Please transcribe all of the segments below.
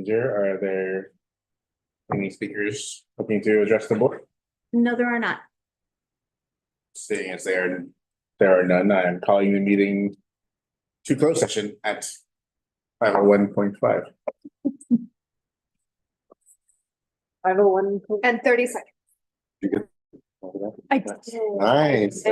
Are there any speakers looking to address the board? No, there are not. Seeing as there are none, I am calling the meeting to close session at 5:01.5. 501. And 30 seconds. I did. Nice.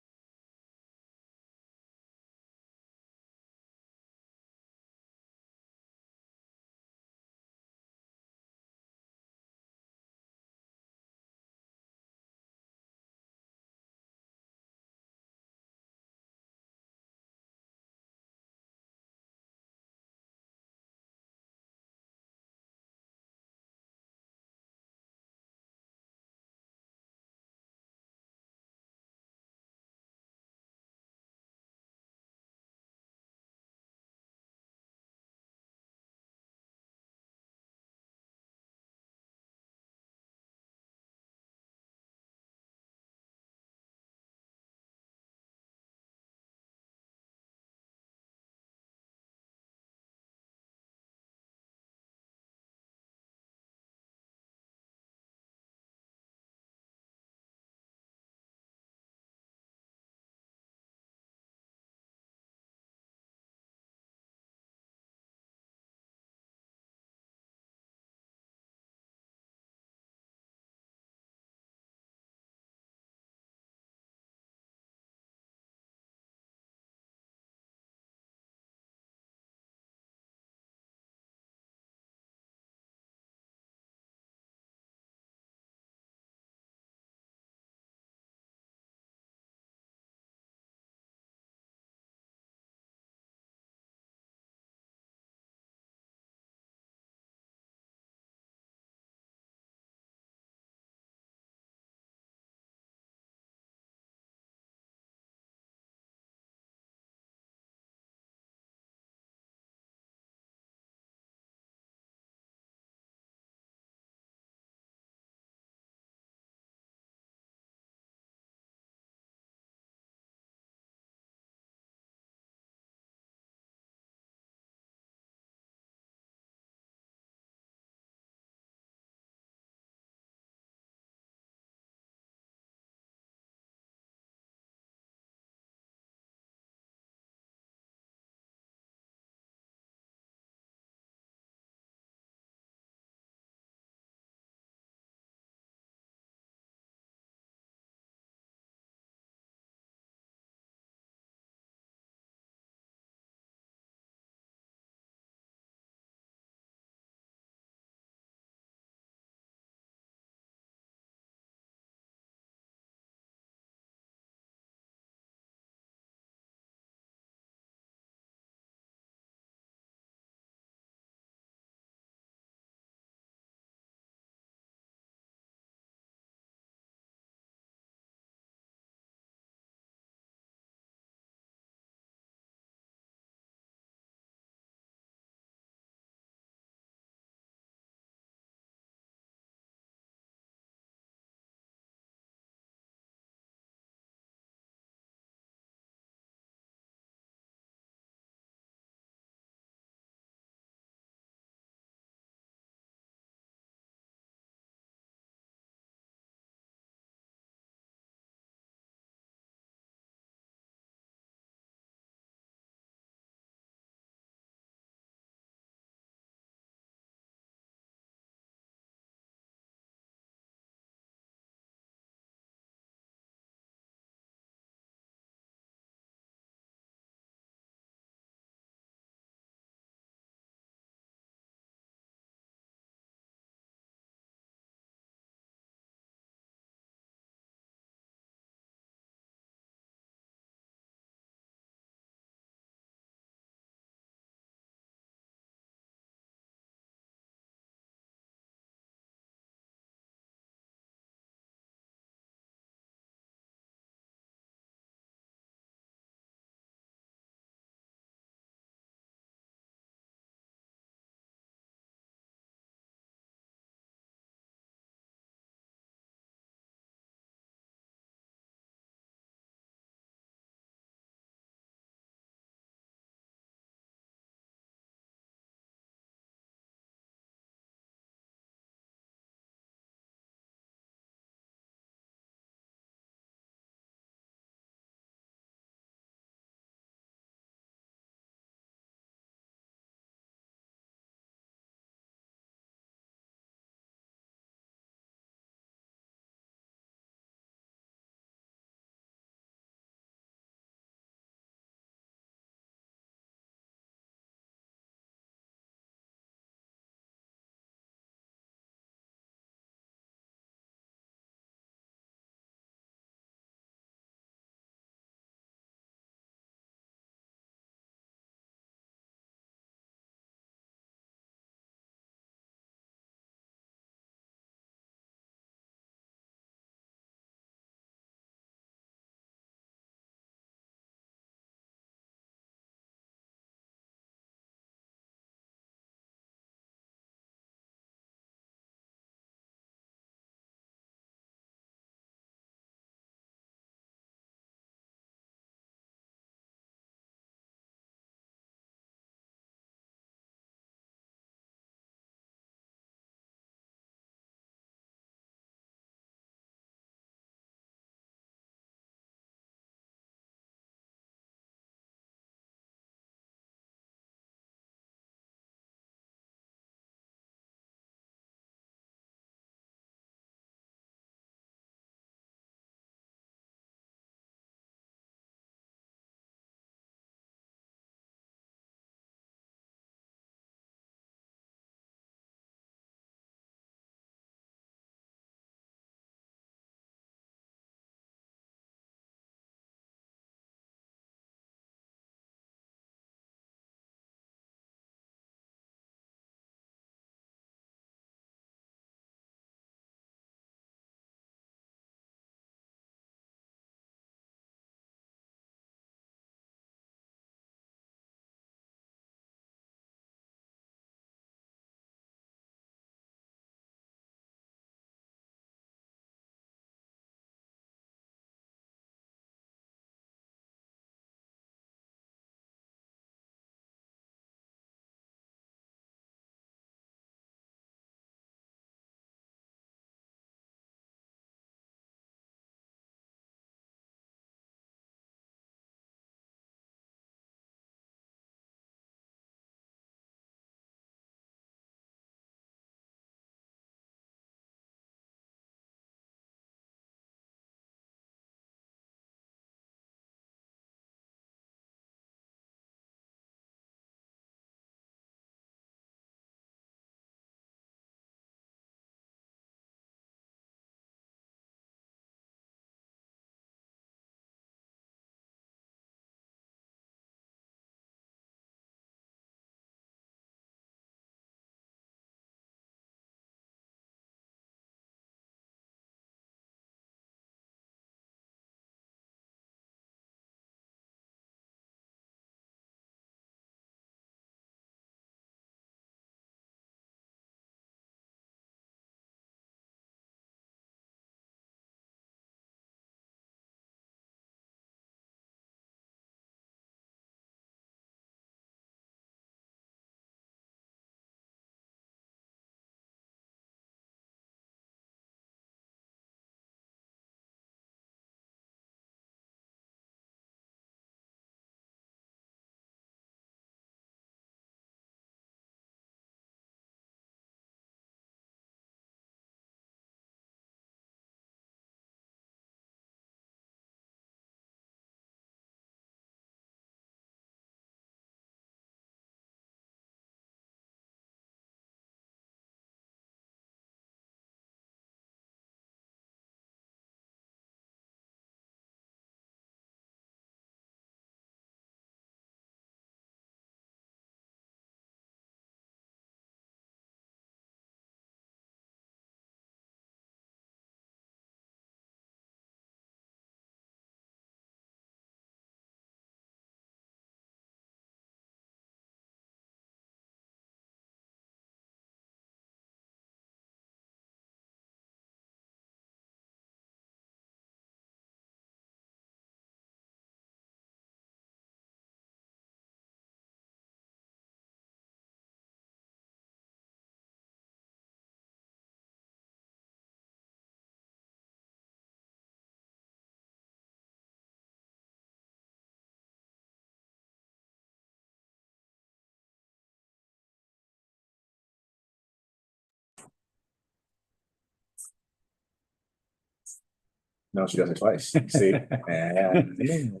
No, she does it twice. See? And-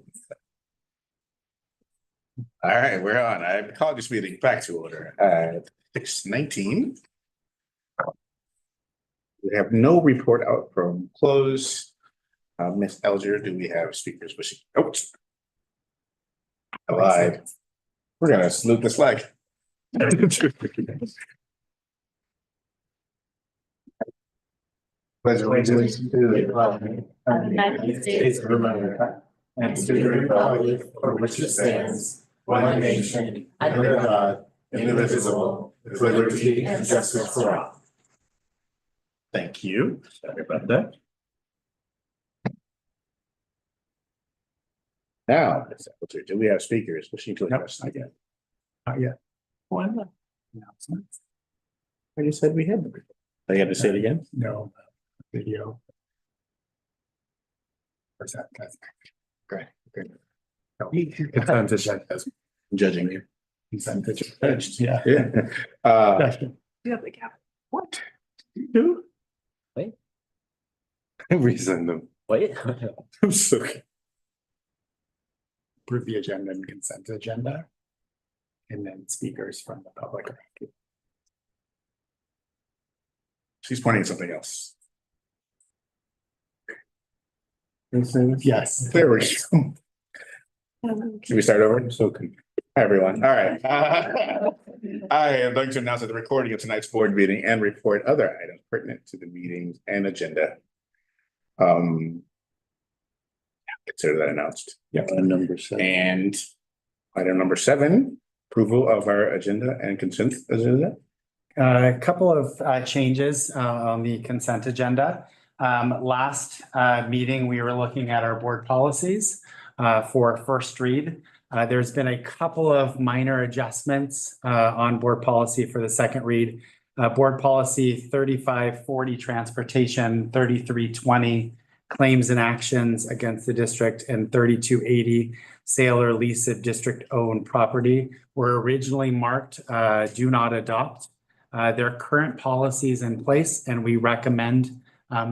All right, we're on. I called this meeting back to order at 6:19. We have no report out from close. Ms. Elger, do we have speakers wishing? Oh. Alive. We're gonna salute the flag. Pledge allegiance to the flag of the United States of America and to the republic for which it stands, one nation, under God, indivisible, with liberty and justice for all. Thank you. Sorry about that. Now, Ms. Elger, do we have speakers wishing to address? Not yet. Not yet. Why not? Announcements. I just said we had. I had to say it again? No. Video. What's that? Great. Consent agenda. Judging you. Consent agenda. Yeah. You have the cap. What? You do? Wait. Resend them. Wait. I'm sorry. Approve the agenda and consent agenda. And then speakers from the public. She's pointing at something else. Yes. There we go. Should we start over? Hi, everyone. All right. I am going to announce that the recording of tonight's board meeting and report other items pertinent to the meetings and agenda. Consider that announced. Yeah. Number 7. And item number 7, approval of our agenda and consent agenda. A couple of changes on the consent agenda. Last meeting, we were looking at our board policies for first read. There's been a couple of minor adjustments on board policy for the second read. Board policy 3540 transportation, 3320 claims and actions against the district, and 3280 sale or lease of district owned property were originally marked do not adopt. There are current policies in place, and we recommend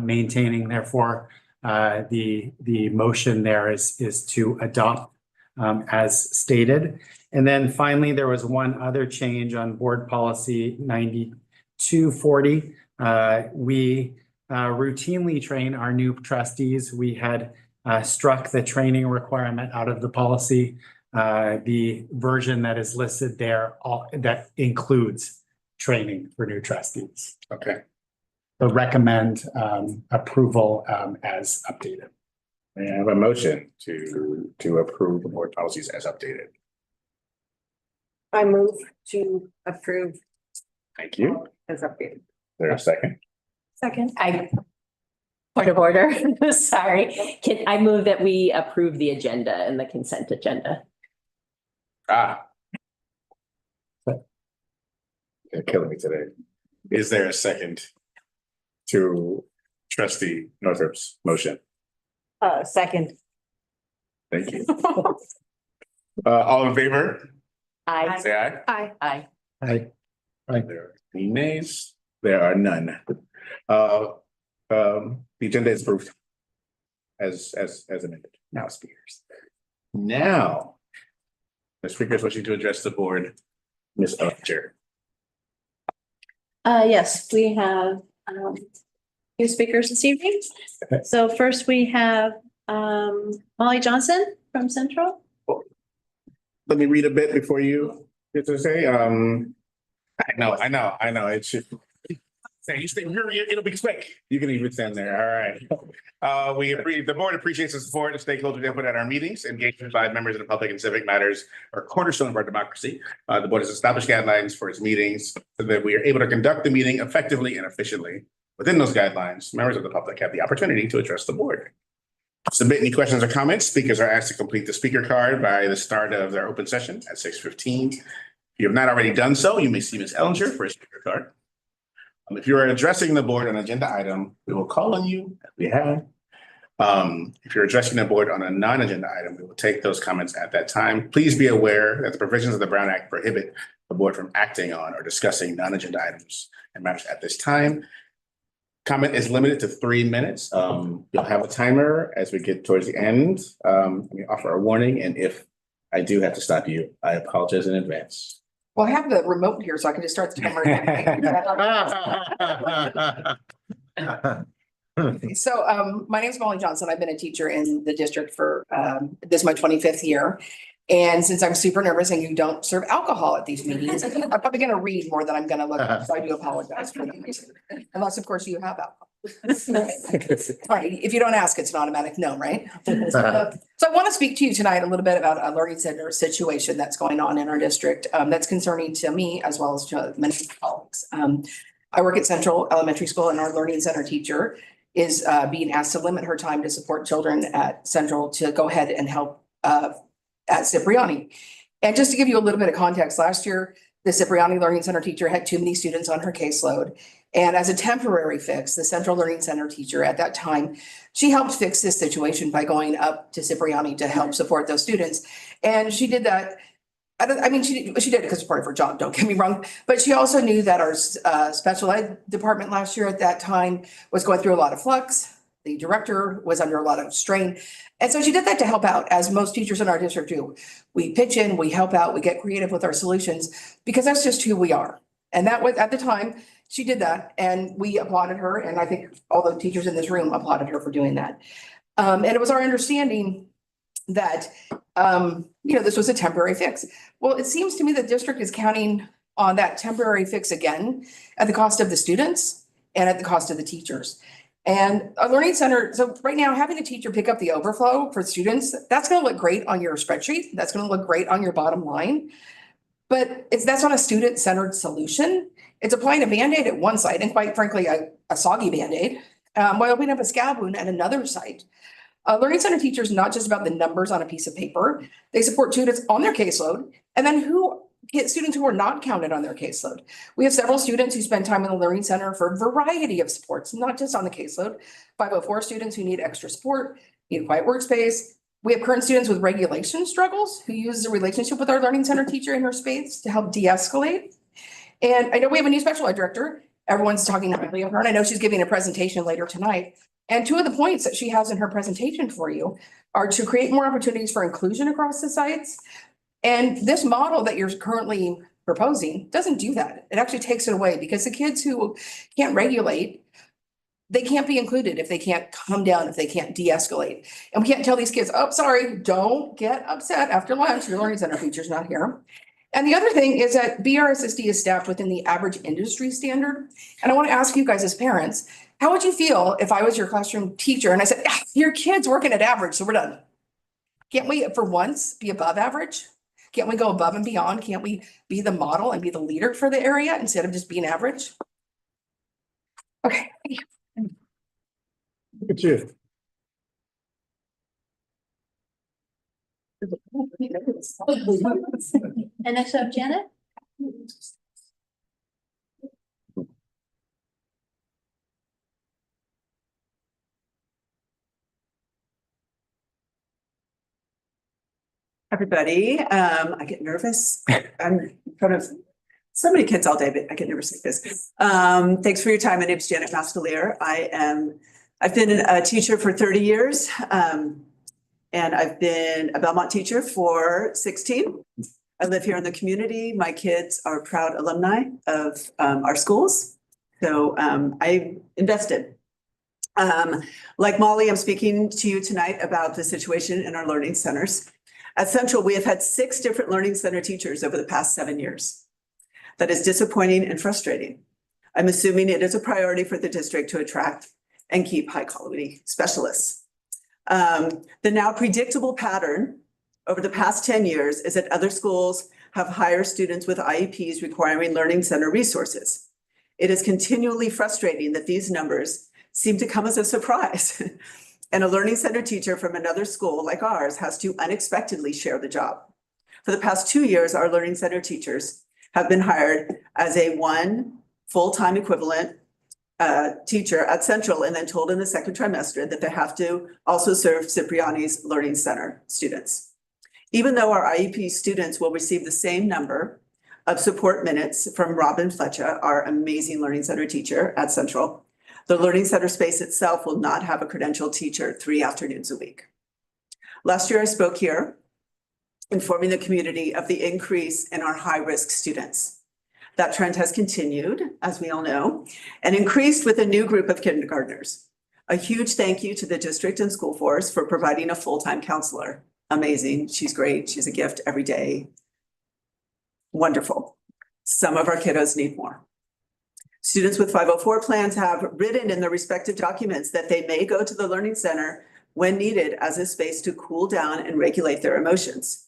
maintaining. Therefore, the motion there is to adopt as stated. And then finally, there was one other change on board policy 9240. We routinely train our new trustees. We had struck the training requirement out of the policy. The version that is listed there that includes training for new trustees. Okay. So recommend approval as updated. May I have a motion to approve the board policies as updated? I move to approve Thank you. as updated. There a second? Second. Point of order. Sorry. I move that we approve the agenda and the consent agenda. You're killing me today. Is there a second to trustee Northrup's motion? Second. Thank you. All in favor? Aye. Say aye. Aye. Aye. There are any nays? There are none. The agenda is approved as amended. Now speakers. Now, the speakers wishing to address the board, Ms. Elger. Yes, we have few speakers this evening. So first we have Molly Johnson from Central. Let me read a bit before you get to say, I know, it should. Say, you stay here, it'll be quick. You can even stand there, all right. The board appreciates the support of stakeholders input at our meetings. Engagement by members of the public in civic matters are cornerstone of our democracy. The board has established guidelines for its meetings so that we are able to conduct the meeting effectively and efficiently. Within those guidelines, members of the public have the opportunity to address the board. Submit any questions or comments. Speakers are asked to complete the speaker card by the start of their open session at 6:15. If you have not already done so, you may see Ms. Ellinger for a speaker card. If you are addressing the board on an agenda item, we will call on you, as we have. If you're addressing the board on a non-agenda item, we will take those comments at that time. Please be aware that the provisions of the Brown Act prohibit the board from acting on or discussing non-agenda items and matters at this time. comment is limited to 3 minutes. You'll have a timer as we get towards the end. Let me offer a warning, and if I do have to stop you, I apologize in advance. Well, I have the remote here, so I can just start the timer. So, my name is Molly Johnson. I've been a teacher in the district for, this is my 25th year. And since I'm super nervous and you don't serve alcohol at these meetings, I'm probably going to read more than I'm going to look at. So I do apologize for that. Unless, of course, you have alcohol. Right. If you don't ask, it's an automatic no, right? So I want to speak to you tonight a little bit about a learning center situation that's going on in our district, that's concerning to me as well as to many colleagues. I work at Central Elementary School, and our learning center teacher is being asked to limit her time to support children at Central to go ahead and help at Cipriani. And just to give you a little bit of context, last year, the Cipriani Learning Center teacher had too many students on her caseload. And as a temporary fix, the Central Learning Center teacher at that time, she helped fix this situation by going up to Cipriani to help support those students. And she did that. She did it because it's part of her job, don't get me wrong. But she also knew that our special ed department last year at that time was going through a lot of flux. The director was under a lot of strain. And so she did that to help out, as most teachers in our district do. We pitch in, we help out, we get creative with our solutions, because that's just who we are. And that was, at the time, she did that, and we applauded her, and I think all the teachers in this room applauded her for doing that. And it was our understanding that, this was a temporary fix. Well, it seems to me the district is counting on that temporary fix again at the cost of the students and at the cost of the teachers. And a learning center, so right now, having a teacher pick up the overflow for students, that's going to look great on your spreadsheet. That's going to look great on your bottom line. But that's not a student-centered solution. It's applying a Band-Aid at one site, and quite frankly, a soggy Band-Aid, while opening up a scab wound at another site. A learning center teacher is not just about the numbers on a piece of paper. They support students on their caseload, and then students who are not counted on their caseload. We have several students who spend time in the learning center for a variety of supports, not just on the caseload. 504 students who need extra support, need a quiet workspace. We have current students with regulation struggles who use a relationship with our learning center teacher in her space to help de-escalate. And I know we have a new special ed director. Everyone's talking highly of her, and I know she's giving a presentation later tonight. And two of the points that she has in her presentation for you are to create more opportunities for inclusion across the sites. And this model that you're currently proposing doesn't do that. It actually takes it away, because the kids who can't regulate, they can't be included if they can't come down, if they can't de-escalate. And we can't tell these kids, oh, sorry, don't get upset after lunch. Your learning center teacher's not here. And the other thing is that BRSSD is staffed within the average industry standard. And I want to ask you guys as parents, how would you feel if I was your classroom teacher and I said, your kid's working at average, so we're done? Can't we, for once, be above average? Can't we go above and beyond? Can't we be the model and be the leader for the area instead of just being average? Okay. Look at you. And next up, Janet. Everybody, I get nervous. I'm in front of so many kids all day, but I get nervous like this. Thanks for your time. My name is Janet Mascalier. I've been a teacher for 30 years. And I've been a Belmont teacher for 16. I live here in the community. My kids are proud alumni of our schools. So I invested. Like Molly, I'm speaking to you tonight about the situation in our learning centers. At Central, we have had 6 different learning center teachers over the past 7 years. That is disappointing and frustrating. I'm assuming it is a priority for the district to attract and keep high quality specialists. The now predictable pattern over the past 10 years is that other schools have higher students with IEPs requiring learning center resources. It is continually frustrating that these numbers seem to come as a surprise. And a learning center teacher from another school like ours has to unexpectedly share the job. For the past 2 years, our learning center teachers have been hired as a 1 full-time equivalent teacher at Central, and then told in the second trimester that they have to also serve Cipriani's Learning Center students. Even though our IEP students will receive the same number of support minutes from Robin Fletcher, our amazing Learning Center teacher at Central, The Learning Center space itself will not have a credentialed teacher 3 afternoons a week. Last year, I spoke here, informing the community of the increase in our high-risk students. That trend has continued, as we all know, and increased with a new group of kindergartners. A huge thank you to the district and school force for providing a full-time counselor. Amazing. She's great. She's a gift every day. Wonderful. Some of our kiddos need more. Students with 504 plans have written in their respective documents that they may go to the Learning Center when needed as a space to cool down and regulate their emotions.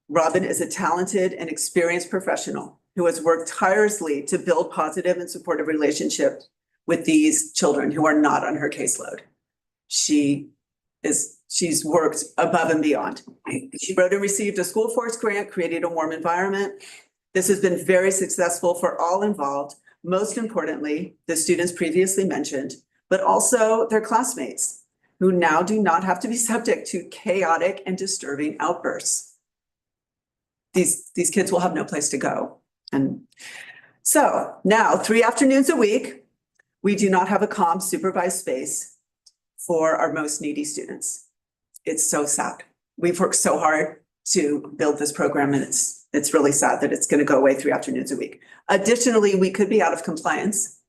Robin is a talented and experienced professional who has worked tirelessly to build positive and supportive relationships with these children who are not on her caseload. She's worked above and beyond. She wrote and received a school force grant, created a warm environment. This has been very successful for all involved, most importantly, the students previously mentioned, but also their classmates who now do not have to be subject to chaotic and disturbing outbursts. These kids will have no place to go. And so now 3 afternoons a week, we do not have a calm supervised space for our most needy students. It's so sad. We've worked so hard to build this program, and it's really sad that it's going to go away 3 afternoons a week. Additionally, we could be out of compliance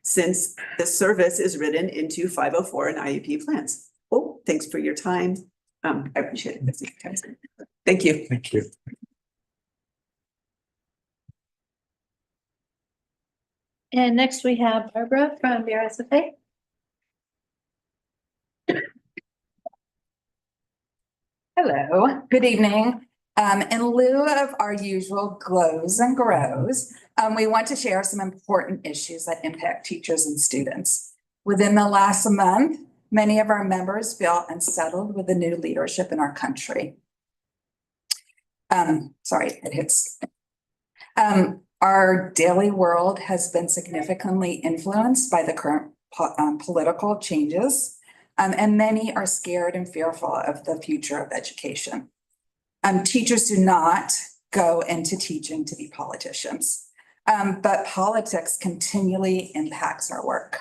since this service is written into 504 and IEP plans. Oh, thanks for your time. I appreciate it. Thank you. Thank you. And next we have Barbara from BRSFA. Hello, good evening. In lieu of our usual glows and grows, we want to share some important issues that impact teachers and students. Within the last month, many of our members feel unsettled with the new leadership in our country. Sorry, it hits. Our daily world has been significantly influenced by the current political changes, and many are scared and fearful of the future of education. Teachers do not go into teaching to be politicians, but politics continually impacts our work.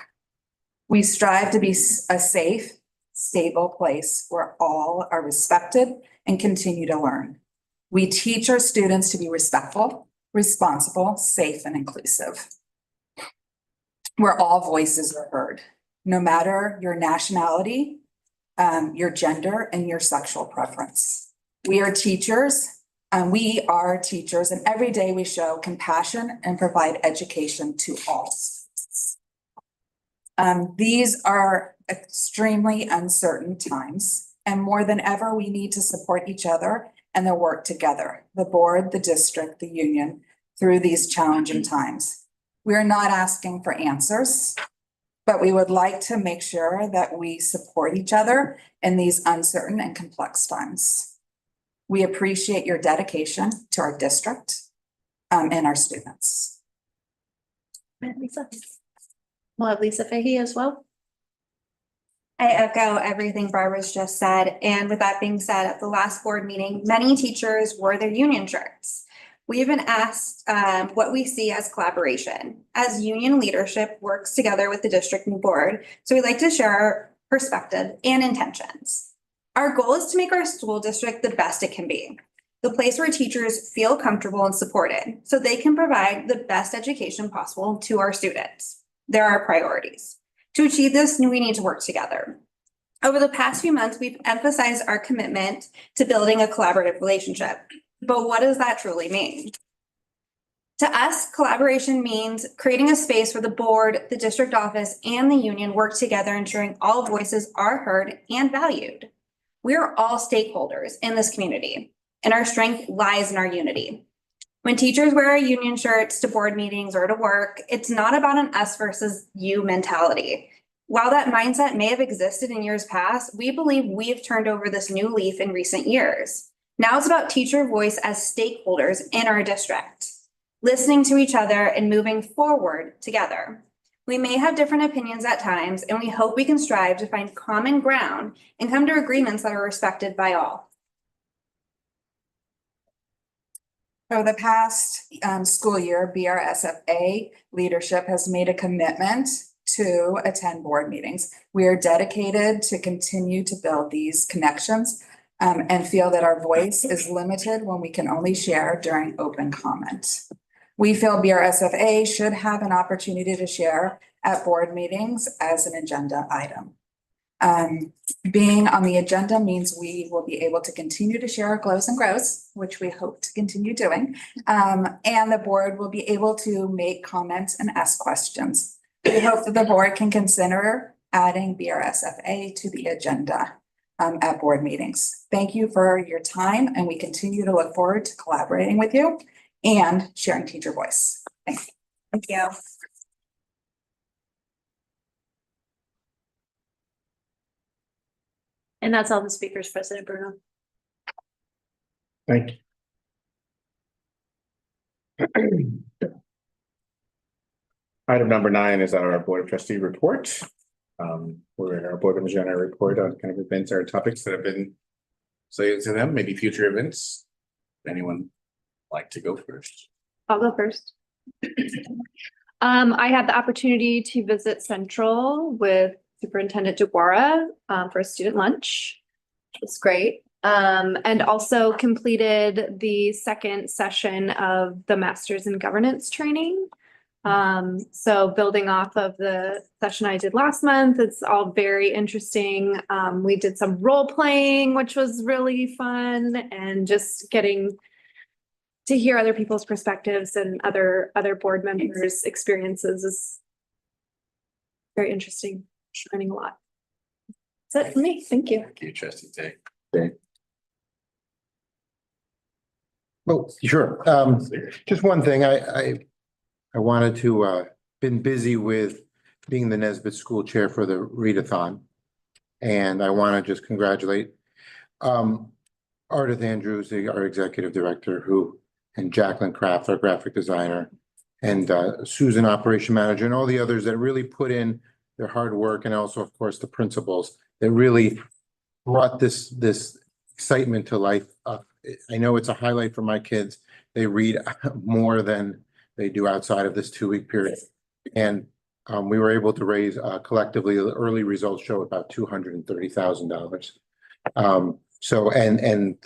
We strive to be a safe, stable place where all are respected and continue to learn. We teach our students to be respectful, responsible, safe, and inclusive, where all voices are heard, no matter your nationality, your gender, and your sexual preference. We are teachers, and every day we show compassion and provide education to all. These are extremely uncertain times, and more than ever, we need to support each other and their work together, the board, the district, the union, through these challenging times. We are not asking for answers, but we would like to make sure that we support each other in these uncertain and complex times. We appreciate your dedication to our district and our students. And Lisa. We'll have Lisa Fahey as well. I echo everything Barbara's just said. And with that being said, at the last board meeting, many teachers wore their union shirts. We've been asked what we see as collaboration as union leadership works together with the district and board. So we'd like to share our perspective and intentions. Our goal is to make our school district the best it can be, the place where teachers feel comfortable and supported so they can provide the best education possible to our students. There are priorities. To achieve this, we need to work together. Over the past few months, we've emphasized our commitment to building a collaborative relationship. But what does that truly mean? To us, collaboration means creating a space where the board, the district office, and the union work together, ensuring all voices are heard and valued. We are all stakeholders in this community, and our strength lies in our unity. When teachers wear our union shirts to board meetings or to work, it's not about an us versus you mentality. While that mindset may have existed in years past, we believe we've turned over this new leaf in recent years. Now it's about teacher voice as stakeholders in our district, listening to each other and moving forward together. We may have different opinions at times, and we hope we can strive to find common ground and come to agreements that are respected by all. For the past school year, BRSFA leadership has made a commitment to attend board meetings. We are dedicated to continue to build these connections and feel that our voice is limited when we can only share during open comment. We feel BRSFA should have an opportunity to share at board meetings as an agenda item. Being on the agenda means we will be able to continue to share our glows and grows, which we hope to continue doing. And the board will be able to make comments and ask questions. We hope that the board can consider adding BRSFA to the agenda at board meetings. Thank you for your time, and we continue to look forward to collaborating with you and sharing teacher voice. Thank you. Thank you. And that's all the speakers, President Bruno. Thank you. Item number 9 is our Board of Trustee report. We're in our Board of Agenda report on kind of events or topics that have been slated to them, maybe future events. Anyone like to go first? I'll go first. I had the opportunity to visit Central with Superintendent DeGuara for a student lunch. It was great. And also completed the second session of the Masters in Governance training. So building off of the session I did last month, it's all very interesting. We did some role playing, which was really fun, and just getting to hear other people's perspectives and other board members' experiences is very interesting. Learning a lot. That's it for me. Thank you. Thank you, Trustee Tay. Oh, sure. Just one thing, I wanted to, been busy with being the Nesbitt School Chair for the readathon. And I want to just congratulate Ardith Andrews, our Executive Director, and Jacqueline Kraft, our graphic designer, and Susan, Operation Manager, and all the others that really put in their hard work, and also, of course, the principals that really brought this excitement to life. I know it's a highlight for my kids. They read more than they do outside of this 2-week period. And we were able to raise collectively, the early results show about $230,000. So, and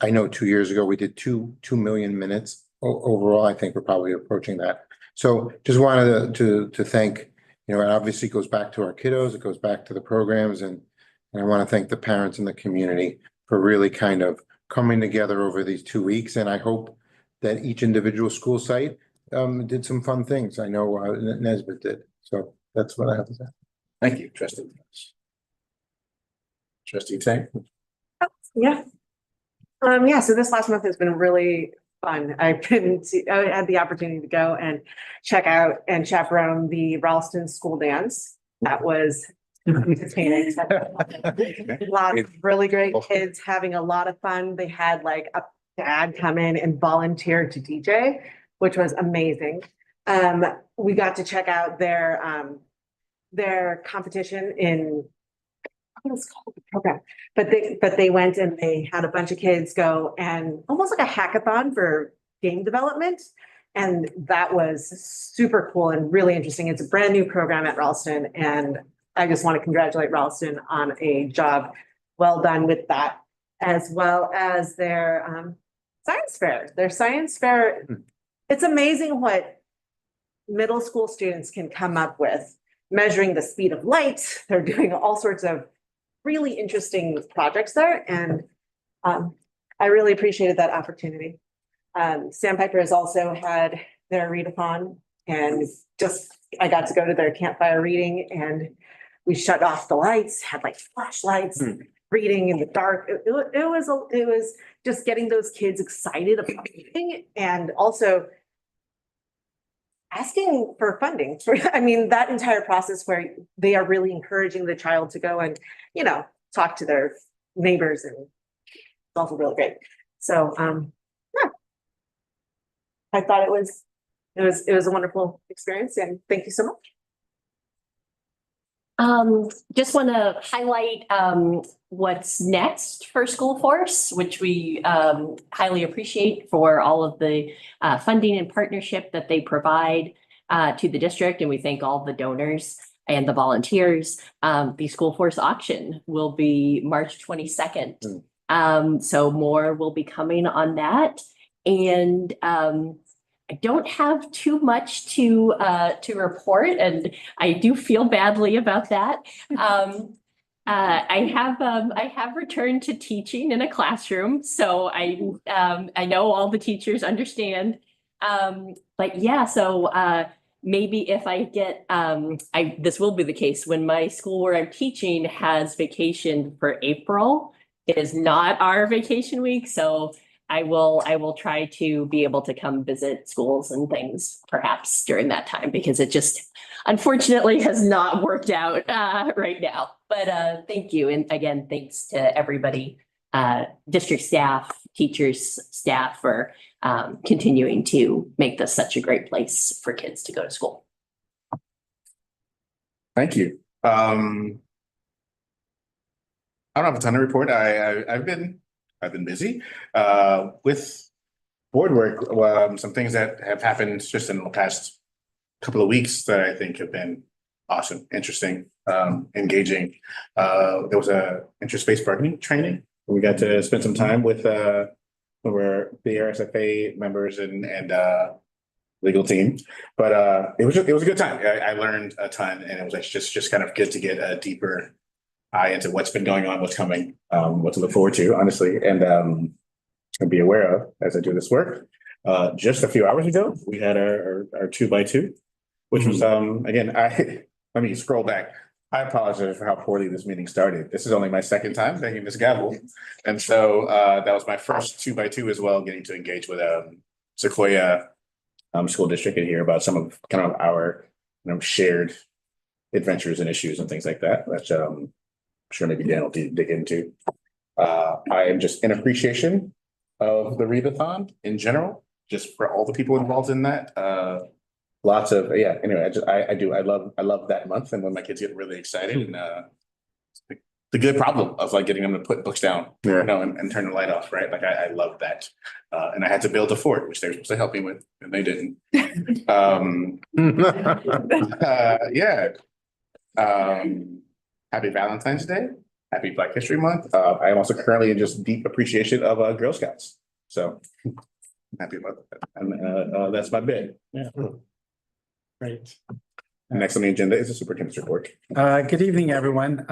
I know 2 years ago, we did 2 million minutes overall. I think we're probably approaching that. So just wanted to thank, it obviously goes back to our kiddos, it goes back to the programs, and I want to thank the parents and the community for really kind of coming together over these 2 weeks. And I hope that each individual school site did some fun things. I know Nesbitt did. So that's what I have to say. Thank you, Trustee. Trustee Tay. Yeah. So this last month has been really fun. I had the opportunity to go and check out and chaperone the Ralston school dance. That was entertaining. Lots of really great kids having a lot of fun. They had like a dad come in and volunteer to DJ, which was amazing. We got to check out their competition in what is called the program, but they went and they had a bunch of kids go and almost like a hackathon for game development. And that was super cool and really interesting. It's a brand new program at Ralston, and I just want to congratulate Ralston on a job well done with that, as well as their science fair. Their science fair, it's amazing what middle school students can come up with, measuring the speed of light. They're doing all sorts of really interesting projects there, and I really appreciated that opportunity. Sandpiper has also had their readathon, and I got to go to their campfire reading, and we shut off the lights, had like flashlights, reading in the dark. It was just getting those kids excited about reading, and also asking for funding. I mean, that entire process where they are really encouraging the child to go and, talk to their neighbors, and it's also really great. So, yeah, I thought it was a wonderful experience, and thank you so much. Just want to highlight what's next for School Force, which we highly appreciate for all of the funding and partnership that they provide to the district. And we thank all the donors and the volunteers. The School Force auction will be March 22nd. So more will be coming on that. And I don't have too much to report, and I do feel badly about that. I have returned to teaching in a classroom, so I know all the teachers understand. But yeah, so maybe if I get this will be the case when my school where I'm teaching has vacation for April. It is not our vacation week, so I will try to be able to come visit schools and things perhaps during that time, because it just unfortunately has not worked out right now. But thank you. And again, thanks to everybody, district staff, teachers, staff for continuing to make this such a great place for kids to go to school. Thank you. I don't have a ton to report. I've been busy with board work. Some things that have happened just in the past couple of weeks that I think have been awesome, interesting, engaging. There was a interest-based bargaining training. We got to spend some time with the RSFA members and legal team, but it was a good time. I learned a ton, and it was like just kind of good to get a deeper eye into what's been going on, what's coming, what to look forward to, honestly, and be aware of as I do this work. Just a few hours ago, we had our 2x2, which was again, let me scroll back. I apologize for how poorly this meeting started. This is only my second time taking this gavel, and so that was my first 2x2 as well, getting to engage with Sequoia School District and hear about some of kind of our shared adventures and issues and things like that. Which I'm sure maybe Dan will dig into. I am just in appreciation of the readathon in general, just for all the people involved in that. Lots of anyway, I love that month, and when my kids get really excited, and the good problem of like getting them to put books down, and turn the light off, right? Like I love that. And I had to build a fort, which they were supposed to help me with, and they didn't. Happy Valentine's Day. Happy Black History Month. I am also currently in just deep appreciation of Girl Scouts. So happy about that. And that's my bit. Yeah. Great. Next on the agenda is the superintendent's report. Good evening, everyone.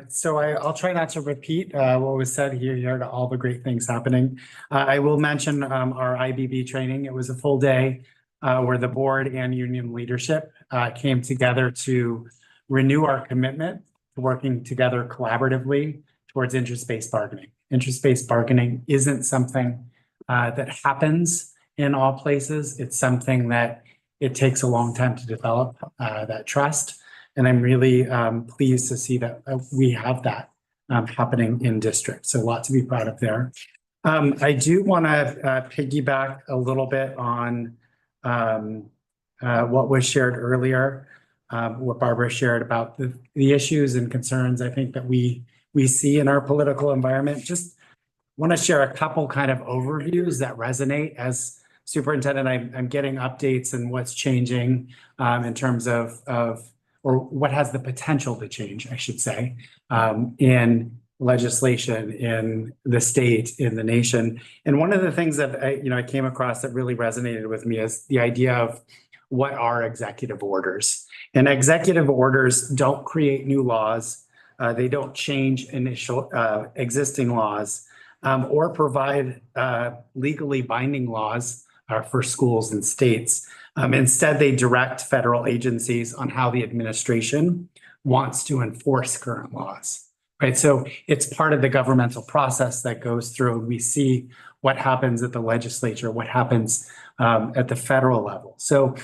So I'll try not to repeat what was said here to all the great things happening. I will mention our IBB training. It was a full day where the board and union leadership came together to renew our commitment to working together collaboratively towards interest-based bargaining. Interest-based bargaining isn't something that happens in all places. It's something that it takes a long time to develop that trust. And I'm really pleased to see that we have that happening in district. So a lot to be proud of there. I do want to piggyback a little bit on what was shared earlier, what Barbara shared about the issues and concerns I think that we see in our political environment. Just want to share a couple kind of overviews that resonate. As superintendent, I'm getting updates and what's changing in terms of or what has the potential to change, I should say, in legislation in the state, in the nation. And one of the things that I came across that really resonated with me is the idea of what are executive orders. And executive orders don't create new laws. They don't change existing laws or provide legally binding laws for schools and states. Instead, they direct federal agencies on how the administration wants to enforce current laws, right? So it's part of the governmental process that goes through. We see what happens at the legislature, what happens at the federal level. So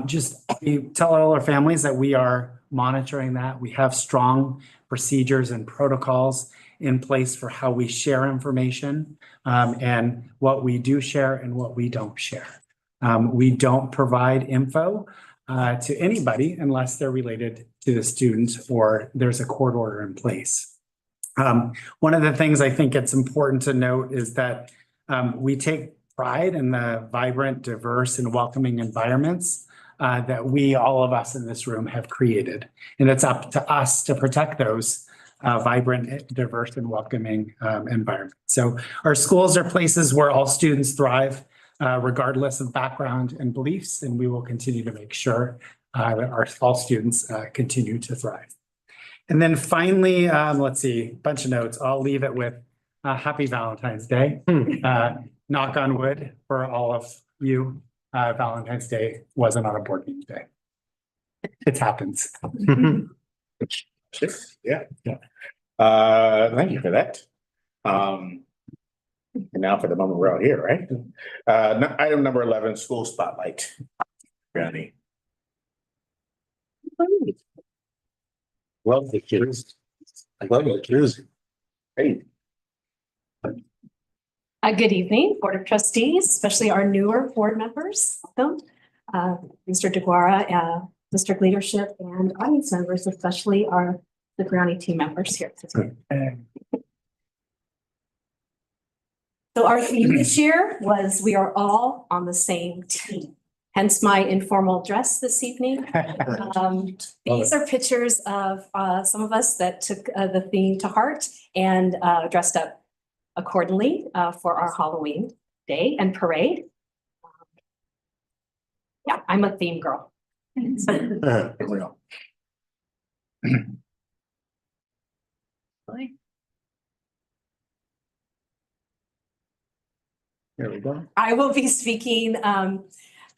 just tell all our families that we are monitoring that. We have strong procedures and protocols in place for how we share information and what we do share and what we don't share. We don't provide info to anybody unless they're related to the students or there's a court order in place. One of the things I think it's important to note is that we take pride in the vibrant, diverse, and welcoming environments that all of us in this room have created. And it's up to us to protect those vibrant, diverse, and welcoming environments. So our schools are places where all students thrive, regardless of background and beliefs, and we will continue to make sure that all students continue to thrive. And then finally, let's see, bunch of notes. I'll leave it with happy Valentine's Day. Knock on wood for all of you. Valentine's Day wasn't on a board meeting day. It happens. Yeah. Thank you for that. And now for the moment we're out here, right? Item number 11, school spotlight. Brownie. Love the kids. I love the kids. Hey. Good evening, Board of Trustees, especially our newer board members. Welcome. Mr. DeGuara, district leadership and audience members, especially the Brownie team members here today. So our theme this year was we are all on the same team. Hence my informal dress this evening. These are pictures of some of us that took the theme to heart and dressed up accordingly for our Halloween day and parade. Yeah, I'm a theme girl. Here we go. There we go. I will be speaking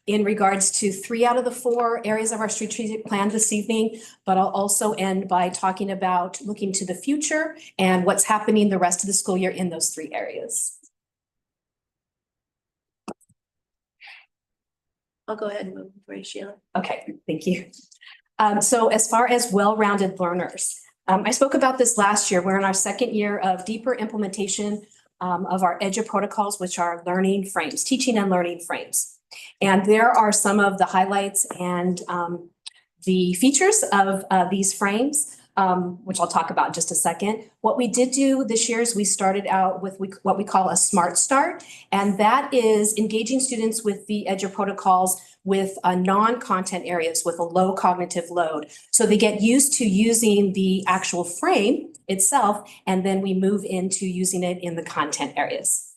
in regards to 3 out of the 4 areas of our strategic plan this evening, but I'll also end by talking about looking to the future and what's happening the rest of the school year in those 3 areas. I'll go ahead and move for you, Sheila. Okay, thank you. So as far as well-rounded learners, I spoke about this last year. We're in our 2nd year of deeper implementation of our EDGE protocols, which are learning frames, teaching and learning frames. And there are some of the highlights and the features of these frames, which I'll talk about in just a second. What we did do this year is we started out with what we call a smart start, and that is engaging students with the EDGE protocols with non-content areas with a low cognitive load. So they get used to using the actual frame itself, and then we move into using it in the content areas.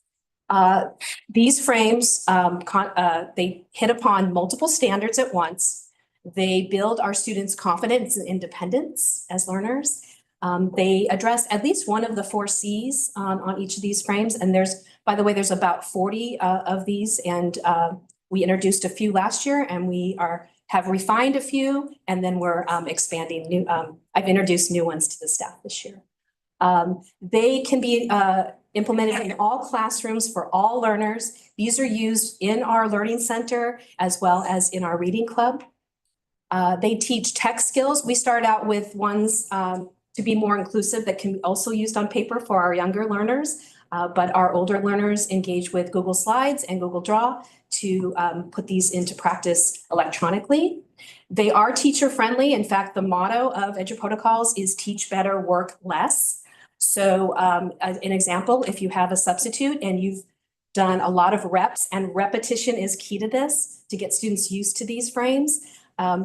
These frames, they hit upon multiple standards at once. They build our students' confidence and independence as learners. They address at least one of the 4 C's on each of these frames. And by the way, there's about 40 of these, and we introduced a few last year, and we have refined a few, and then we're expanding new. I've introduced new ones to the staff this year. They can be implemented in all classrooms for all learners. These are used in our learning center as well as in our reading club. They teach tech skills. We start out with ones to be more inclusive that can be also used on paper for our younger learners, but our older learners engage with Google Slides and Google Draw to put these into practice electronically. They are teacher friendly. In fact, the motto of EDGE protocols is teach better, work less. So as an example, if you have a substitute and you've done a lot of reps, and repetition is key to this, to get students used to these frames,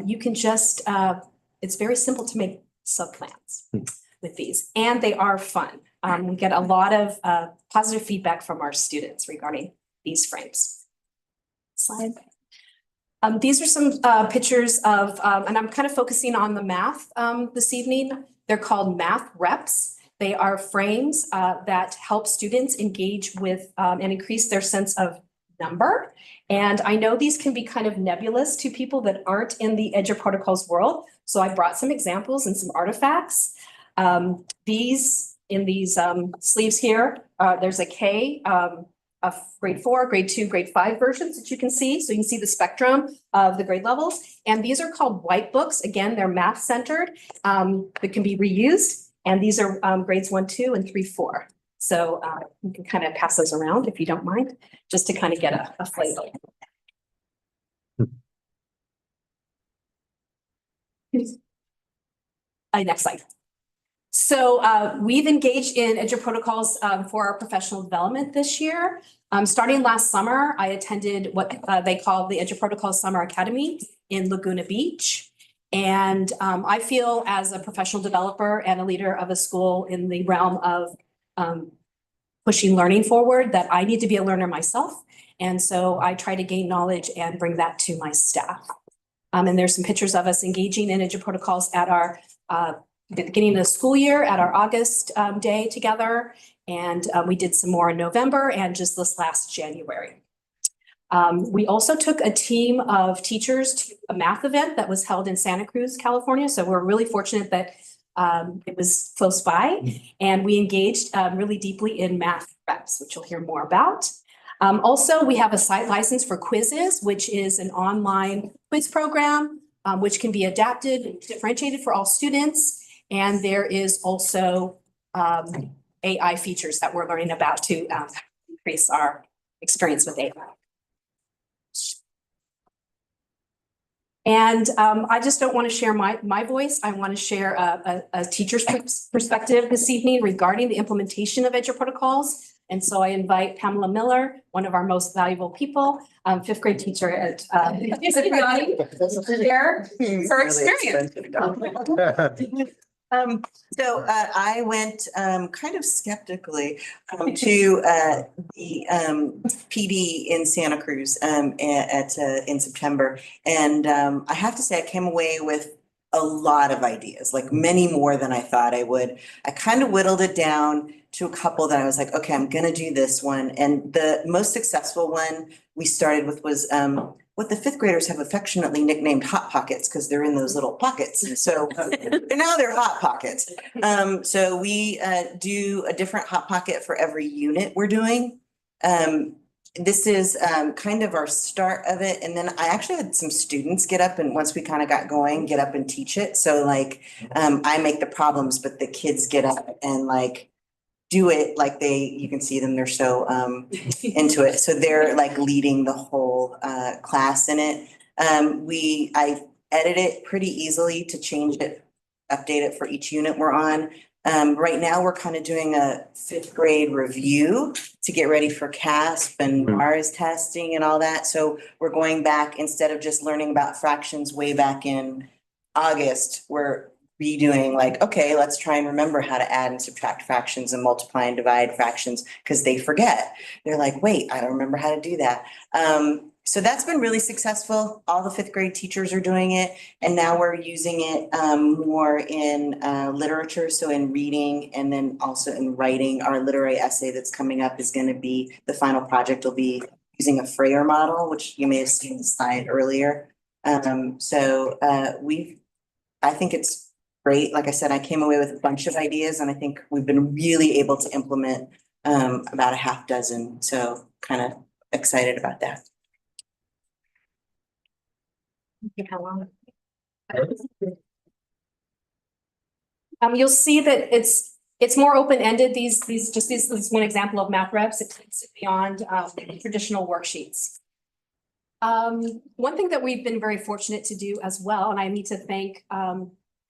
you can just, it's very simple to make sub-plans with these, and they are fun. We get a lot of positive feedback from our students regarding these frames. Slide. These are some pictures of, and I'm kind of focusing on the math this evening. They're called math reps. They are frames that help students engage with and increase their sense of number. And I know these can be kind of nebulous to people that aren't in the EDGE protocols world. So I brought some examples and some artifacts. These sleeves here, there's a K of grade 4, grade 2, grade 5 versions that you can see. So you can see the spectrum of the grade levels. And these are called white books. Again, they're math centered, that can be reused. And these are grades 1, 2, and 3, 4. So you can kind of pass those around if you don't mind, just to kind of get a flavor. Next slide. So we've engaged in protocols for our professional development this year. Starting last summer, I attended what they call the Protocols Summer Academy in Laguna Beach. And I feel as a professional developer and a leader of a school in the realm of pushing learning forward that I need to be a learner myself. And so I try to gain knowledge and bring that to my staff. And there's some pictures of us engaging in protocols at our the beginning of the school year at our August day together. And we did some more in November and just this last January. We also took a team of teachers to a math event that was held in Santa Cruz, California. So we're really fortunate that it was close by, and we engaged really deeply in math preps, which you'll hear more about. Also, we have a site license for quizzes, which is an online quiz program, which can be adapted and differentiated for all students. And there is also AI features that we're learning about to increase our experience with AI. And I just don't want to share my voice. I want to share a teacher's perspective this evening regarding the implementation of protocols. And so I invite Pamela Miller, one of our most valuable people, fifth grade teacher at Cincinnati, to share her experience. So I went kind of skeptically to the PD in Santa Cruz in September. And I have to say, I came away with a lot of ideas, like many more than I thought I would. I kind of whittled it down to a couple that I was like, okay, I'm going to do this one. And the most successful one we started with was what the fifth graders have affectionately nicknamed Hot Pockets, because they're in those little pockets. So now they're Hot Pockets. So we do a different Hot Pocket for every unit we're doing. This is kind of our start of it. And then I actually had some students get up, and once we kind of got going, get up and teach it. So like I make the problems, but the kids get up and like do it like you can see them, they're so into it. So they're like leading the whole class in it. I edit it pretty easily to change it, update it for each unit we're on. Right now, we're kind of doing a fifth grade review to get ready for CASP and MARS testing and all that. So we're going back, instead of just learning about fractions way back in August, we're redoing like, okay, let's try and remember how to add and subtract fractions and multiply and divide fractions, because they forget. They're like, wait, I don't remember how to do that. So that's been really successful. All the fifth grade teachers are doing it. And now we're using it more in literature. So in reading, and then also in writing. Our literary essay that's coming up is going to be, the final project will be using a Freyer model, which you may have seen the slide earlier. I think it's great. Like I said, I came away with a bunch of ideas, and I think we've been really able to implement about a half dozen. So kind of excited about that. You'll see that it's more open-ended. This is one example of math reps. It takes it beyond traditional worksheets. One thing that we've been very fortunate to do as well, and I need to thank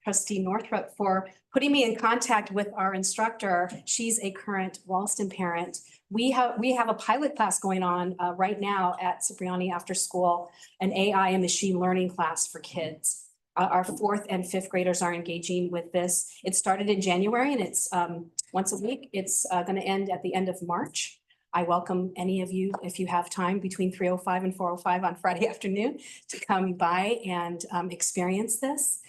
Trustee Northrup for putting me in contact with our instructor. She's a current Ralston parent. We have a pilot class going on right now at Cipriani After School, an AI and machine learning class for kids. Our fourth and fifth graders are engaging with this. It started in January, and it's once a week. It's going to end at the end of March. I welcome any of you, if you have time between 3:05 and 4:05 on Friday afternoon, to come by and experience this.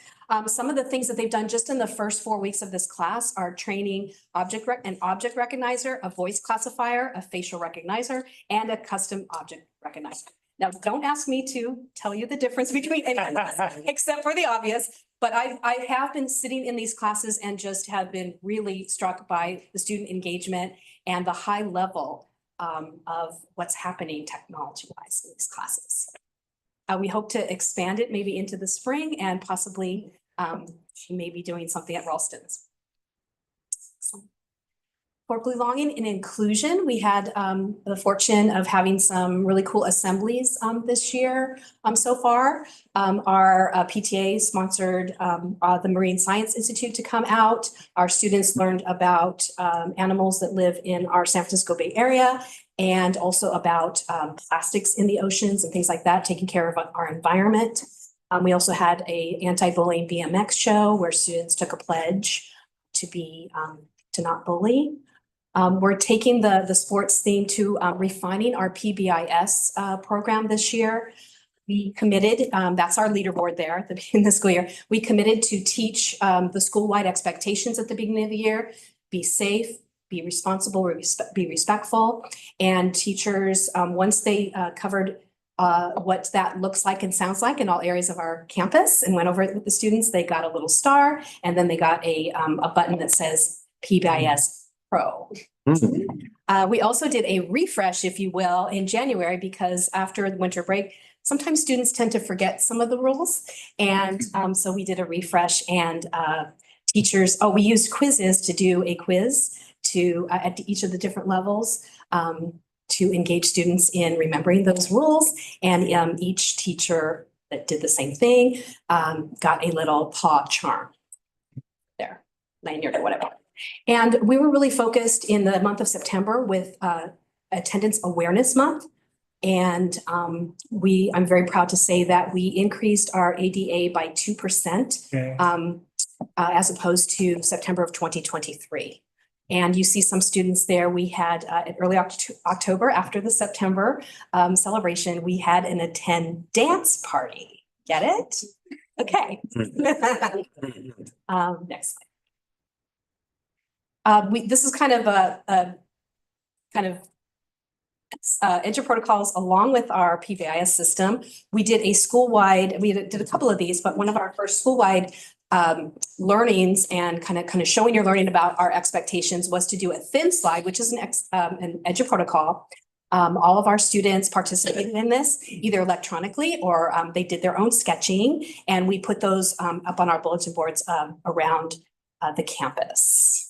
Some of the things that they've done just in the first 4 weeks of this class are training an object recognizer, a voice classifier, a facial recognizer, and a custom object recognizer. Now, don't ask me to tell you the difference between any of this, except for the obvious, but I have been sitting in these classes and just have been really struck by the student engagement and the high level of what's happening technology-wise in these classes. We hope to expand it maybe into the spring, and possibly she may be doing something at Ralston's. For belonging and inclusion, we had the fortune of having some really cool assemblies this year so far. Our PTA sponsored the Marine Science Institute to come out. Our students learned about animals that live in our San Francisco Bay Area and also about plastics in the oceans and things like that, taking care of our environment. We also had a anti-bullying BMX show where students took a pledge to not bully. We're taking the sports theme to refining our PBIS program this year. We committed, that's our leaderboard there at the beginning of the school year. We committed to teach the school-wide expectations at the beginning of the year, be safe, be responsible, be respectful. And teachers, once they covered what that looks like and sounds like in all areas of our campus and went over it with the students, they got a little star, and then they got a button that says PBIS Pro. We also did a refresh, if you will, in January, because after the winter break, sometimes students tend to forget some of the rules. And so we did a refresh, and teachers, we used quizzes to do a quiz at each of the different levels to engage students in remembering those rules. And each teacher that did the same thing got a little paw charm there, lanyard or whatever. And we were really focused in the month of September with Attendance Awareness Month. And I'm very proud to say that we increased our ADA by 2% as opposed to September of 2023. And you see some students there. We had in early October, after the September celebration, we had an attend dance party. Get it? Okay. Next slide. This is kind of Edge of Protocols along with our PBIS system. We did a school-wide, we did a couple of these, but one of our first school-wide learnings and kind of showing your learning about our expectations was to do a thin slide, which is an Edge of Protocol. All of our students participated in this either electronically or they did their own sketching, and we put those up on our bulletin boards around the campus.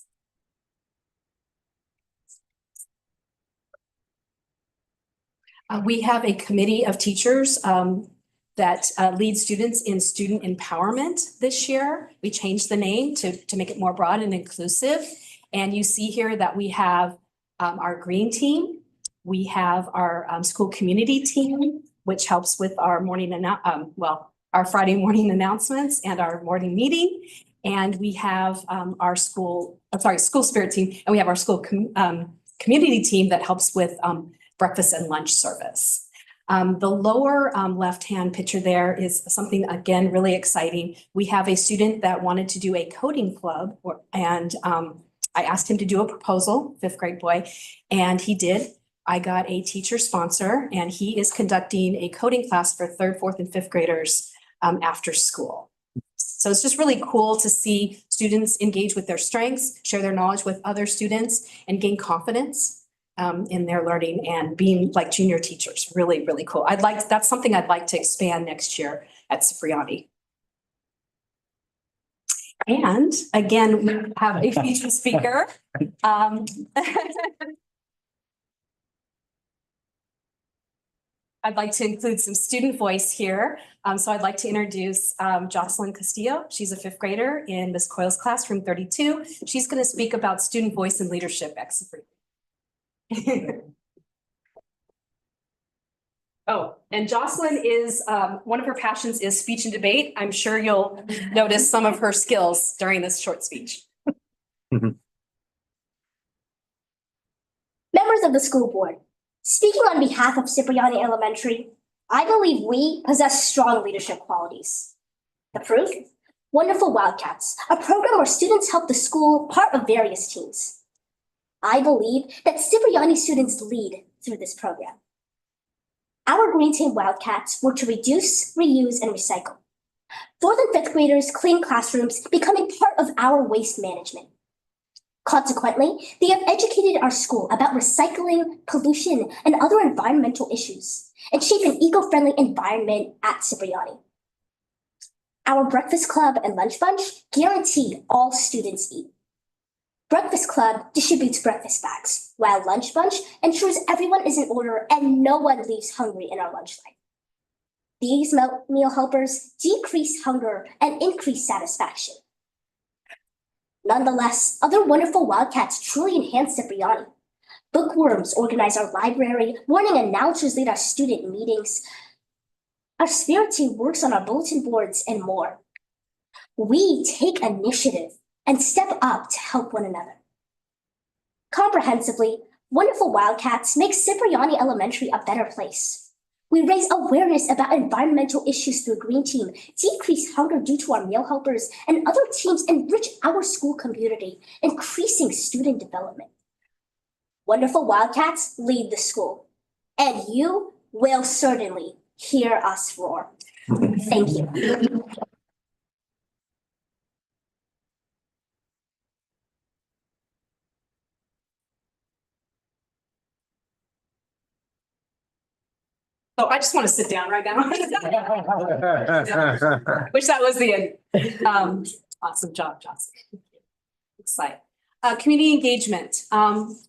We have a committee of teachers that lead students in student empowerment this year. We changed the name to make it more broad and inclusive. And you see here that we have our green team. We have our school community team, which helps with our our Friday morning announcements and our morning meeting. And we have our school spirit team, and we have our school community team that helps with breakfast and lunch service. The lower left-hand picture there is something, again, really exciting. We have a student that wanted to do a coding club, and I asked him to do a proposal, 5th grade boy, and he did. I got a teacher sponsor, and he is conducting a coding class for 3rd, 4th, and 5th graders after school. So it's just really cool to see students engage with their strengths, share their knowledge with other students, and gain confidence in their learning and being like junior teachers. Really, really cool. That's something I'd like to expand next year at Cipriani. And again, we have a featured speaker. I'd like to include some student voice here. So I'd like to introduce Jocelyn Castillo. She's a 5th grader in Ms. Coyle's class, room 32. She's going to speak about student voice and leadership at Cipriani. Oh, and Jocelyn is, one of her passions is speech and debate. I'm sure you'll notice some of her skills during this short speech. Members of the school board, speaking on behalf of Cipriani Elementary, I believe we possess strong leadership qualities. The proof? Wonderful Wildcats, a program where students help the school part of various teams. I believe that Cipriani students lead through this program. Our Green Team Wildcats work to reduce, reuse, and recycle. 4th and 5th graders clean classrooms, becoming part of our waste management. Consequently, they have educated our school about recycling, pollution, and other environmental issues, and shape an eco-friendly environment at Cipriani. Our breakfast club and lunch bunch guarantee all students eat. Breakfast Club distributes breakfast bags, while Lunch Bunch ensures everyone is in order and no one leaves hungry in our lunchtime. These meal helpers decrease hunger and increase satisfaction. Nonetheless, other wonderful Wildcats truly enhance Cipriani. Bookworms organize our library, morning announcers lead our student meetings. Our spirit team works on our bulletin boards and more. We take initiative and step up to help one another. Comprehensively, wonderful Wildcats make Cipriani Elementary a better place. We raise awareness about environmental issues through Green Team, decrease hunger due to our meal helpers, and other teams enrich our school community, increasing student development. Wonderful Wildcats lead the school, and you will certainly hear us roar. Thank you. So I just want to sit down right now. Wish that was the end. Awesome job, Johnson. Excited. Community engagement.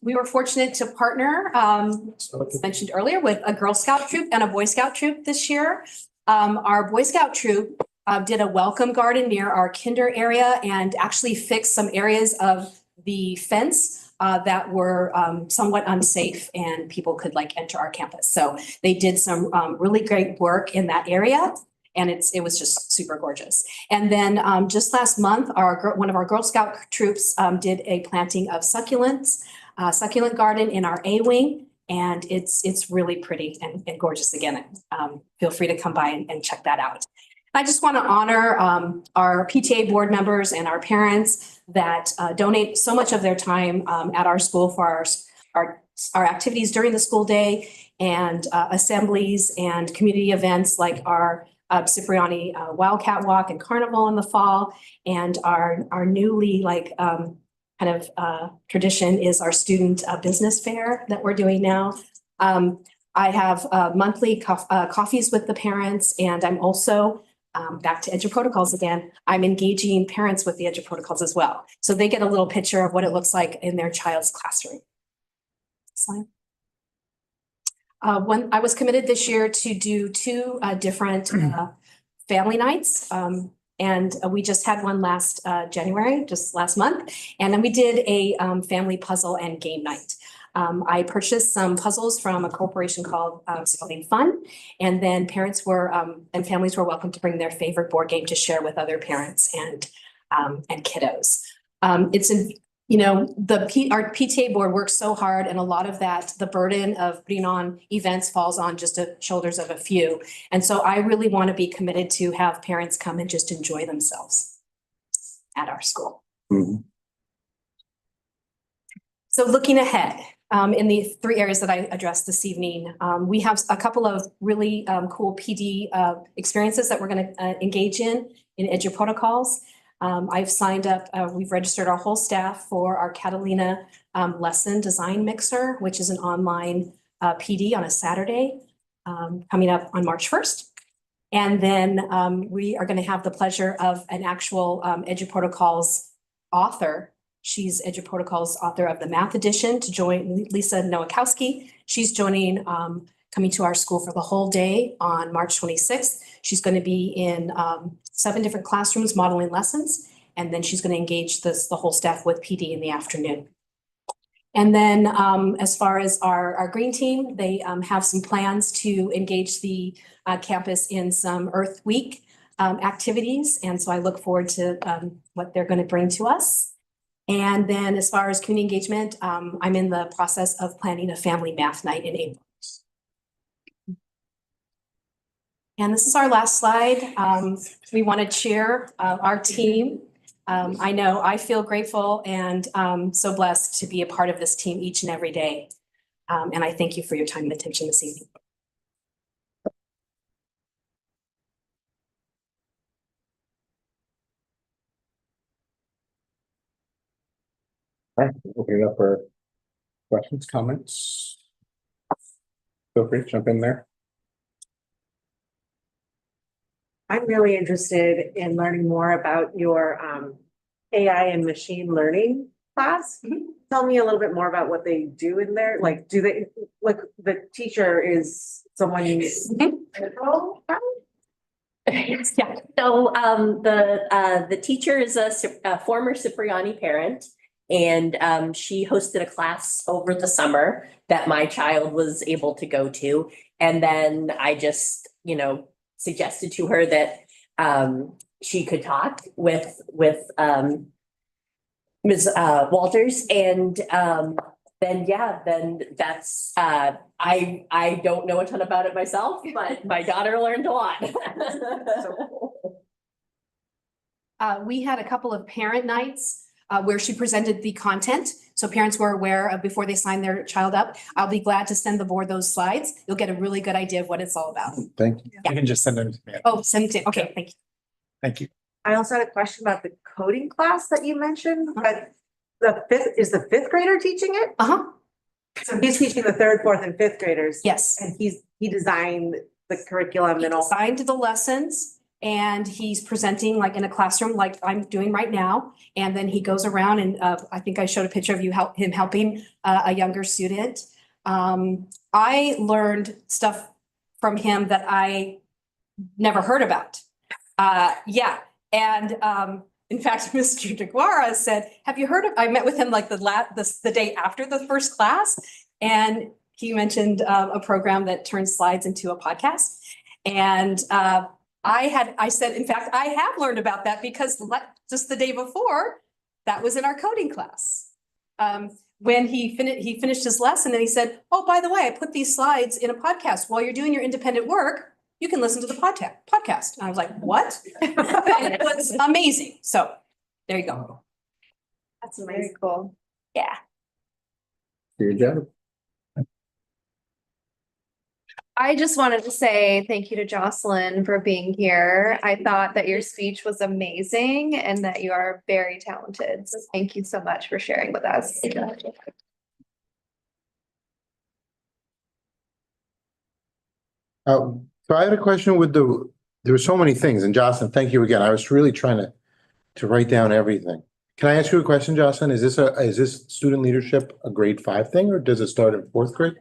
We were fortunate to partner, as mentioned earlier, with a Girl Scout troop and a Boy Scout troop this year. Our Boy Scout troop did a welcome garden near our kinder area and actually fixed some areas of the fence that were somewhat unsafe and people could like enter our campus. So they did some really great work in that area. And it was just super gorgeous. And then just last month, one of our Girl Scout troops did a planting of succulents, succulent garden in our A wing. And it's really pretty and gorgeous again. Feel free to come by and check that out. I just want to honor our PTA board members and our parents that donate so much of their time at our school for our activities during the school day and assemblies and community events like our Cipriani Wildcat Walk and Carnival in the fall. And our newly tradition is our student business fair that we're doing now. I have monthly coffees with the parents, and I'm also back to Edge Protocols again. I'm engaging parents with the Edge Protocols as well. So they get a little picture of what it looks like in their child's classroom. Slide. When I was committed this year to do two different family nights. And we just had one last January, just last month. And then we did a family puzzle and game night. I purchased some puzzles from a corporation called Something Fun. And then parents were and families were welcome to bring their favorite board game to share with other parents and kiddos. Our PTA board works so hard, and a lot of that, the burden of putting on events falls on just the shoulders of a few. And so I really want to be committed to have parents come and just enjoy themselves at our school. Mm-hmm. So looking ahead, in the three areas that I addressed this evening, we have a couple of really cool PD experiences that we're going to engage in Edge Protocols. I've signed up, we've registered our whole staff for our Catalina lesson design mixer, which is an online PD on a Saturday coming up on March 1st. And then we are going to have the pleasure of an actual Edge Protocols author. She's Edge Protocols author of the Math Edition to join Lisa Nowakowski. She's joining, coming to our school for the whole day on March 26th. She's going to be in 7 different classrooms modeling lessons, and then she's going to engage the whole staff with PD in the afternoon. And then as far as our green team, they have some plans to engage the campus in some Earth Week activities. And so I look forward to what they're going to bring to us. And then as far as community engagement, I'm in the process of planning a family math night in April. And this is our last slide. We want to cheer our team. I know I feel grateful and so blessed to be a part of this team each and every day. And I thank you for your time and attention this evening. All right, open it up for questions, comments. Feel free to jump in there. I'm really interested in learning more about your AI and machine learning class. Tell me a little bit more about what they do in there. Like, do they, like, the teacher is someone you. Yeah, so the teacher is a former Cipriani parent. And she hosted a class over the summer that my child was able to go to. And then I just, suggested to her that she could talk with Ms. Walters, and then that's I don't know a ton about it myself, but my daughter learned a lot. We had a couple of parent nights where she presented the content. So parents were aware of before they sign their child up. I'll be glad to send the board those slides. You'll get a really good idea of what it's all about. Thank you. You can just send them to me. Oh, send it. Okay, thank you. Thank you. I also had a question about the coding class that you mentioned, but is the fifth grader teaching it? Uh-huh. So he's teaching the third, fourth, and fifth graders. Yes. And he designed the curriculum He and all. assigned the lessons and he's presenting like in a classroom like I'm doing right now. And then he goes around and I think I showed a picture of him helping a younger student. I learned stuff from him that I never heard about. Yeah. And in fact, Mr. DeGuara said, have you heard of, I met with him like the day after the first class. And he mentioned a program that turns slides into a podcast. And I said, in fact, I have learned about that because just the day before, that was in our coding class. When he finished his lesson and he said, oh, by the way, I put these slides in a podcast. While you're doing your independent work, you can listen to the podcast. And I was like, what? It was amazing. So there you go. That's very cool. Yeah. Good job. I just wanted to say thank you to Jocelyn for being here. I thought that your speech was amazing and that you are very talented. So thank you so much for sharing with us. So I had a question with there were so many things, and Jocelyn, thank you again. I was really trying to write down everything. Can I ask you a question, Jocelyn? Is this student leadership a grade 5 thing, or does it start in 4th grade?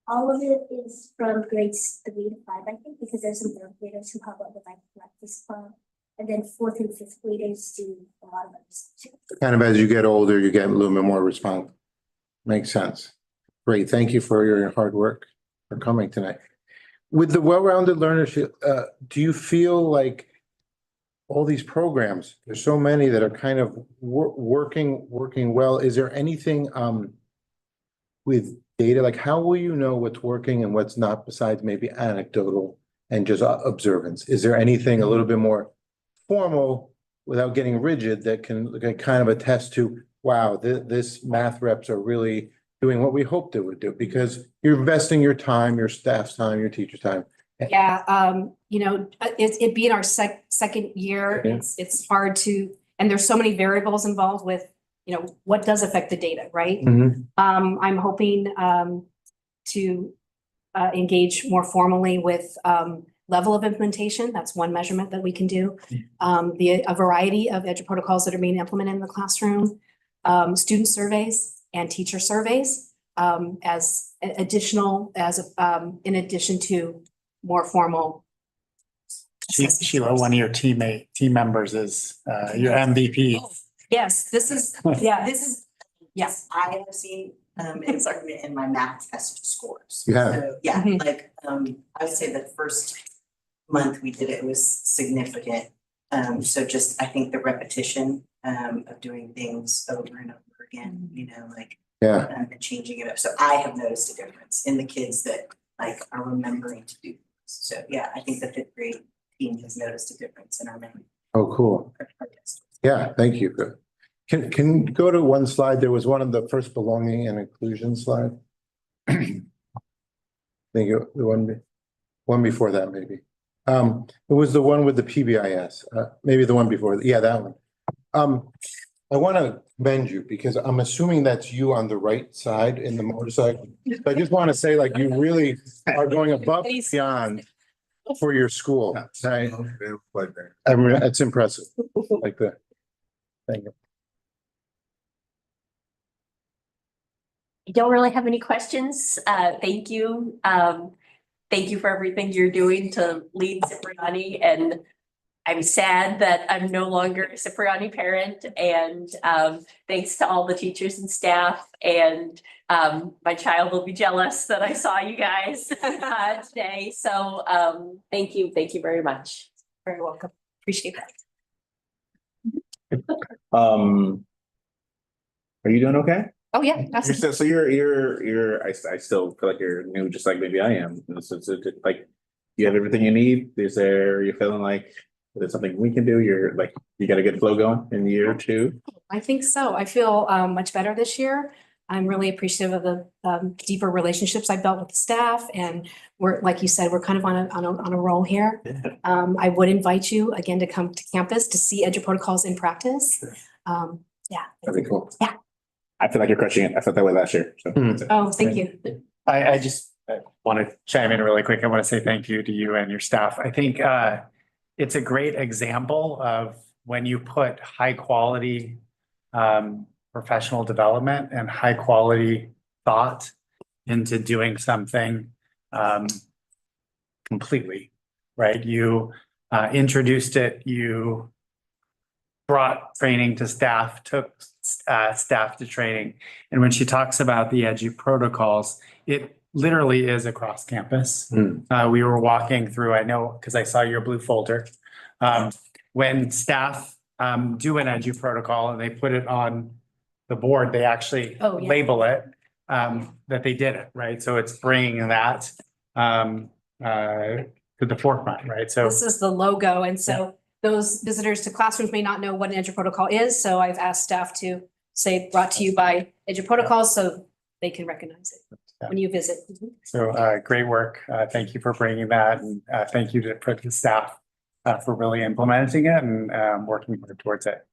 All of it is from grades 3 to 5, I think, because there's some third graders who help out with like breakfast club. And then 4th and 5th graders do a lot of other stuff too. Kind of as you get older, you get a little bit more responsive. Makes sense. Great. Thank you for your hard work for coming tonight. With the well-rounded learnership, do you feel like all these programs, there's so many that are kind of working well. Is there anything with data, like how will you know what's working and what's not besides maybe anecdotal and just observance? Is there anything a little bit more formal without getting rigid that can kind of attest to, wow, this math reps are really doing what we hoped it would do, because you're investing your time, your staff's time, your teacher's time. Yeah, it being our second year, Yeah. it's hard to, and there's so many variables involved with, what does affect the data, right? Mhm. I'm hoping to engage more formally with level of implementation. That's one measurement that we can do. A variety of edu protocols that are being implemented in the classroom, student surveys and teacher surveys as additional, in addition to more formal. Sheila, one of your team members is your MVP. Yes, this is, yes. I have seen improvement in my math test scores. You have? So, yeah, Mhm. like, I would say the first month we did it was significant. So just, I think the repetition of doing things over and over again, Yeah. and changing it up. So I have noticed a difference in the kids that like are remembering to do. So yeah, I think the 5th grade team has noticed a difference in our memory. Oh, cool. Yeah, thank you. Good. Can you go to one slide? There was one of the first belonging and inclusion slide. I think the one before that, maybe. It was the one with the PBIS, maybe the one before. Yeah, that one. I want to commend you because I'm assuming that's you on the right side in the motorcycle. I just want to say, like, you really are going above and beyond for your school. I mean, it's impressive. Like that. Thank you. I don't really have any questions. Thank you. Thank you for everything you're doing to lead Cipriani, and I'm sad that I'm no longer a Cipriani parent, and thanks to all the teachers and staff, and my child will be jealous that I saw you guys today. So thank you very much. Very welcome. Appreciate that. Are you doing okay? Oh, yeah. You're Absolutely. still, so you're, I still feel like you're new, just like maybe I am. It's like, you have everything you need. You're feeling like there's something we can do. You're like, you got a good flow going in year two. I think so. I feel much better this year. I'm really appreciative of the deeper relationships I built with the staff, and we're, like you said, we're kind of on a roll here. I would invite you again to come to campus to see EduProtocols in practice. Yeah. That'd be cool. Yeah. I feel like you're crushing it. I felt that way last year. So that's it. Oh, thank you. I just want to chime in really quick. I want to say thank you to you and your staff. I think it's a great example of when you put high quality professional development and high quality thought into doing something completely, right? You introduced it, you brought training to staff, took staff to training. And when she talks about the EduProtocols, it literally is across campus. We were walking through, I know, because I saw your blue folder. When staff do an EduProtocol and they put it on the board, they actually label it that they did it, right? So it's bringing that to the forefront, right? So this is the logo, and so those visitors to classrooms may not know what an EduProtocol is. So I've asked staff to say brought to you by EduProtocols so they can recognize it when you visit. So great work. Thank you for bringing that, and thank you to the staff for really implementing it and working towards it.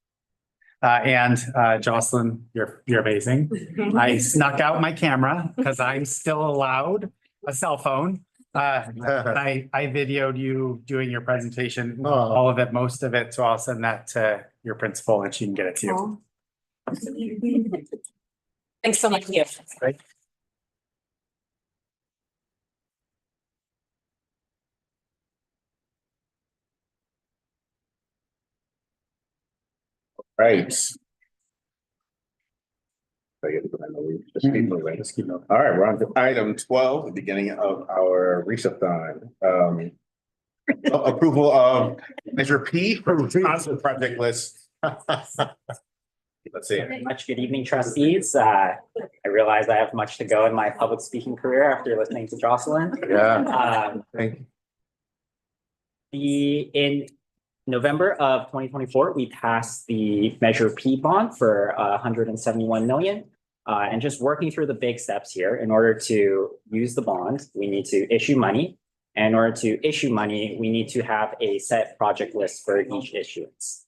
And Jocelyn, you're amazing. I snuck out my camera because I'm still allowed a cell phone. I videoed you doing your presentation, all of it, most of it. So I'll send that to your principal and she can get it to you. Thanks so much. Great. Right. Just keep moving. Just keep moving. All right, we're on to item 12, the beginning of our research-thon. Approval of Measure P for responsive project list. Let's see. Much good evening, trustees. I realize I have much to go in my public speaking career after listening to Jocelyn. Yeah. Thank you. In November of 2024, we passed the Measure P bond for 171 million. And just working through the big steps here, in order to use the bond, we need to issue money. And in order to issue money, we need to have a set project list for each issuance.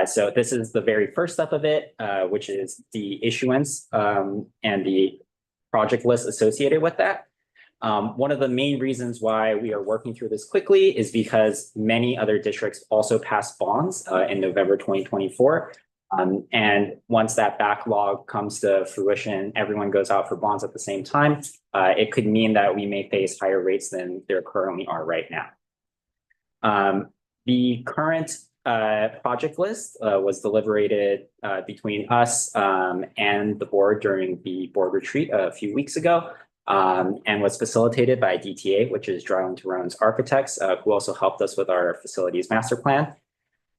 So this is the very first step of it, which is the issuance and the project list associated with that. One of the main reasons why we are working through this quickly is because many other districts also passed bonds in November 2024. And once that backlog comes to fruition, everyone goes out for bonds at the same time. It could mean that we may face higher rates than there currently are right now. The current project list was deliberated between us and the board during the board retreat a few weeks ago, and was facilitated by DTA, which is Dryland Tyrone's architects, who also helped us with our facilities master plan.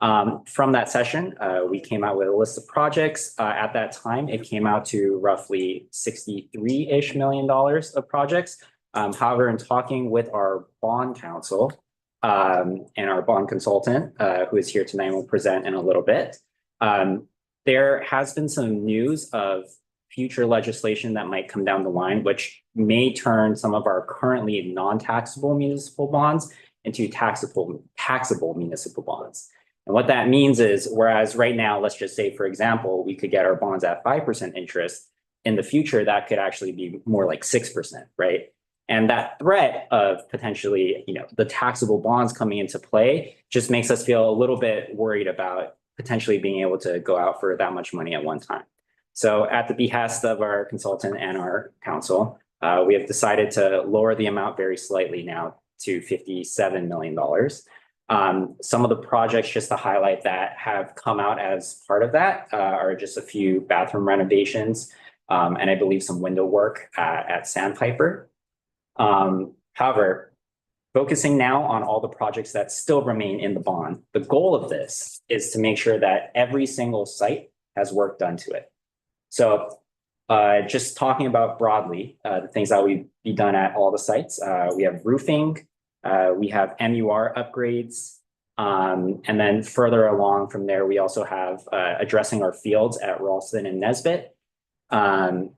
From that session, we came out with a list of projects. At that time, it came out to roughly $63-ish million of projects. However, in talking with our bond counsel and our bond consultant, who is here tonight and will present in a little bit, there has been some news of future legislation that might come down the line, which may turn some of our currently non-taxable municipal bonds into taxable municipal bonds. And what that means is, whereas right now, let's just say, for example, we could get our bonds at 5% interest, in the future, that could actually be more like 6%, right? And that threat of potentially, the taxable bonds coming into play just makes us feel a little bit worried about potentially being able to go out for that much money at one time. So at the behest of our consultant and our council, we have decided to lower the amount very slightly now to $57 million. Some of the projects, just to highlight, that have come out as part of that are just a few bathroom renovations, and I believe some window work at Sandpiper. However, focusing now on all the projects that still remain in the bond, the goal of this is to make sure that every single site has work done to it. So just talking about broadly, the things that will be done at all the sites, we have roofing, we have MUR upgrades, and then further along from there, we also have addressing our fields at Ralston and Nesbitt, and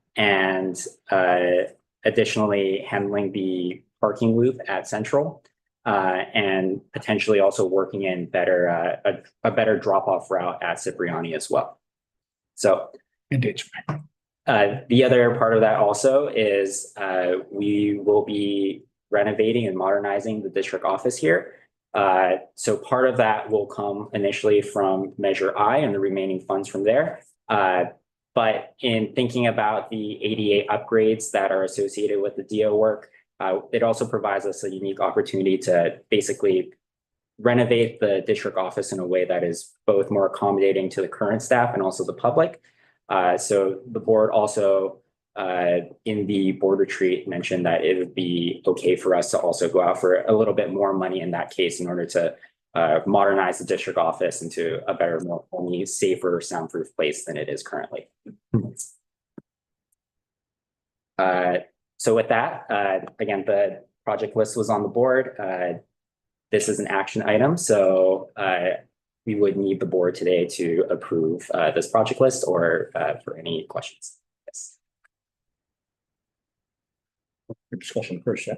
additionally handling the parking loop at Central, and potentially also working in a better drop-off route at Cipriani as well. So the other part of that also is we will be renovating and modernizing the district office here. So part of that will come initially from Measure I and the remaining funds from there. But in thinking about the ADA upgrades that are associated with the DO work, it also provides us a unique opportunity to basically renovate the district office in a way that is both more accommodating to the current staff and also the public. So the board also, in the board retreat, mentioned that it would be okay for us to also go out for a little bit more money in that case in order to modernize the district office into a better, more homey, safer, soundproof place than it is currently. So with that, again, the project list was on the board. This is an action item, so we would need the board today to approve this project list or for any questions. Yes. Discussion first, yeah.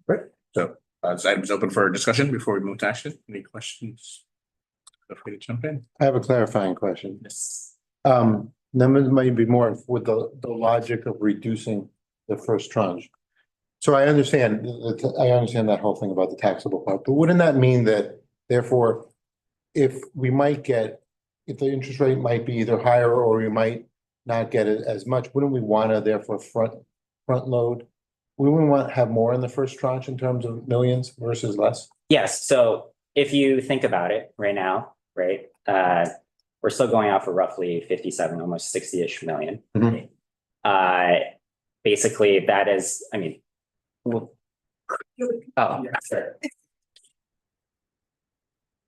Right. So this item is open for discussion before we move to action. Any questions? Feel free to jump in. I have a clarifying question. Yes. Numbers might be more with the logic of reducing the first tranche. So I understand that whole thing about the taxable part, but wouldn't that mean that therefore, if the interest rate might be either higher or we might not get it as much, wouldn't we want to therefore front load? We wouldn't want to have more in the first tranche in terms of millions versus less? Yes, so if you think about it right now, right, we're still going out for roughly 57, almost 60-ish million. Basically, that is, I mean,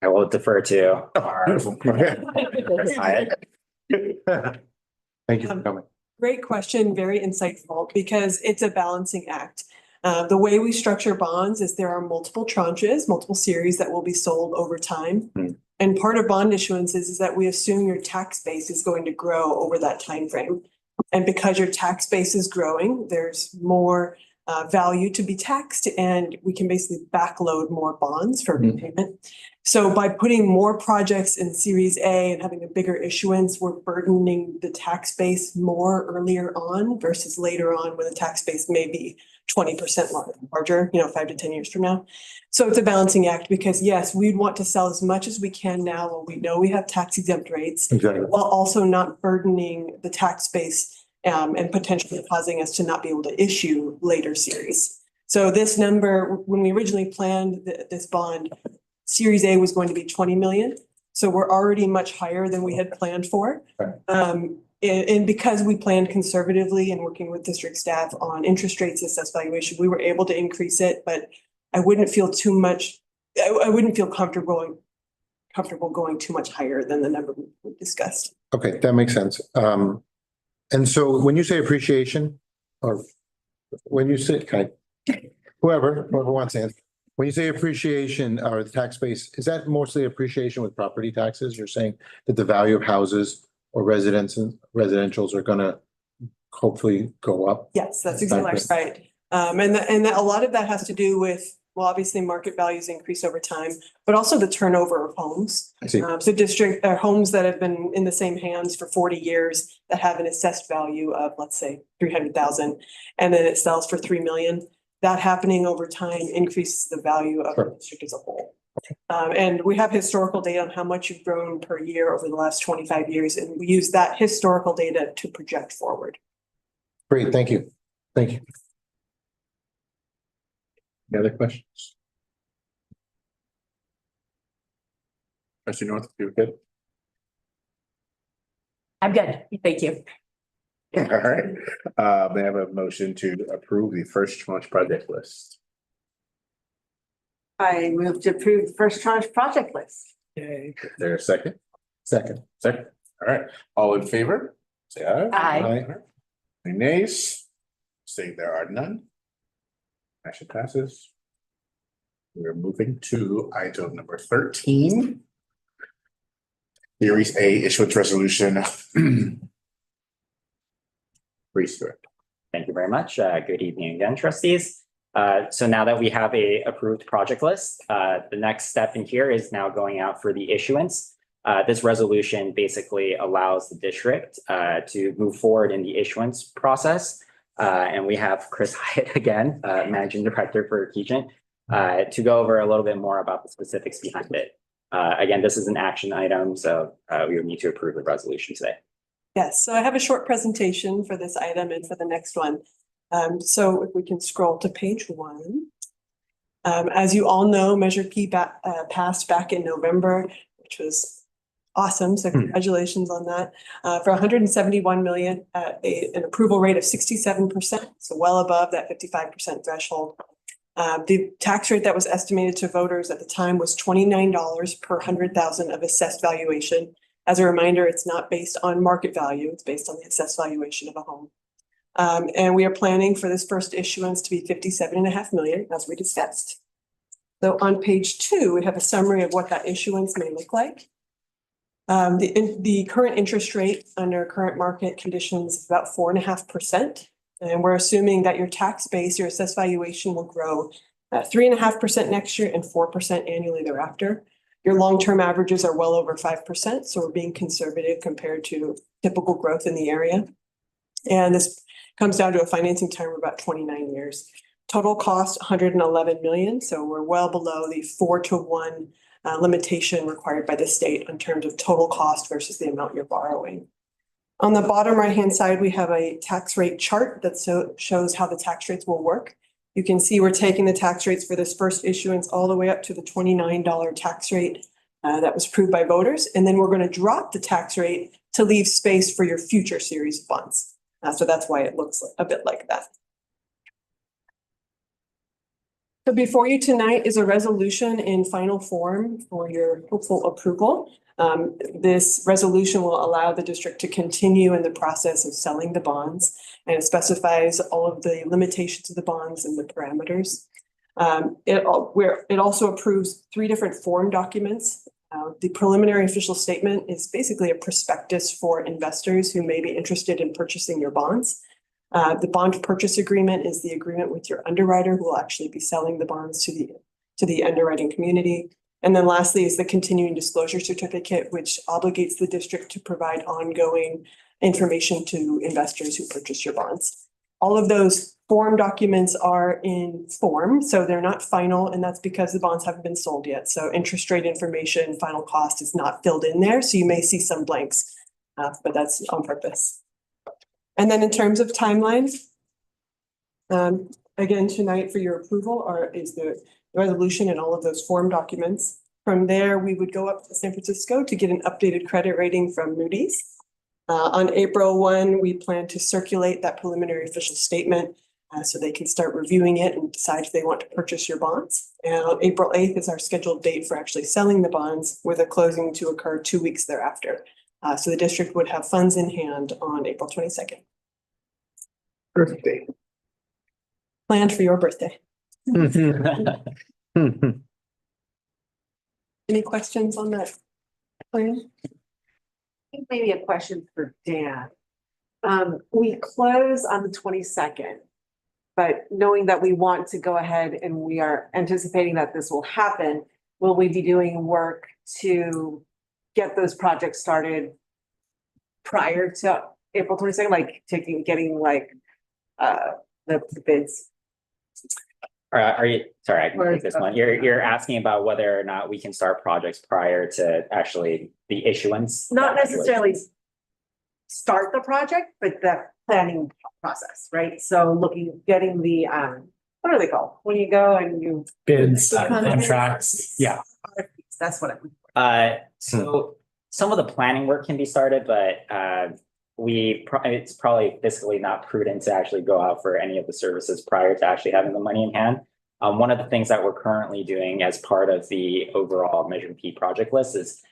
I will defer to our. Thank you for coming. Great question, very insightful, because it's a balancing act. The way we structure bonds is there are multiple tranches, multiple series that will be sold over time. And part of bond issuance is that we assume your tax base is going to grow over that time frame. And because your tax base is growing, there's more value to be taxed, and we can basically backload more bonds for repayment. So by putting more projects in Series A and having a bigger issuance, we're burdening the tax base more earlier on versus later on when the tax base may be 20% larger, 5 to 10 years from now. So it's a balancing act because yes, we'd want to sell as much as we can now when we know we have tax exempt rates, while also not burdening the tax base and potentially causing us to not be able to issue later series. So this number, when we originally planned this bond, Series A was going to be 20 million. So we're already much higher than we had planned for. And because we planned conservatively and working with district staff on interest rates and assessed valuation, we were able to increase it, but I wouldn't feel too much, I wouldn't feel comfortable going too much higher than the number we discussed. Okay, that makes sense. And so when you say appreciation, or when you say, whoever wants to answer, when you say appreciation or the tax base, is that mostly appreciation with property taxes? You're saying that the value of houses or residentials are gonna hopefully go up? Yes, that's exactly right. And a lot of that has to do with, well, obviously market values increase over time, but also the turnover of homes. I see. So district homes that have been in the same hands for 40 years that have an assessed value of, let's say, 300,000, and then it sells for 3 million. That happening over time increases the value of the district as a whole. And we have historical data on how much you've grown per year over the last 25 years, and we use that historical data to project forward. Great, thank you. Thank you. Any other questions? Trustee North, you good? I'm good. Thank you. All right. May I have a motion to approve the first tranche project list? I move to approve the first tranche project list. Is there a second? Second. Second. All right. All in favor? Say aye. Aye. Any nays? Say there are none. Motion passes. We're moving to item number 13. Series A issuance resolution. Thank you very much. Good evening again, trustees. So now that we have a approved project list, the next step in here is now going out for the issuance. This resolution basically allows the district to move forward in the issuance process. And we have Chris Hyatt again, Managing Director for Keygen, to go over a little bit more about the specifics behind it. Again, this is an action item, so we would need to approve the resolution today. Yes, so I have a short presentation for this item and for the next one. So if we can scroll to page 1. As you all know, Measure P passed back in November, which was awesome. So congratulations on that. For 171 million at an approval rate of 67%, so well above that 55% threshold. The tax rate that was estimated to voters at the time was $29 per 100,000 of assessed valuation. As a reminder, it's not based on market value, it's based on the assessed valuation of a home. And we are planning for this first issuance to be 57.5 million, as we discussed. So on page 2, we have a summary of what that issuance may look like. The current interest rate under current market conditions is about 4.5%. And we're assuming that your tax base, your assessed valuation will grow at 3.5% next year and 4% annually thereafter. Your long-term averages are well over 5%, so we're being conservative compared to typical growth in the area. And this comes down to a financing term of about 29 years. Total cost, 111 million, so we're well below the 4-to-1 limitation required by the state in terms of total cost versus the amount you're borrowing. On the bottom right-hand side, we have a tax rate chart that shows how the tax rates will work. You can see we're taking the tax rates for this first issuance all the way up to the $29 tax rate that was approved by voters. And then we're going to drop the tax rate to leave space for your future series of bonds. So that's why it looks a bit like that. So before you tonight is a resolution in final form for your hopeful approval. This resolution will allow the district to continue in the process of selling the bonds, and it specifies all of the limitations of the bonds and the parameters. It also approves 3 different form documents. The preliminary official statement is basically a prospectus for investors who may be interested in purchasing your bonds. The bond purchase agreement is the agreement with your underwriter who will actually be selling the bonds to the underwriting community. And then lastly is the continuing disclosure certificate, which obligates the district to provide ongoing information to investors who purchase your bonds. All of those form documents are in form, so they're not final, and that's because the bonds haven't been sold yet. So interest rate information, final cost is not filled in there, so you may see some blanks, but that's on purpose. And then in terms of timelines, again, tonight for your approval is the resolution and all of those form documents. From there, we would go up to San Francisco to get an updated credit rating from Moody's. On April 1, we plan to circulate that preliminary official statement so they can start reviewing it and decide if they want to purchase your bonds. And on April 8th is our scheduled date for actually selling the bonds, with a closing to occur 2 weeks thereafter. So the district would have funds in hand on April 22nd. Birthday. Planned for your birthday. Any questions on that plan? I think maybe a question for Dan. We close on the 22nd, but knowing that we want to go ahead and we are anticipating that this will happen, will we be doing work to get those projects started prior to April 22nd, like getting like the bids? Are you, sorry, I can take this one. You're asking about whether or not we can start projects prior to actually the issuance? Not necessarily start the project, but the planning process, right? So getting the, what are they called? When you go and you. Bids, contracts, yeah. That's what I'm. So some of the planning work can be started, but it's probably fiscally not prudent to actually go out for any of the services prior to actually having the money in hand. One of the things that we're currently doing as part of the overall Measure P project list is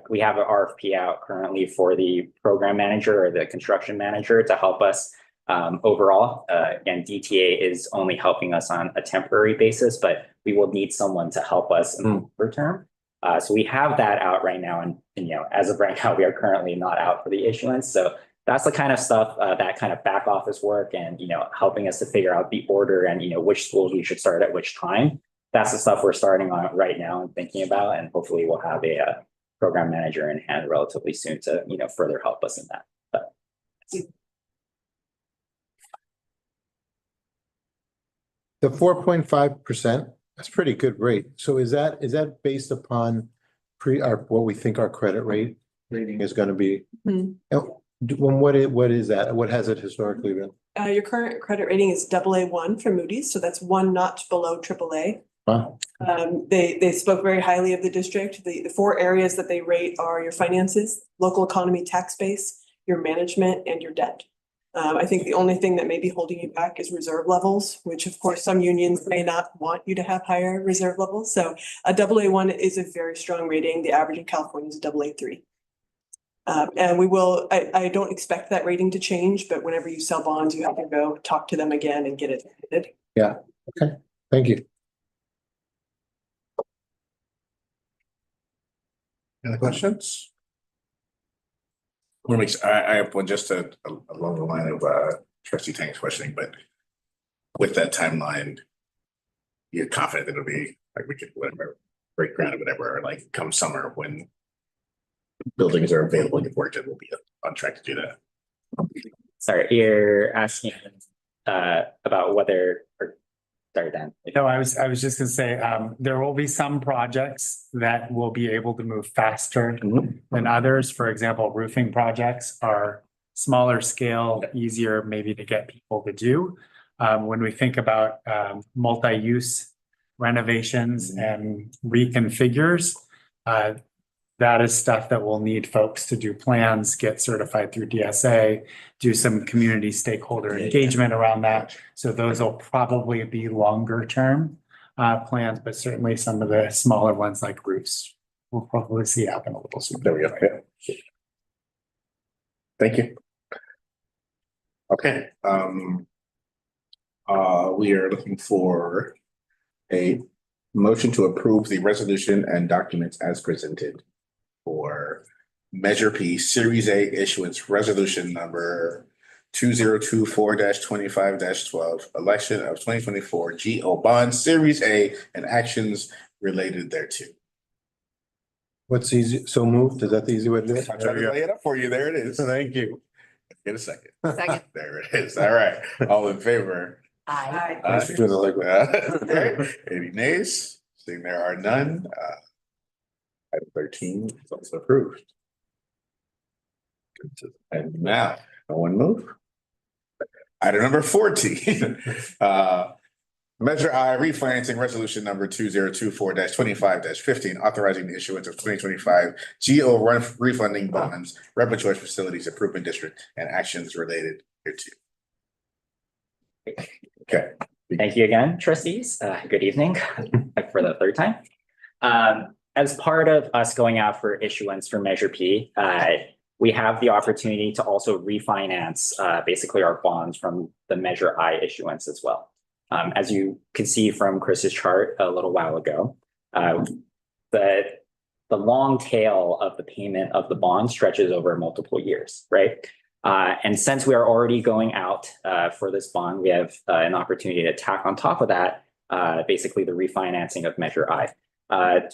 we have an RFP out currently for the program manager or the construction manager to help us overall. Again, DTA is only helping us on a temporary basis, but we will need someone to help us in the longer term. So we have that out right now, and as of right now, we are currently not out for the issuance. So that's the kind of stuff, that kind of back office work, and helping us to figure out the order and which schools we should start at which time. That's the stuff we're starting on right now and thinking about, and hopefully we'll have a program manager in hand relatively soon to further help us in that. But The 4.5%, that's pretty good rate. So is that based upon what we think our credit rating is gonna be? What is that? What has it historically been? Your current credit rating is AA1 from Moody's, so that's one notch below AAA. Wow. They spoke very highly of the district. The four areas that they rate are your finances, local economy, tax base, your management, and your debt. I think the only thing that may be holding you back is reserve levels, which of course some unions may not want you to have higher reserve levels. So a AA1 is a very strong rating. The average in California is AA3. And I don't expect that rating to change, but whenever you sell bonds, you have to go talk to them again and get it edited. Yeah, okay, thank you. Any questions? I have one just along the line of Trustee Tang's questioning, but with that timeline, you're confident that it'll be like we could whatever break ground or whatever, like come summer when buildings are available and worked, it will be on track to do that. sorry, you're asking about whether, or sorry, Dan. No, I was just gonna say, there will be some projects that will be able to move faster than others. For example, roofing projects are smaller scale, easier maybe to get people to do. When we think about multi-use renovations and reconfigures, that is stuff that will need folks to do plans, get certified through DSA, do some community stakeholder engagement around that. So those will probably be longer term plans, but certainly some of the smaller ones like roofs we'll probably see happen a little sooner. There we go. Yeah. Thank you. Okay. We are looking for a motion to approve the resolution and documents as presented for Measure P Series A issuance resolution number 2024-25-12, election of 2024 GO bond Series A and actions related thereto. What's easy? So moved? Is that the easy way to do it? I'll try to lay it up for you. There it is. Thank you. Get a second. Second. There it is. All right. All in favor? Aye. Thanks for doing it like that. Okay. Any nays? Seeing there are none. Item 13 is also approved. And now, no one move. Item number 14. Measure I refinancing resolution number 2024-25-15, authorizing the issuance of 2025 GO refunding bonds, Rebel Choice Facilities Improvement District, and actions related thereto. Okay. Thank you again, trustees. Good evening for the third time. As part of us going out for issuance for Measure P, we have the opportunity to also refinance basically our bonds from the Measure I issuance as well. As you can see from Chris's chart a little while ago, the long tail of the payment of the bond stretches over multiple years, right? And since we are already going out for this bond, we have an opportunity to tack on top of that, basically the refinancing of Measure I.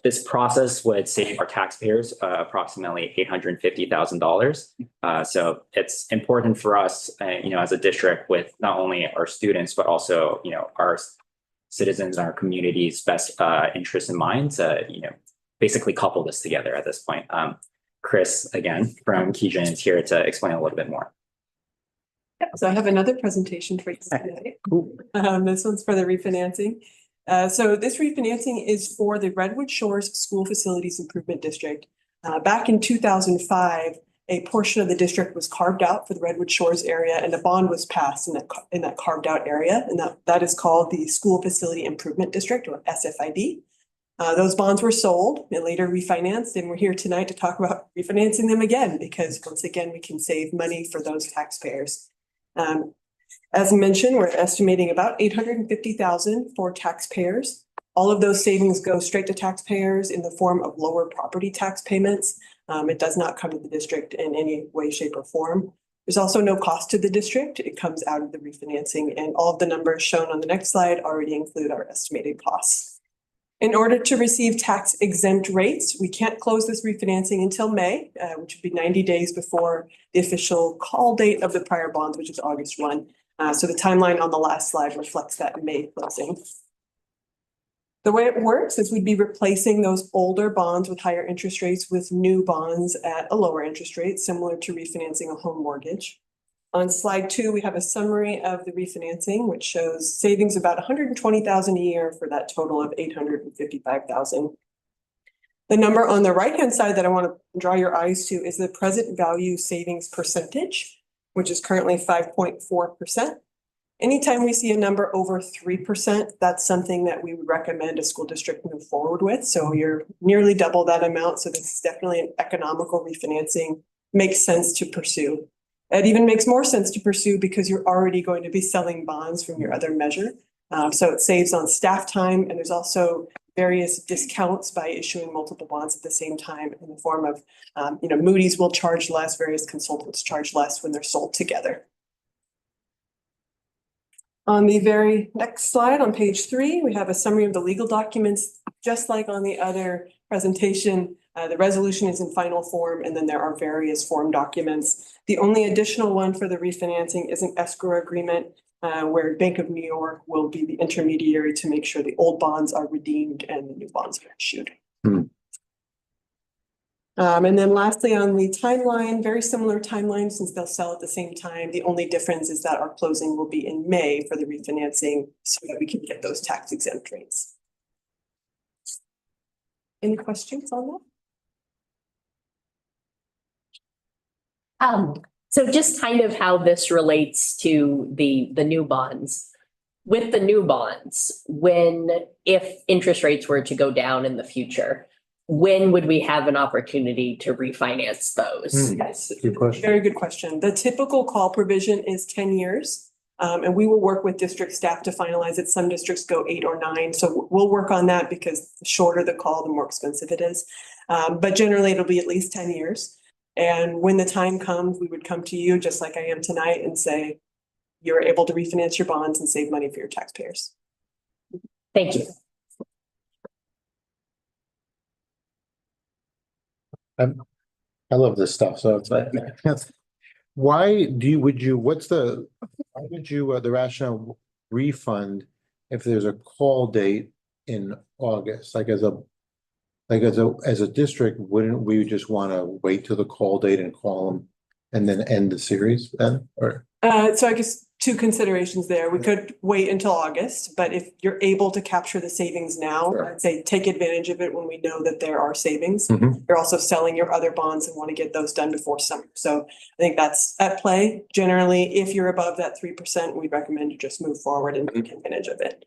This process would save our taxpayers approximately $850,000. So it's important for us, as a district with not only our students, but also, our citizens and our community's best interests in mind to, basically couple this together at this point. Chris, again, from Keegan is here to explain a little bit more. So I have another presentation for you today. This one's for the refinancing. So this refinancing is for the Redwood Shores School Facilities Improvement District. Back in 2005, a portion of the district was carved out for the Redwood Shores area, and a bond was passed in that carved out area, and that is called the School Facility Improvement District, or SFID. Those bonds were sold and later refinanced, and we're here tonight to talk about refinancing them again, because once again, we can save money for those taxpayers. As mentioned, we're estimating about $850,000 for taxpayers. All of those savings go straight to taxpayers in the form of lower property tax payments. It does not come to the district in any way, shape, or form. There's also no cost to the district. It comes out of the refinancing, and all of the numbers shown on the next slide already include our estimated costs. In order to receive tax exempt rates, we can't close this refinancing until May, which would be 90 days before the official call date of the prior bonds, which is August 1. So the timeline on the last slide reflects that May closing. The way it works is we'd be replacing those older bonds with higher interest rates with new bonds at a lower interest rate, similar to refinancing a home mortgage. On slide 2, we have a summary of the refinancing, which shows savings about $120,000 a year for that total of $855,000. The number on the right-hand side that I want to draw your eyes to is the present value savings percentage, which is currently 5.4%. Anytime we see a number over 3%, that's something that we would recommend a school district move forward with. So you're nearly double that amount. So this is definitely an economical refinancing, makes sense to pursue. It even makes more sense to pursue because you're already going to be selling bonds from your other measure. So it saves on staff time, and there's also various discounts by issuing multiple bonds at the same time in the form of, Moody's will charge less, various consultants charge less when they're sold together. On the very next slide, on page 3, we have a summary of the legal documents, just like on the other presentation. The resolution is in final form, and then there are various form documents. The only additional one for the refinancing is an escrow agreement where Bank of New York will be the intermediary to make sure the old bonds are redeemed and the new bonds are issued. And then lastly, on the timeline, very similar timeline since they'll sell at the same time. The only difference is that our closing will be in May for the refinancing so that we can get those tax exempt rates. Any questions on that? So just kind of how this relates to the new bonds. With the new bonds, if interest rates were to go down in the future, when would we have an opportunity to refinance those? Yes, Good question. very good question. The typical call provision is 10 years. And we will work with district staff to finalize it. Some districts go 8 or 9. So we'll work on that because the shorter the call, the more expensive it is. But generally it'll be at least 10 years. And when the time comes, we would come to you just like I am tonight and say, you're able to refinance your bonds and save money for your taxpayers. Thank you. I love this stuff. So it's like, why would you, the rationale refund if there's a call date in August? Like as a district, wouldn't we just want to wait till the call date and call them and then end the series then? Or so I guess 2 considerations there. We could wait until August, but if you're able to capture the savings now, Sure. I'd say take advantage of it when we know that there are savings. Mhm. You're also selling your other bonds and want to get those done before summer. So I think that's at play. Generally, if you're above that 3%, we'd recommend you just move forward and take advantage of it.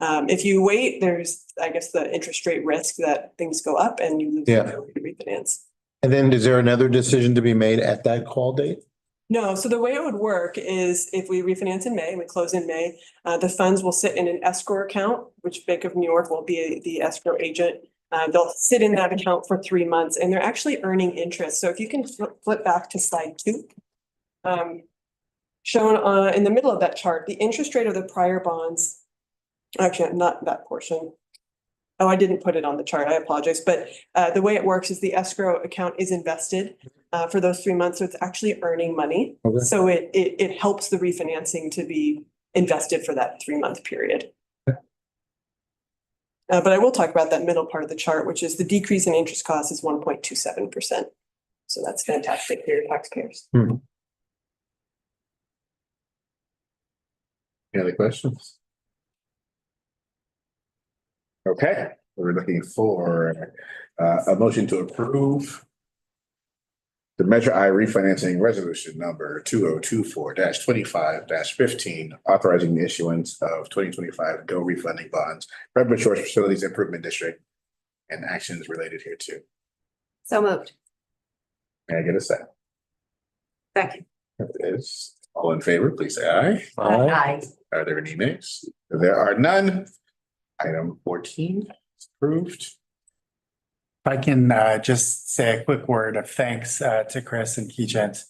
If you wait, there's, I guess, the interest rate risk that things go up and you lose the ability to refinance. And then is there another decision to be made at that call date? No, so the way it would work is if we refinance in May, we close in May, the funds will sit in an escrow account, which Bank of New York will be the escrow agent. They'll sit in that account for 3 months and they're actually earning interest. So if you can flip back to slide 2, shown in the middle of that chart, the interest rate of the prior bonds, actually not that portion. Oh, I didn't put it on the chart. I apologize. But the way it works is the escrow account is invested for those 3 months. So it's actually earning money. Okay. So it helps the refinancing to be invested for that 3-month period. But I will talk about that middle part of the chart, which is the decrease in interest cost is 1.27%. So that's fantastic for your taxpayers. Any other questions? Okay, we're looking for a motion to approve the Measure I refinancing resolution number 2024-25-15, authorizing the issuance of 2025 GO refunding bonds, Redwood Shores Facilities Improvement District, and actions related hereto. So moved. May I get a second? Second. If it is all in favor, please say aye. Aye. Are there any nays? There are none. Item 14 is approved. If I can just say a quick word of thanks to Chris and Keechant.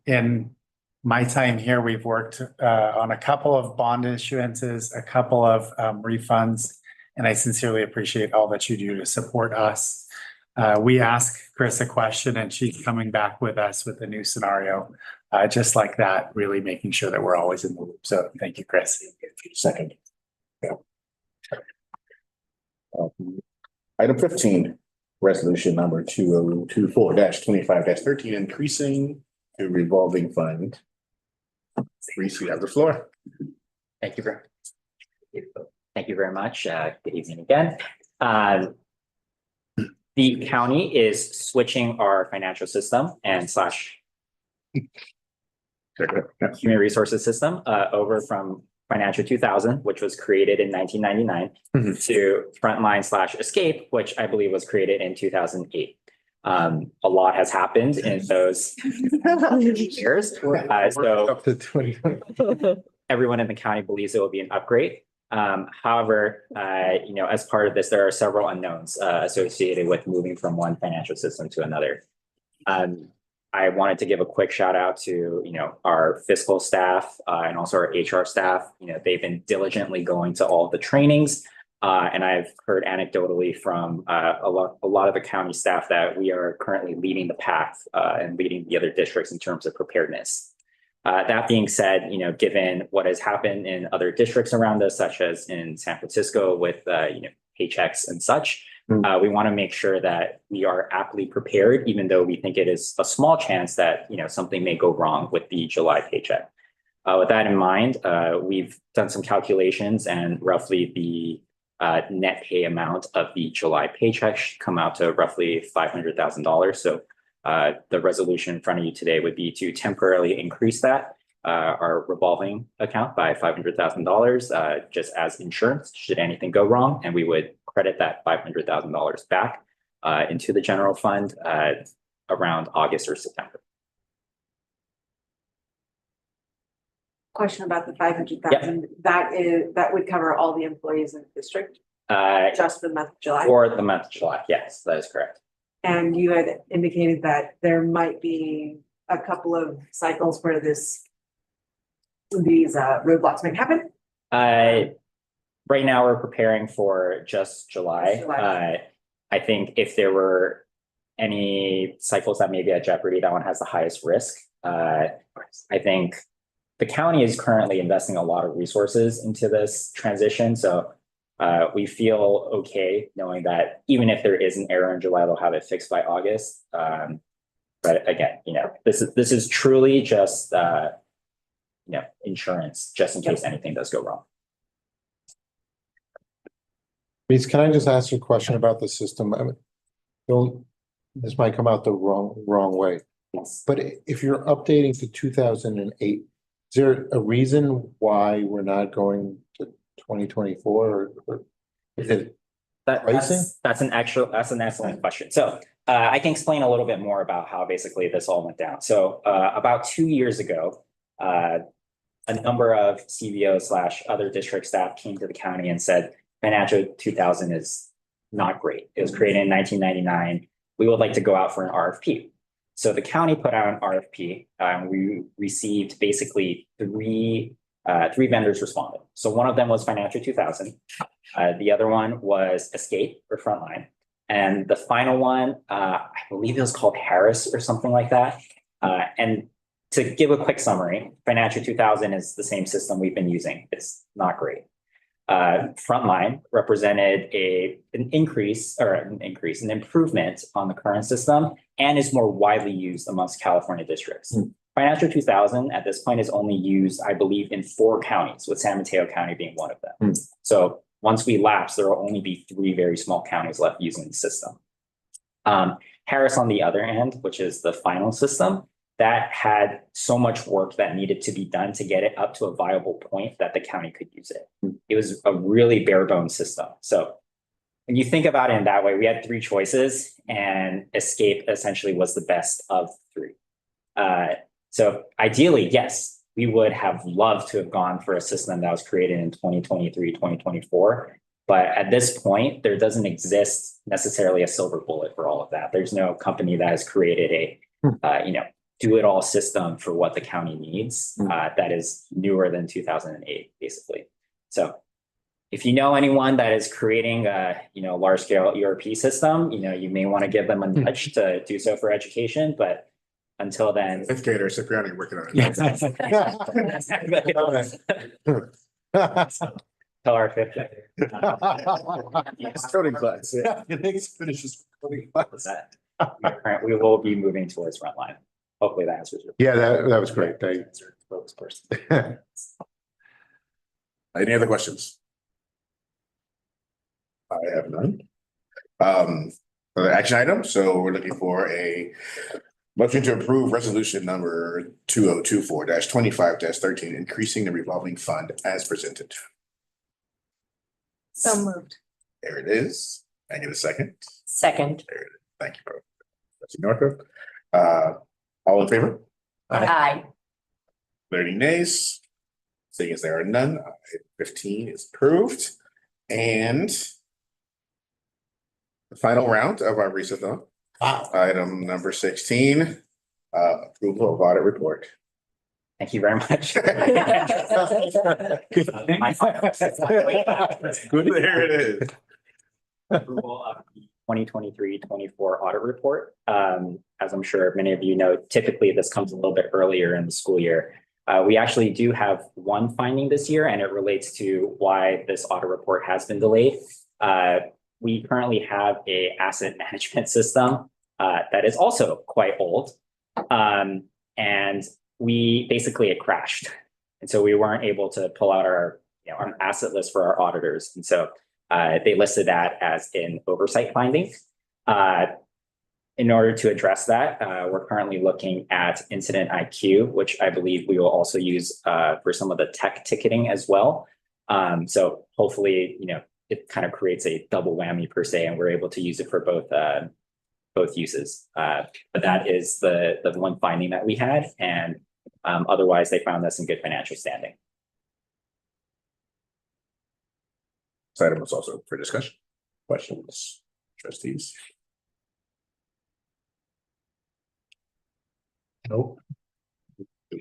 In my time here, we've worked on a couple of bond issuances, a couple of refunds, and I sincerely appreciate all that you do to support us. We ask Chris a question and she's coming back with us with a new scenario, just like that, really making sure that we're always in the loop. So thank you, Chris. Second. Yeah. Item 15, resolution number 2024-25-13, increasing the revolving fund. Reese, you have the floor. Thank you very much. Good evening again. The county is switching our financial system and human resources system over from Financial 2000, which was created in 1999, to Frontline / Escape, which I believe was created in 2008. A lot has happened in those years. So everyone in the county believes it will be an upgrade. However, as part of this, there are several unknowns associated with moving from one financial system to another. I wanted to give a quick shout out to, our fiscal staff and also our HR staff. They've been diligently going to all the trainings. And I've heard anecdotally from a lot of the county staff that we are currently leading the path and leading the other districts in terms of preparedness. That being said, given what has happened in other districts around us, such as in San Francisco with, paychecks and such, we want to make sure that we are aptly prepared, even though we think it is a small chance that, something may go wrong with the July paycheck. With that in mind, we've done some calculations and roughly the net pay amount of the July paycheck should come out to roughly $500,000. So the resolution in front of you today would be to temporarily increase that, our revolving account by $500,000, just as insurance should anything go wrong. And we would credit that $500,000 back into the general fund around August or September. Question about the 500,000. That would cover all the employees in the district, just for the month of July? For the month of July, yes, that is correct. And you had indicated that there might be a couple of cycles where these roadblocks might happen? Right now, we're preparing for just July. I think if there were any cycles that may be at jeopardy, that one has the highest risk. I think the county is currently investing a lot of resources into this transition. So we feel okay knowing that even if there is an error in July, they'll have it fixed by August. But again, this is truly just insurance, just in case anything does go wrong. Reese, can I just ask you a question about the system? This might come out the wrong way. Yes. But if you're updating to 2008, is there a reason why we're not going to 2024 or is it pricing? That's an excellent question. So I can explain a little bit more about how basically this all went down. So about 2 years ago, a number of CBO / other district staff came to the county and said, Financial 2000 is not great. It was created in 1999. We would like to go out for an RFP. So the county put out an RFP. We received basically three vendors responded. So one of them was Financial 2000. The other one was Escape or Frontline. And the final one, I believe it was called Harris or something like that. And to give a quick summary, Financial 2000 is the same system we've been using. It's not great. Frontline represented an improvement on the current system and is more widely used amongst California districts. Financial 2000 at this point is only used, I believe, in 4 counties, with San Mateo County being one of them. So once we lapse, there will only be 3 very small counties left using the system. Harris, on the other hand, which is the final system, that had so much work that needed to be done to get it up to a viable point that the county could use it. It was a really bare bones system. So when you think about it in that way, we had 3 choices and Escape essentially was the best of 3. So ideally, yes, we would have loved to have gone for a system that was created in 2023, 2024. But at this point, there doesn't exist necessarily a silver bullet for all of that. There's no company that has created a, do-it-all system for what the county needs that is newer than 2008, basically. So if you know anyone that is creating a, large-scale ERP system, you may want to give them a nudge to do so for education, but until then. 5th grader Cipriani working on it. Tell our 5th grader. Coding class, yeah. Finishes coding class. We will be moving towards Frontline. Hopefully that answers your. Yeah, that was great. Any other questions? I have none. Other action items. So we're looking for a motion to approve resolution number 2024-25-13, increasing the revolving fund as presented. So moved. There it is. I need a second. Second. There it is. Thank you, bro. Trustee Northrup. All in favor? Aye. 30 nays. Seeing as there are none, item 15 is approved. And the final round of our research-a-thon. Item number 16, approval of audit report. Thank you very much. Good, there it is. Approval of the 2023-24 audit report. As I'm sure many of you know, typically this comes a little bit earlier in the school year. We actually do have one finding this year, and it relates to why this audit report has been delayed. We currently have an asset management system that is also quite old. And it crashed. And so we weren't able to pull out our asset list for our auditors. And so they listed that as an oversight finding. In order to address that, we're currently looking at Incident IQ, which I believe we will also use for some of the tech ticketing as well. So hopefully, it kind of creates a double whammy per se, and we're able to use it for both uses. But that is the one finding that we had, and otherwise they found us in good financial standing. This item was also for discussion. Questions, trustees? Nope. All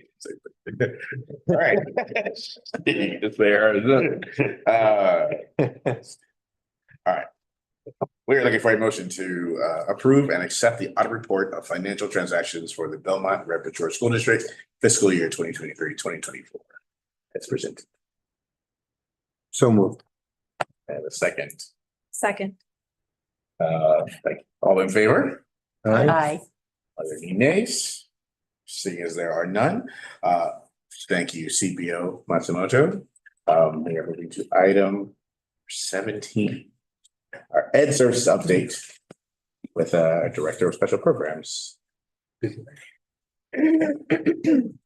right. It's there. All right. We're looking for a motion to approve and accept the audit report of financial transactions for the Belmont-Redwood School District fiscal year 2023-2024. It's presented. So moved. And a second. Second. Thank you. All in favor? Aye. Are there any nays? Seeing as there are none, thank you, CPO Matsumoto. We are moving to item 17, our Ed Services update with Director of Special Programs. Good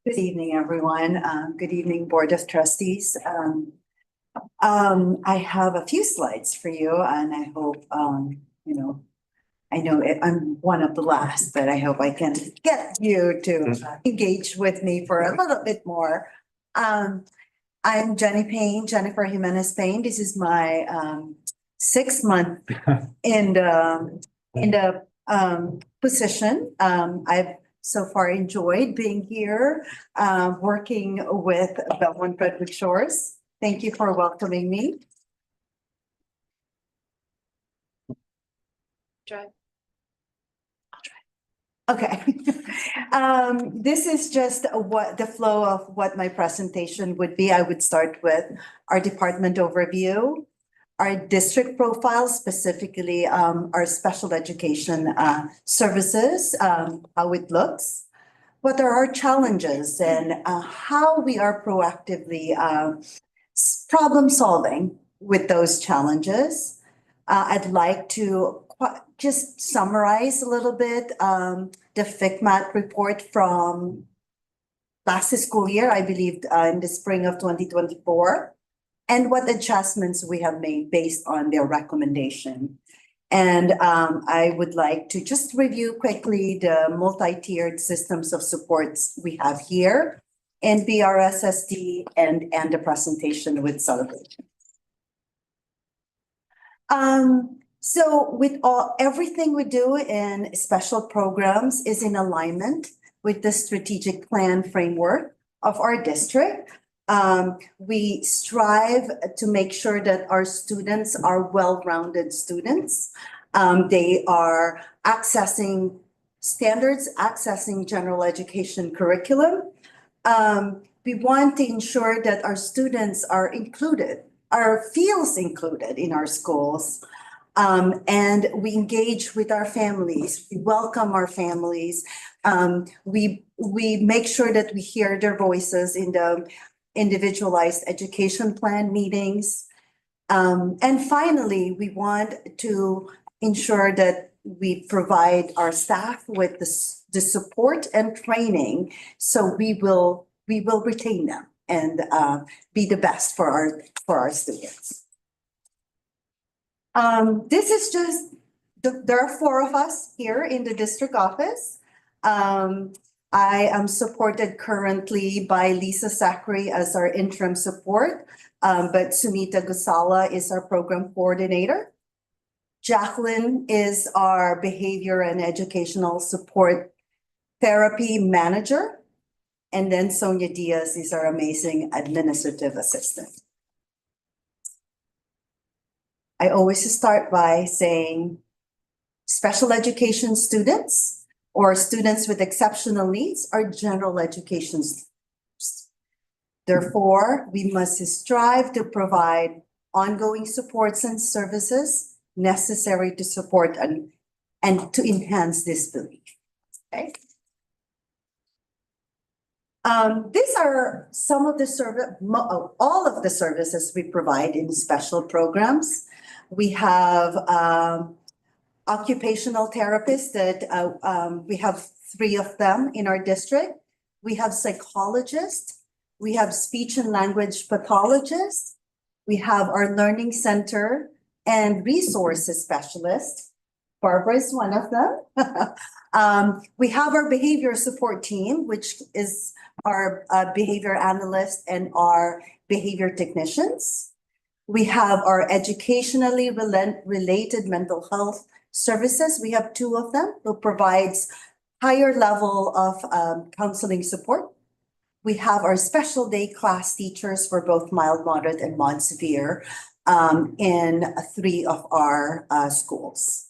evening, everyone. Good evening, Board of Trustees. I have a few slides for you, and I hope, I know I'm one of the last, but I hope I can get you to engage with me for a little bit more. I'm Jennifer Jimenez Payne. This is my 6th month in the position. I've so far enjoyed being here, working with Belmont-Redwood Shores. Thank you for welcoming me. Drive. Okay. This is just what the flow of what my presentation would be. I would start with our department overview, our district profile, specifically our special education services, how it looks, what are our challenges, and how we are proactively problem solving with those challenges. I'd like to just summarize a little bit the FICMAT report from last school year, I believe, in the spring of 2024, and what adjustments we have made based on their recommendation. And I would like to just review quickly the multi-tiered systems of supports we have here in BRSSD and the presentation with celebration. So with everything we do in special programs is in alignment with the strategic plan framework of our district. We strive to make sure that our students are well-rounded students. They are accessing standards, accessing general education curriculum. We want to ensure that our students are included, feels included in our schools. And we engage with our families, we welcome our families. We make sure that we hear their voices in the individualized education plan meetings. And finally, we want to ensure that we provide our staff with the support and training, so we will retain them and be the best for our students. This is just, there are 4 of us here in the district office. I am supported currently by Lisa Zachary as our interim support, but Sumita Gusala is our program coordinator. Jacqueline is our behavior and educational support therapy manager. And then Sonia Diaz is our amazing administrative assistant. I always start by saying special education students or students with exceptional needs are general education students. Therefore, we must strive to provide ongoing supports and services necessary to support and to enhance this belief. Okay. These are some of the all of the services we provide in special programs. We have occupational therapists that we have 3 of them in our district. We have psychologists. We have speech and language pathologists. We have our learning center and resources specialist. Barbara is one of them. We have our behavior support team, which is our behavior analyst and our behavior technicians. We have our educationally related mental health services. We have 2 of them who provides higher level of counseling support. We have our special day class teachers for both mild, moderate, and mild severe in 3 of our schools.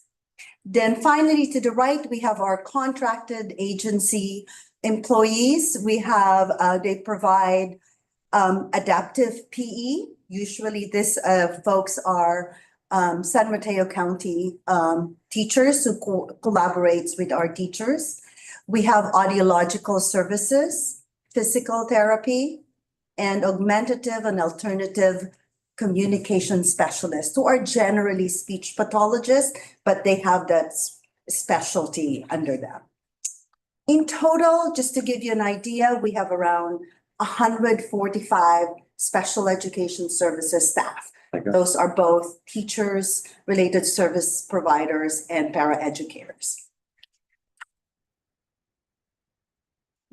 Then finally, to the right, we have our contracted agency employees. We have, they provide adaptive PE. Usually this folks are San Mateo County teachers who collaborates with our teachers. We have audiological services, physical therapy, and augmentative and alternative communication specialists who are generally speech pathologists, but they have that specialty under them. In total, just to give you an idea, we have around 145 special education services staff. Those are both teachers, related service providers, and paraeducators.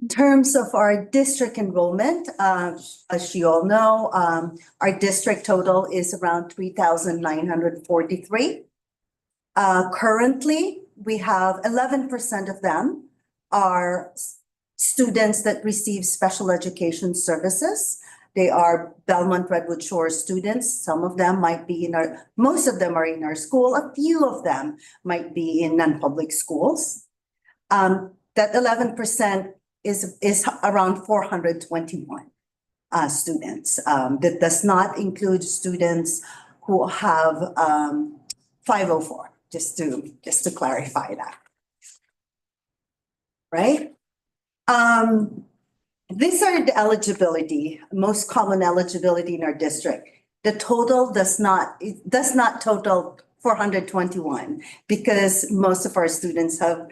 In terms of our district enrollment, as you all know, our district total is around 3,943. Currently, we have 11% of them are students that receive special education services. They are Belmont-Redwood Shore students. Some of them might be most of them are in our school. A few of them might be in non-public schools. that 11% is around 421 students. That does not include students who have 504, just to clarify that. Right? These are the eligibility, most common eligibility in our district. The total does not total 421 because most of our students have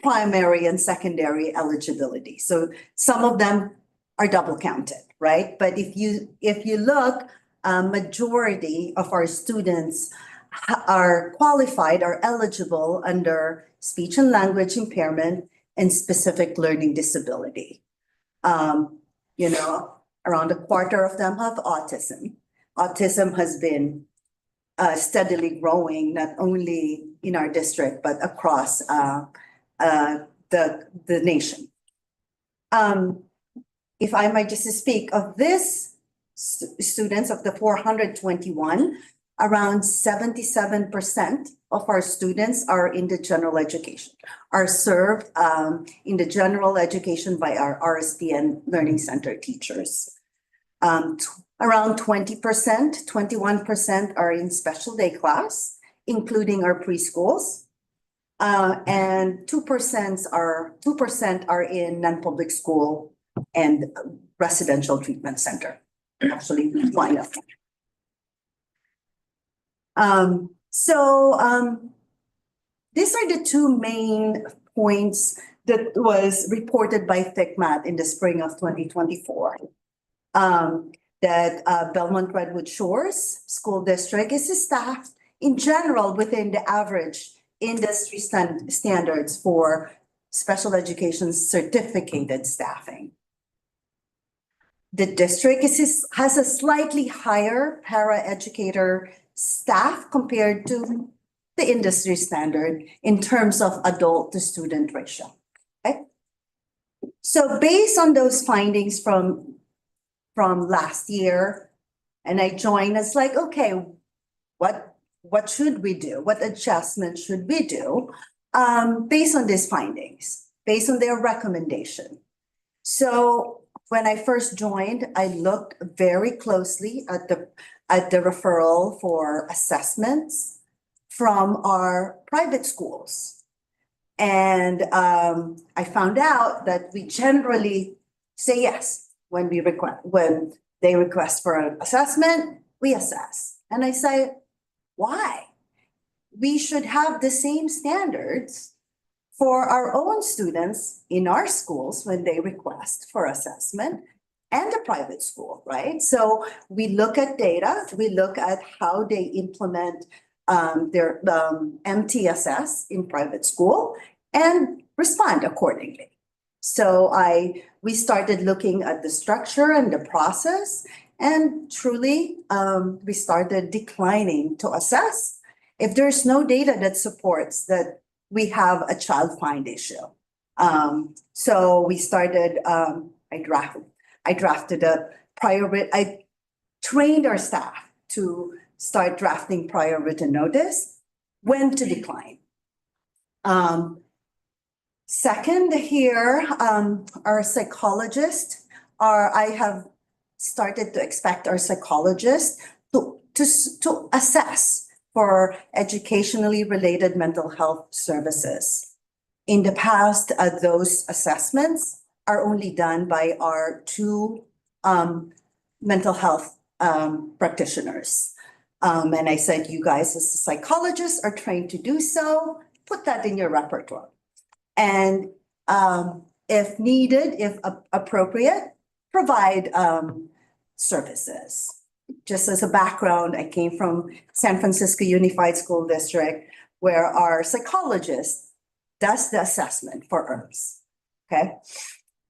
primary and secondary eligibility. So some of them are double counted, right? But if you look, majority of our students are qualified, are eligible under speech and language impairment and specific learning disability. You know, around a quarter of them have autism. Autism has been steadily growing, not only in our district, but across the nation. If I might just speak of this students of the 421, around 77% of our students are in the general education, are served in the general education by our RSPN Learning Center teachers. Around 20%, 21% are in special day class, including our preschools. And 2% are in non-public school and residential treatment center. Actually, one of them. These are the two main points that was reported by ThickMath in the spring of 2024. That Belmont-Redwood Shores School District is staffed in general within the average industry standards for special education certificated staffing. The district has a slightly higher paraeducator staff compared to the industry standard in terms of adult to student ratio. Okay. So based on those findings from last year, and I joined, it's like, okay, what should we do? What adjustments should we do based on these findings, based on their recommendation? So when I first joined, I looked very closely at the referral for assessments from our private schools. And I found out that we generally say yes when they request for an assessment, we assess. And I say, why? We should have the same standards for our own students in our schools when they request for assessment and a private school, right? So we look at data, we look at how they implement their MTSS in private school and respond accordingly. So we started looking at the structure and the process, and truly we started declining to assess if there's no data that supports that we have a child find issue. So we started, I drafted I trained our staff to start drafting prior written notice, when to decline. Second here, our psychologists I have started to expect our psychologists to assess for educationally related mental health services. In the past, those assessments are only done by our two mental health practitioners. And I said, you guys as psychologists are trained to do so, put that in your repertoire. And if needed, if appropriate, provide services. Just as a background, I came from San Francisco Unified School District, where our psychologist does the assessment for ERMs, okay?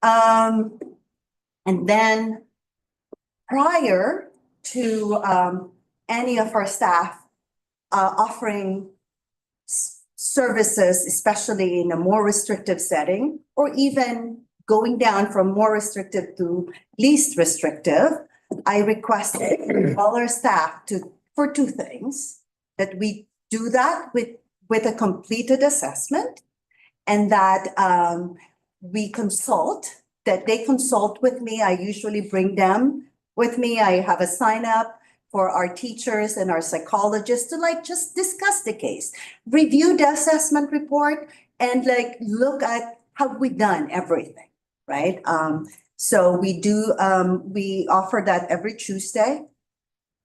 And then prior to any of our staff offering services, especially in a more restrictive setting, or even going down from more restrictive to least restrictive, I requested all our staff for two things, that we do that with a completed assessment, and that we consult, that they consult with me. I usually bring them with me. I have a sign up for our teachers and our psychologists to like just discuss the case, review the assessment report, and like look at how we done everything, right? So we do, we offer that every Tuesday.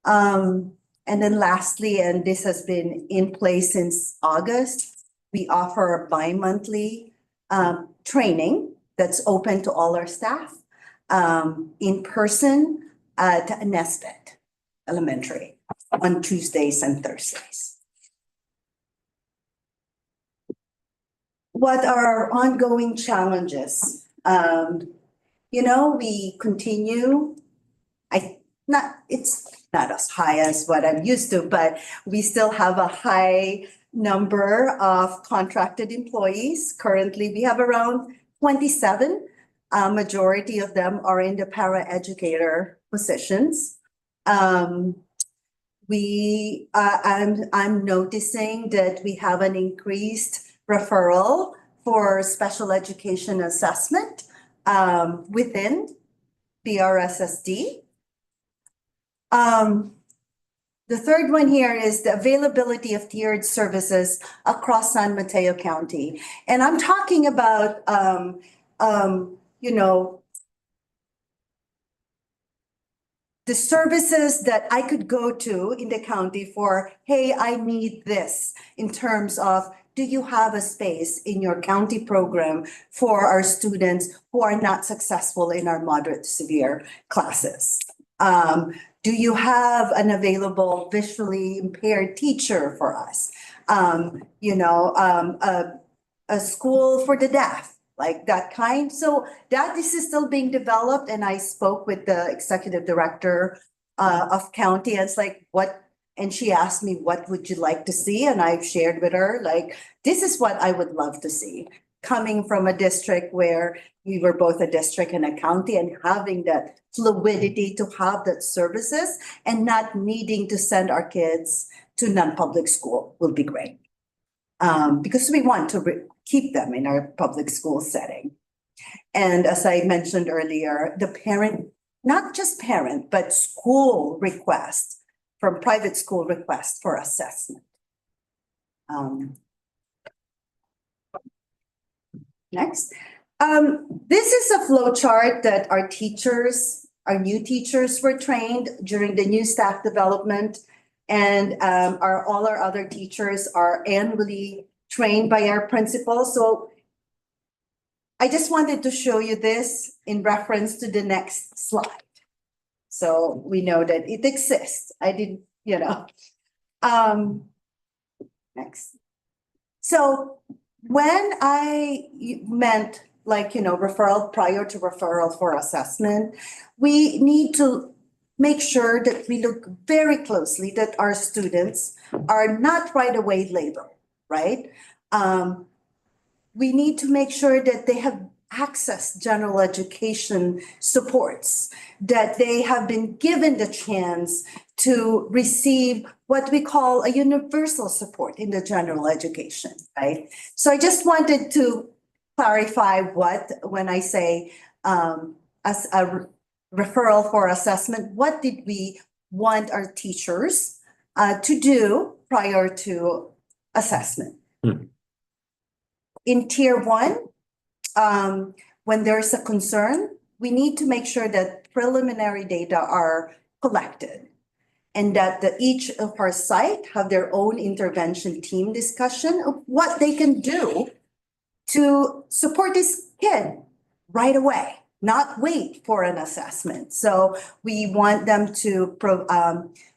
And then lastly, and this has been in place since August, we offer a bi-monthly training that's open to all our staff in person at Nesbit Elementary on Tuesdays and Thursdays. What are our ongoing challenges? You know, we continue, it's not as high as what I'm used to, but we still have a high number of contracted employees. Currently, we have around 27. Majority of them are in the paraeducator positions. I'm noticing that we have an increased referral for special education assessment within BRSSD. The third one here is the availability of tiered services across San Mateo County. And I'm talking about, you know, the services that I could go to in the county for, hey, I need this in terms of, do you have a space in your county program for our students who are not successful in our moderate to severe classes? Do you have an available visually impaired teacher for us? You know, a school for the deaf, like that kind. So that this is still being developed, and I spoke with the executive director of county, and it's like, what? And she asked me, what would you like to see? And I've shared with her, like, this is what I would love to see. Coming from a district where we were both a district and a county, and having that fluidity to have that services and not needing to send our kids to non-public school will be great. Because we want to keep them in our public school setting. And as I mentioned earlier, the parent, not just parent, but school request from private school request for assessment. Next. This is a flow chart that our teachers, our new teachers were trained during the new staff development, and all our other teachers are annually trained by our principal. So I just wanted to show you this in reference to the next slide. So we know that it exists. I didn't, you know. Next. So when I meant like, you know, referral prior to referral for assessment, we need to make sure that we look very closely that our students are not right away labeled, right? We need to make sure that they have access general education supports, that they have been given the chance to receive what we call a universal support in the general education, right? So I just wanted to clarify when I say as a referral for assessment, what did we want our teachers to do prior to assessment? In tier 1, when there's a concern, we need to make sure that preliminary data are collected and that each of our site have their own intervention team discussion of what they can do to support this kid right away, not wait for an assessment. So we want them to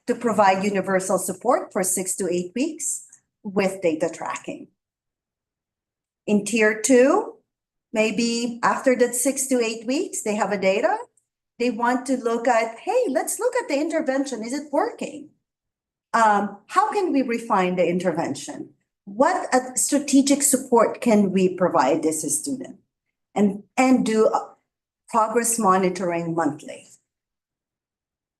provide universal support for 6 to 8 weeks with data tracking. In tier 2, maybe after that 6 to 8 weeks, they have a data. They want to look at, hey, let's look at the intervention. Is it working? How can we refine the intervention? What strategic support can we provide this student? And do progress monitoring monthly.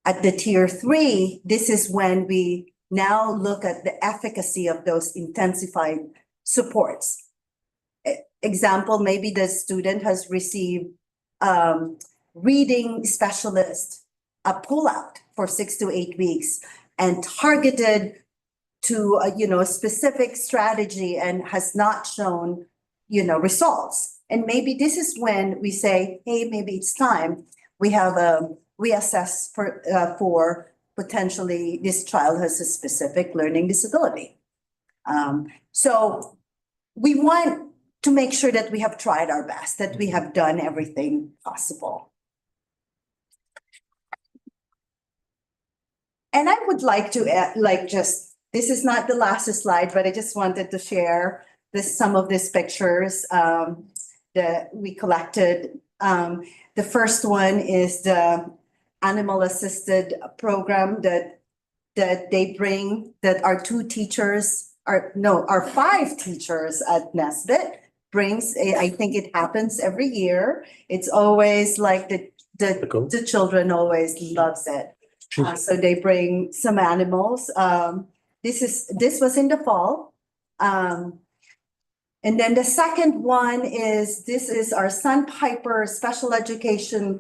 At the tier 3, this is when we now look at the efficacy of those intensified supports. example, maybe the student has received reading specialist, a pullout for 6 to 8 weeks and targeted to a specific strategy and has not shown results. And maybe this is when we say, hey, maybe it's time we assess for potentially this child has a specific learning disability. So we want to make sure that we have tried our best, that we have done everything possible. And I would like to add, this is not the last slide, but I just wanted to share some of these pictures that we collected. The first one is the animal assisted program that they bring, that our 5 teachers at Nesbitt brings. I think it happens every year. It's always like the children always loves it. So they bring some animals. This was in the fall. And then the second one this is our Sandpiper special education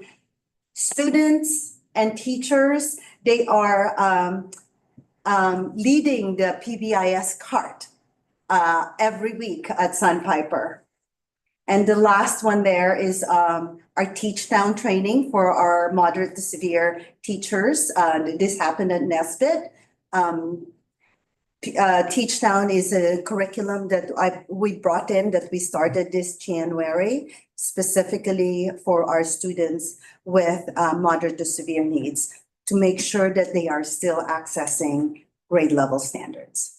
students and teachers. They are leading the PBIS cart every week at Sandpiper. And the last one there is our Teach Down training for our moderate to severe teachers. This happened at Nesbitt. Teach Down is a curriculum that we brought in, that we started this January, specifically for our students with moderate to severe needs, to make sure that they are still accessing grade level standards.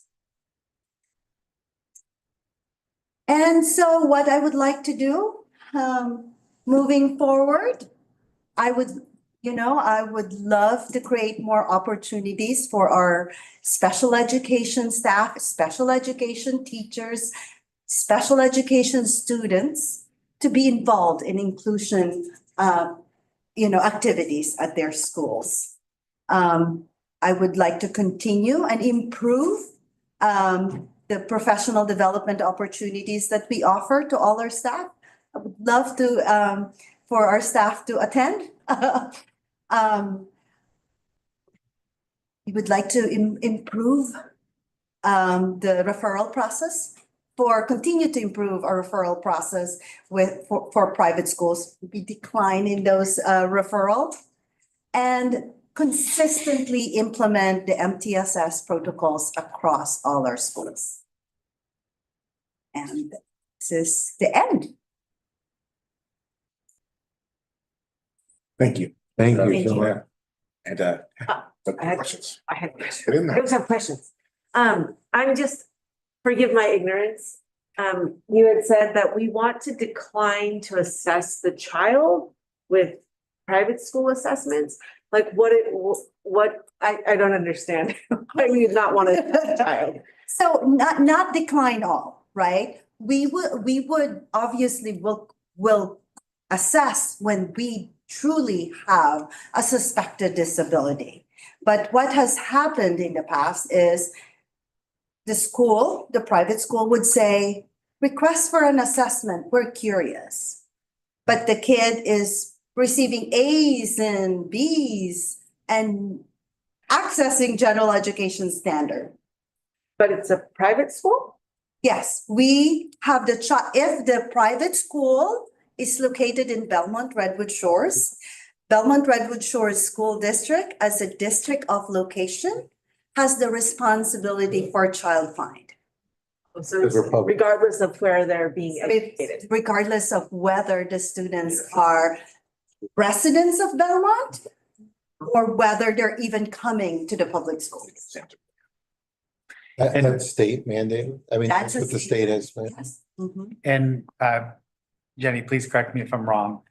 And so what I would like to do, moving forward, I would love to create more opportunities for our special education staff, special education teachers, special education students to be involved in inclusion, activities at their schools. I would like to continue and improve the professional development opportunities that we offer to all our staff. I would love to for our staff to attend. We would like to improve the referral process, continue to improve our referral process for private schools. We decline in those referrals and consistently implement the MTSS protocols across all our schools. And this is the end. Thank you. Thank Thank you so you. much. And questions. I had questions. Get in there. I always have questions. Forgive my ignorance. You had said that we want to decline to assess the child with private school assessments. Like I don't understand. Why we would not want a child. So not decline all, right? We would obviously will assess when we truly have a suspected disability. But what has happened in the past is the private school would say, request for an assessment, we're curious. But the kid is receiving A's and B's and accessing general education standard. But it's a private school? Yes, we have if the private school is located in Belmont-Redwood Shores, Belmont-Redwood Shores School District, as a district of location, has the responsibility for child find. So it's regardless of where they're being educated. Regardless of whether the students are residents of Belmont or whether they're even coming to the public schools. That's state mandated. I mean, that's what the state has. Yes. Mhm. And Jenny, please correct me if I'm wrong.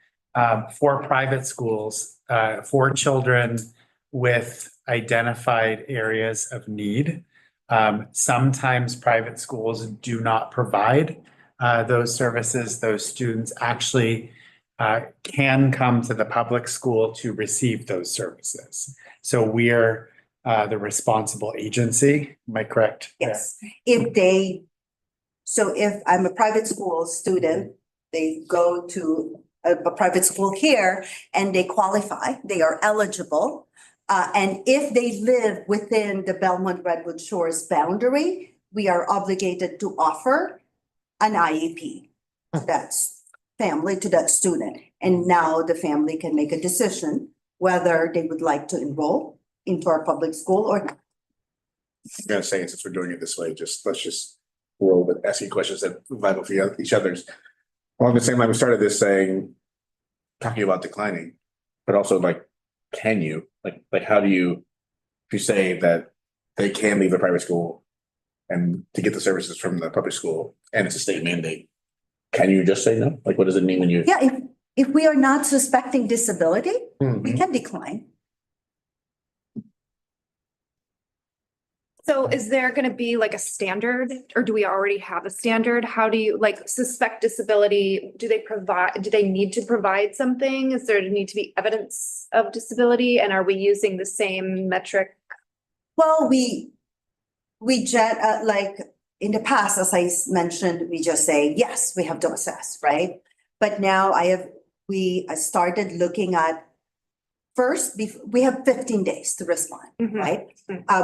For private schools, for children with identified areas of need, sometimes private schools do not provide those services. Those students actually can come to the public school to receive those services. So we're the responsible agency. Am I correct? Yes, if they So if I'm a private school student, they go to a private school here and they qualify, they are eligible. And if they live within the Belmont-Redwood Shores boundary, we are obligated to offer an IEP to that family, to that student. And now the family can make a decision whether they would like to enroll into our public school or not. I'm gonna say, since we're doing it this way, let's just roll with asking questions that vital for each other's. Along the same line, we started this talking about declining, but also can you, how do you, if you say that they can leave the private school and to get the services from the public school and it's a state mandate, can you just say no? What does it mean when you? Yeah, if we are not suspecting disability, we can decline. So is there gonna be like a standard, or do we already have a standard? How do you suspect disability? Do they need to provide something? Is there need to be evidence of disability? And are we using the same metric? Well, we in the past, as I mentioned, we just say, yes, we have to assess, right? But now I started looking at first, we have 15 days to respond, right?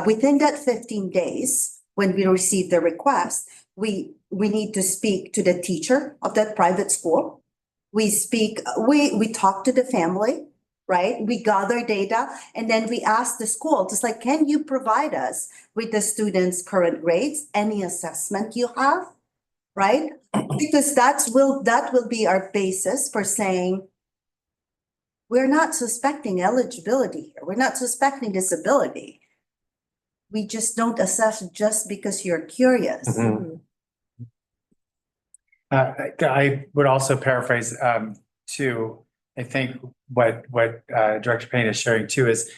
Within that 15 days, when we receive the request, we need to speak to the teacher of that private school. We talk to the family, right? We gather data and then we ask the school, just can you provide us with the students' current grades, any assessment you have, right? Because that will be our basis for saying, we're not suspecting eligibility here. We're not suspecting disability. We just don't assess just because you're curious. I would also paraphrase too. I think what Director Payne is sharing too is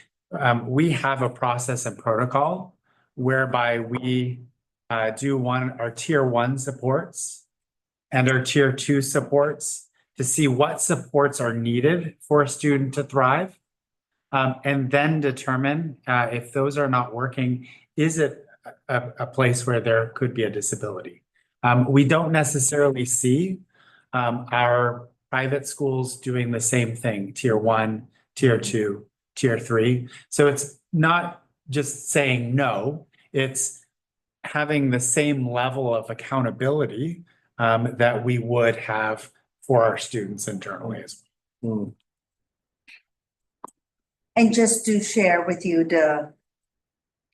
we have a process and protocol whereby we do our tier 1 supports and our tier 2 supports to see what supports are needed for a student to thrive, and then determine if those are not working, is it a place where there could be a disability? We don't necessarily see our private schools doing the same thing, tier 1, tier 2, tier 3. So it's not just saying no, it's having the same level of accountability that we would have for our students internally as well. And just to share with you, the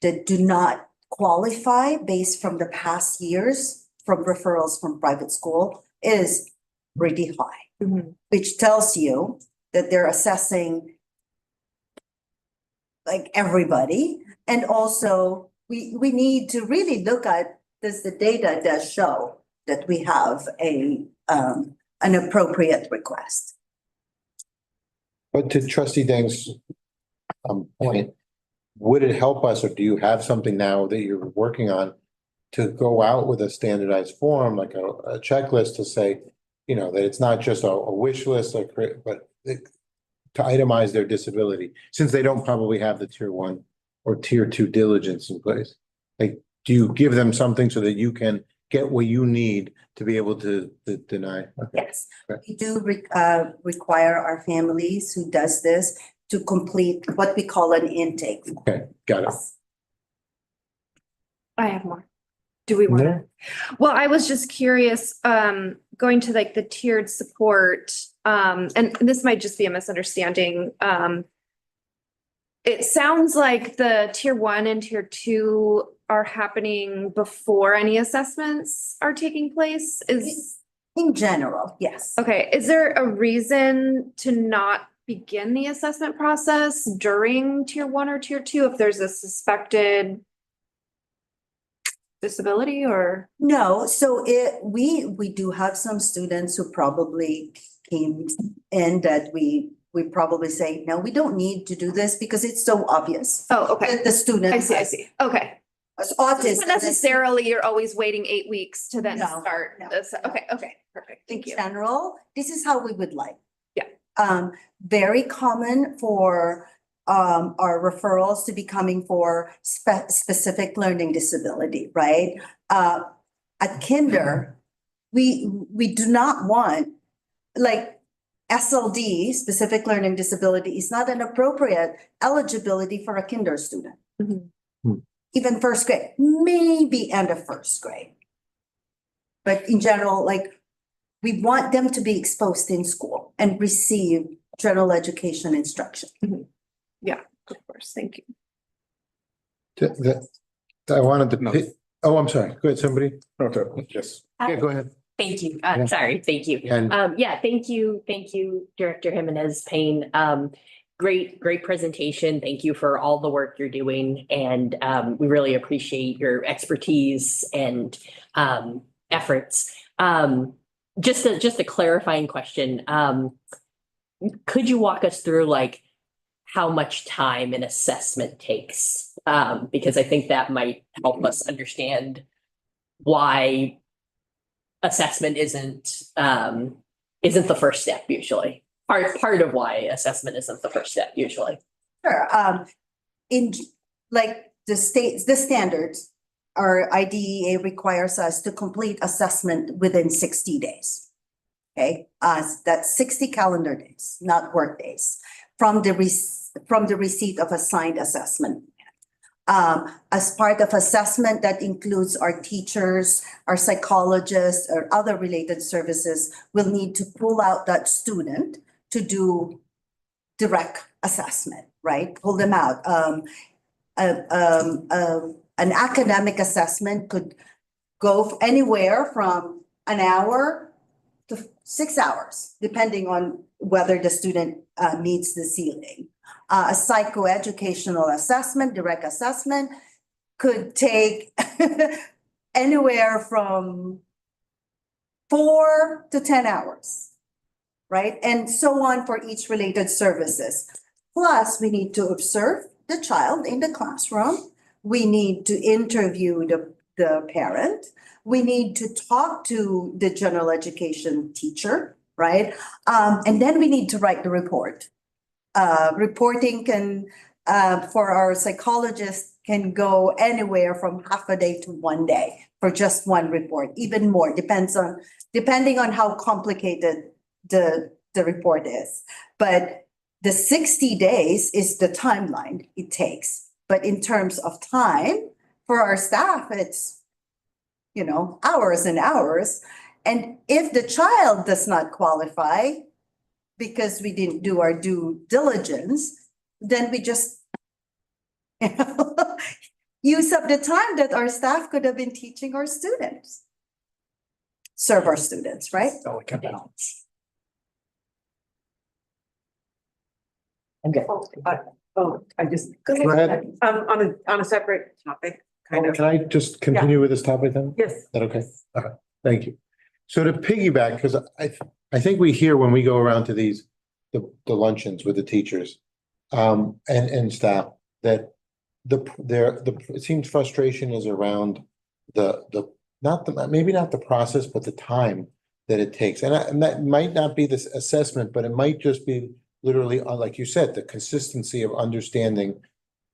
do not qualify based from the past years from referrals from private school is pretty high, which tells you that they're assessing everybody. And also we need to really look at, does the data does show that we have an appropriate request. But to Trustee Dang's point, would it help us, or do you have something now that you're working on to go out with a standardized form, like a checklist to say, that it's not just a wish list, but to itemize their disability, since they don't probably have the tier 1 or tier 2 diligence in place? Do you give them something so that you can get what you need to be able to deny? Okay. Yes, we do require our families who does this to complete what we call an intake. Okay, got it. I have more. Do we want to? Well, I was just curious, going to the tiered support, and this might just be a misunderstanding. It sounds like the tier 1 and tier 2 are happening before any assessments are taking place. In general, yes. Okay, is there a reason to not begin the assessment process during tier 1 or tier 2 if there's a suspected disability or? No, so we do have some students who probably came in that we probably say, no, we don't need to do this because it's so obvious. Oh, okay. That the student. I see. Okay. Autism. Not necessarily you're always waiting 8 weeks to then start this. Okay, perfect. Thank you. In general, this is how we would like. Yeah. Very common for our referrals to be coming for specific learning disability, right? at kinder, we do not want, like, SLD, specific learning disability, is not an appropriate eligibility for a kinder student. Even first grade, maybe end of first grade. But in general, like, we want them to be exposed in school and receive general education instruction. Yeah, of course. Thank you. I wanted to, oh, I'm sorry. Go ahead, somebody. Okay, yes. Yeah, go ahead. Thank you. Yeah. Sorry, thank you. And- Yeah, thank you, Director Jimenez Payne. Great presentation. Thank you for all the work you're doing. And we really appreciate your expertise and efforts. Just a clarifying question. Could you walk us through like how much time an assessment takes? Because I think that might help us understand why assessment isn't the first step usually. Part of why assessment isn't the first step usually. Sure. In like the standards, our IDEA requires us to complete assessment within 60 days. Okay, that's 60 calendar days, not work days, from the receipt of a signed assessment. As part of assessment, that includes our teachers, our psychologists, or other related services will need to pull out that student to do direct assessment, right? Pull them out. An academic assessment could go anywhere from an hour to 6 hours, depending on whether the student meets the ceiling. A psychoeducational assessment, direct assessment, could take anywhere from 4 to 10 hours, right? And so on for each related services. Plus, we need to observe the child in the classroom. We need to interview the parent. We need to talk to the general education teacher, right? And then we need to write the report. Reporting can, for our psychologists, can go anywhere from half a day to 1 day for just one report, even more, depending on how complicated the report is. But the 60 days is the timeline it takes. But in terms of time, for our staff, it's, hours and hours. And if the child does not qualify because we didn't do our due diligence, then we just use up the time that our staff could have been teaching our students. Serve our students, right? Delicate balance. Okay. I just. Go ahead. On a separate topic, kind of. Can I just continue with this topic then? Yes. Is that okay? Okay, thank you. So to piggyback, because I think we hear when we go around to the luncheons with the teachers and staff that it seems frustration is around maybe not the process, but the time that it takes. And that might not be this assessment, but it might just be literally, like you said, the consistency of understanding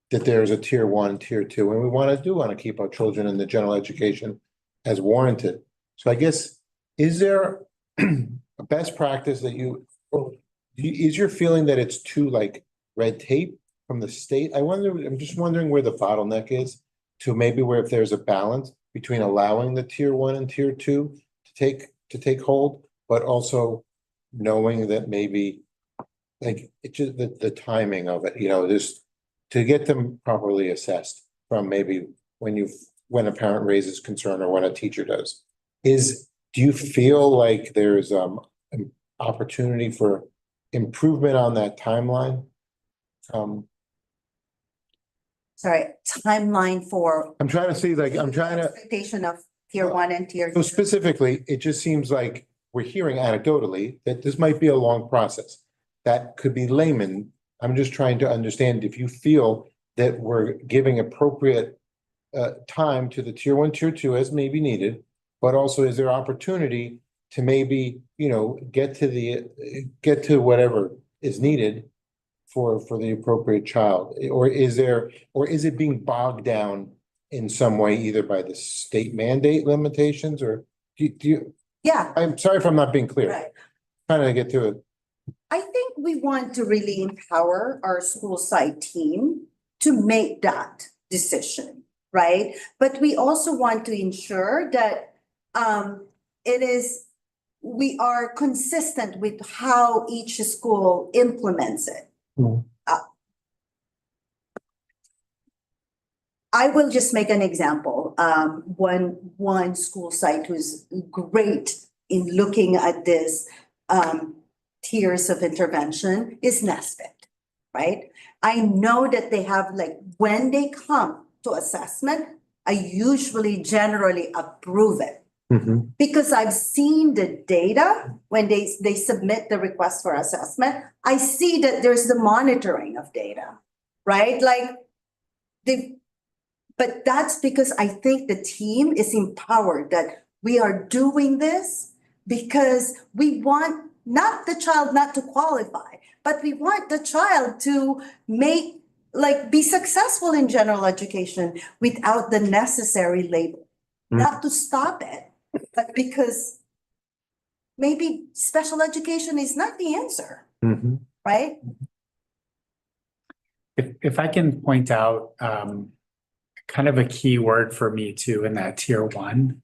that there's a tier 1, tier 2, and we want to keep our children in the general education as warranted. So I guess, is there a best practice that is your feeling that it's too like red tape from the state? I'm just wondering where the bottleneck is to maybe where if there's a balance between allowing the tier 1 and tier 2 to take hold, but also knowing that maybe like it's just the timing of it, just to get them properly assessed from maybe when a parent raises concern or when a teacher does. Do you feel like there's an opportunity for improvement on that timeline? Sorry, timeline for. I'm trying to see, Expectation of tier 1 and tier 2. So specifically, it just seems like we're hearing anecdotally that this might be a long process. That could be layman. I'm just trying to understand if you feel that we're giving appropriate time to the tier 1, tier 2 as may be needed, but also is there opportunity to maybe, get to whatever is needed for the appropriate child? Or is it being bogged down in some way, either by the state mandate limitations or do you, Yeah, I'm sorry if I'm not being clear. right. Trying to get to it. I think we want to really empower our school site team to make that decision, right? But we also want to ensure that we are consistent with how each school implements it. I will just make an example. One school site who's great in looking at this tiers of intervention is Nesbitt, right? I know that they have, like, when they come to assessment, I usually generally approve it. Because I've seen the data when they submit the request for assessment, I see that there's the monitoring of data, right? Like but that's because I think the team is empowered that we are doing this because we want not the child not to qualify, but we want the child to be successful in general education without the necessary label. Not to stop it, but because maybe special education is not the answer, right? If I can point out, kind of a key word for me too in that tier one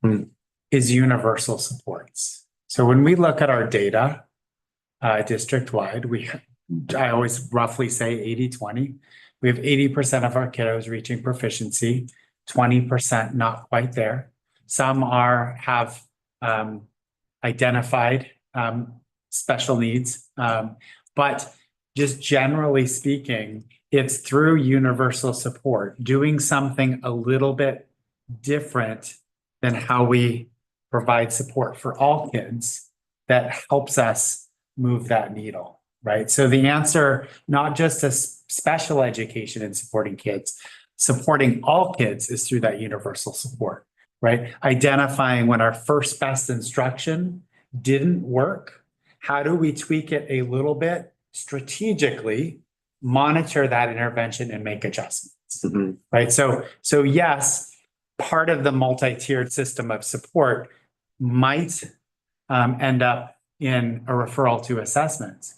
is universal supports. So when we look at our data, district-wide, I always roughly say 80-20. We have 80% of our kiddos reaching proficiency, 20% not quite there. Some have identified special needs, but just generally speaking, it's through universal support, doing something a little bit different than how we provide support for all kids that helps us move that needle, right? So the answer, not just to special education and supporting kids, supporting all kids is through that universal support, right? Identifying when our first best instruction didn't work, how do we tweak it a little bit strategically, monitor that intervention and make adjustments, right? So yes, part of the multi-tiered system of support might end up in a referral to assessments.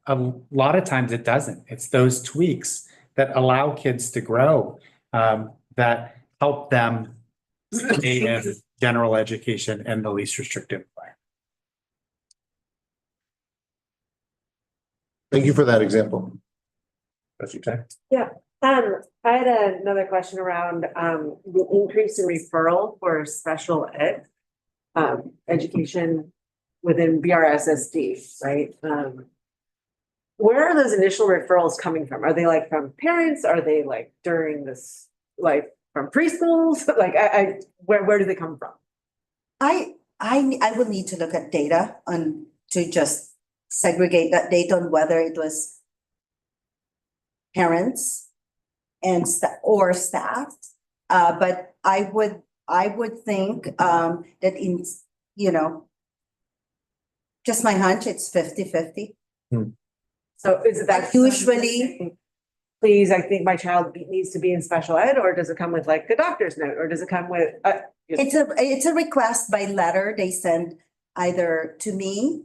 A lot of times it doesn't. It's those tweaks that allow kids to grow, that help them stay in general education and the least restrictive environment. Thank you for that example. Yeah, I had another question around the increase in referral for special ed education within BRSSD, right? Where are those initial referrals coming from? Are they like from parents? Are they like during this, like from preschools? Like where do they come from? I will need to look at data to just segregate that data on whether it was parents and staff. But I would think that in, just my hunch, it's 50-50. So is it that usually, please, I think my child needs to be in special ed, or does it come with like a doctor's note, or does it come with? It's a request by letter they send either to me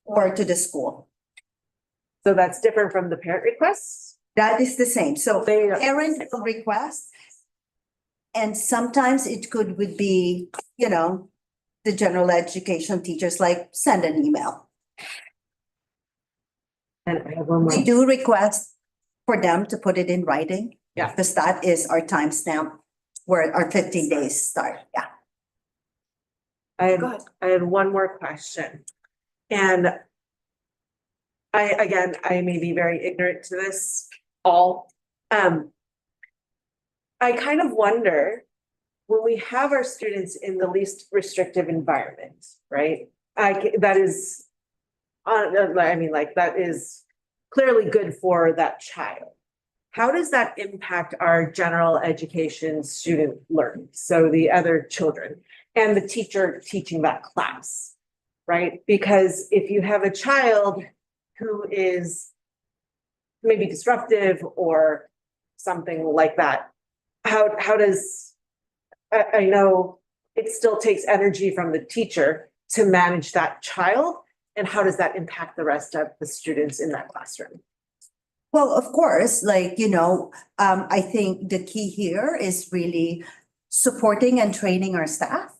or to the school. So that's different from the parent requests? That is the same. So parent request. And sometimes it would be, the general education teachers like send an email. And I have one more. We do request for them to put it in writing. Yeah. Because that is our timestamp where our 15 days start. Yeah. I had one more question. And I may be very ignorant to this all. I kind of wonder when we have our students in the least restrictive environment, right? That is clearly good for that child. How does that impact our general education student learning? So the other children and the teacher teaching that class, right? Because if you have a child who is maybe disruptive or something like that, how does, I know it still takes energy from the teacher to manage that child. And how does that impact the rest of the students in that classroom? Well, of course, like, I think the key here is really supporting and training our staff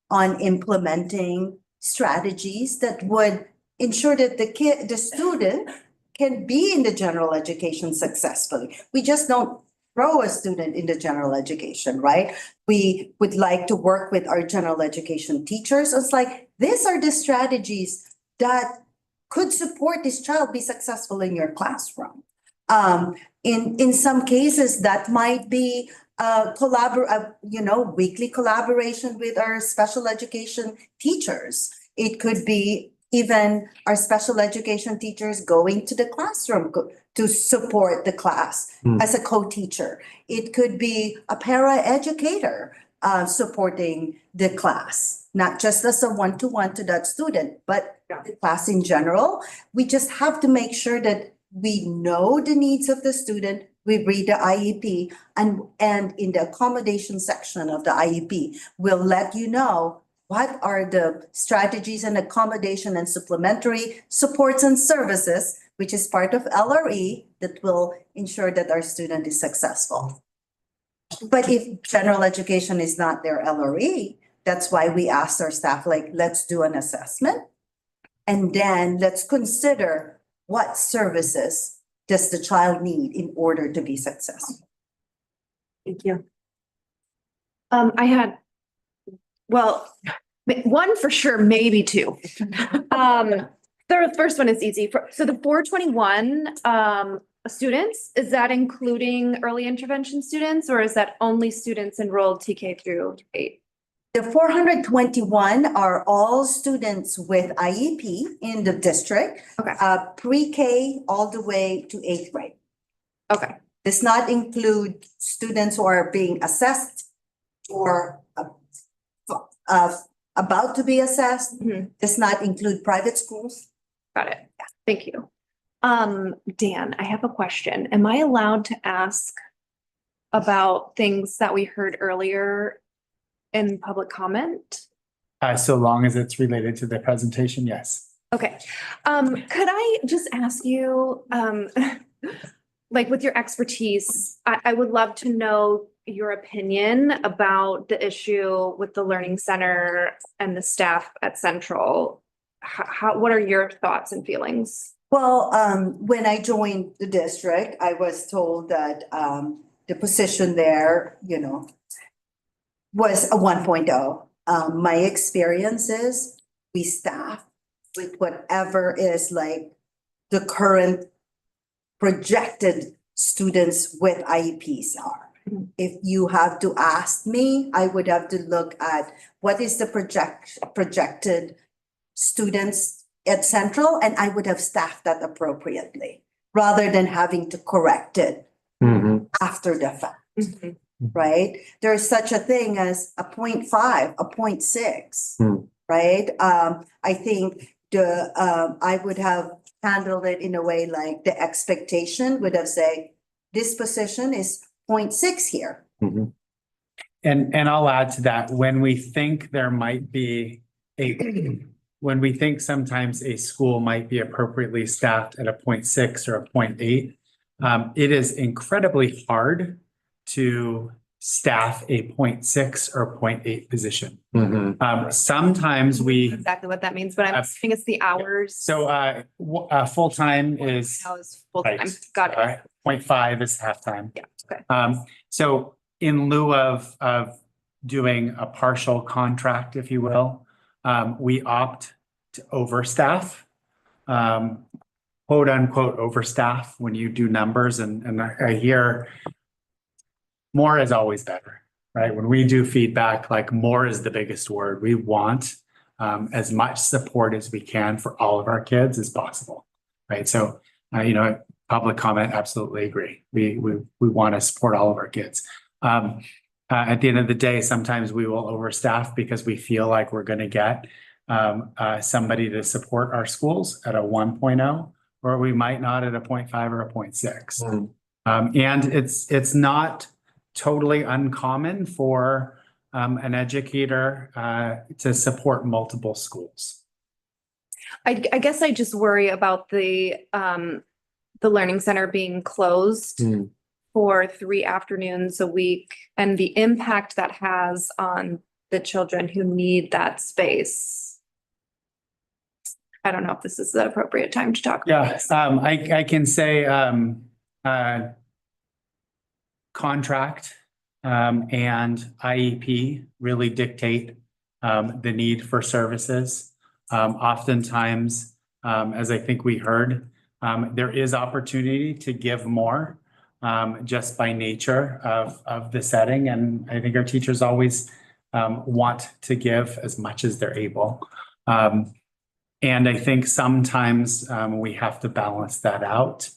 on implementing strategies that would ensure that the student can be in the general education successfully. We just don't throw a student into general education, right? We would like to work with our general education teachers. It's like, these are the strategies that could support this child be successful in your classroom. In some cases, that might be weekly collaboration with our special education teachers. It could be even our special education teachers going to the classroom to support the class as a co-teacher. It could be a para-educator supporting the class, not just as a one-to-one to that student, but the class in general. We just have to make sure that we know the needs of the student. We read the IEP, and in the accommodation section of the IEP, we'll let you know what are the strategies and accommodation and supplementary supports and services, which is part of LRE, that will ensure that our student is successful. But if general education is not their LRE, that's why we asked our staff, like, let's do an assessment. And then let's consider what services does the child need in order to be successful. Thank you. I had, well, one for sure, maybe two. The first one is easy. So the 421 students, is that including early intervention students, or is that only students enrolled TK through 8? The 421 are all students with IEP in the district. Okay. Pre-K all the way to 8th grade. Okay. Does not include students who are being assessed or about to be assessed. Does not include private schools. Got it. Thank you. Dan, I have a question. Am I allowed to ask about things that we heard earlier in public comment? So long as it's related to the presentation, yes. Okay. Could I just ask you, like, with your expertise, I would love to know your opinion about the issue with the Learning Center and the staff at Central. What are your thoughts and feelings? Well, when I joined the district, I was told that the position there, was a 1.0. My experience is we staff with whatever is like the current projected students with IEPs are. If you have to ask me, I would have to look at what is the projected students at Central, and I would have staffed that appropriately rather than having to correct it after the fact. Right? There's such a thing as a 0.5, a 0.6, right? I think I would have handled it in a way like the expectation would have said, this position is 0.6 here. And I'll add to that, when we think there might be when we think sometimes a school might be appropriately staffed at a 0.6 or a 0.8, it is incredibly hard to staff a 0.6 or 0.8 position. Sometimes we. Exactly what that means, but I'm assuming it's the hours. So full-time is. Now is full-time. Right. Got it. 0.5 is half-time. Yeah, okay. So in lieu of doing a partial contract, if you will, we opt to overstaff, quote unquote overstaff when you do numbers, and I hear more is always better, right? When we do feedback, like more is the biggest word. We want as much support as we can for all of our kids as possible, right? So, public comment, absolutely agree. We want to support all of our kids. At the end of the day, sometimes we will overstaff because we feel like we're going to get somebody to support our schools at a 1.0, or we might not at a 0.5 or a 0.6. And it's not totally uncommon for an educator to support multiple schools. I guess I just worry about the learning center being closed for 3 afternoons a week and the impact that has on the children who need that space. I don't know if this is the appropriate time to talk. Yeah, I can say contract and IEP really dictate the need for services. Oftentimes, as I think we heard, there is opportunity to give more just by nature of the setting. And I think our teachers always want to give as much as they're able. And I think sometimes we have to balance that out.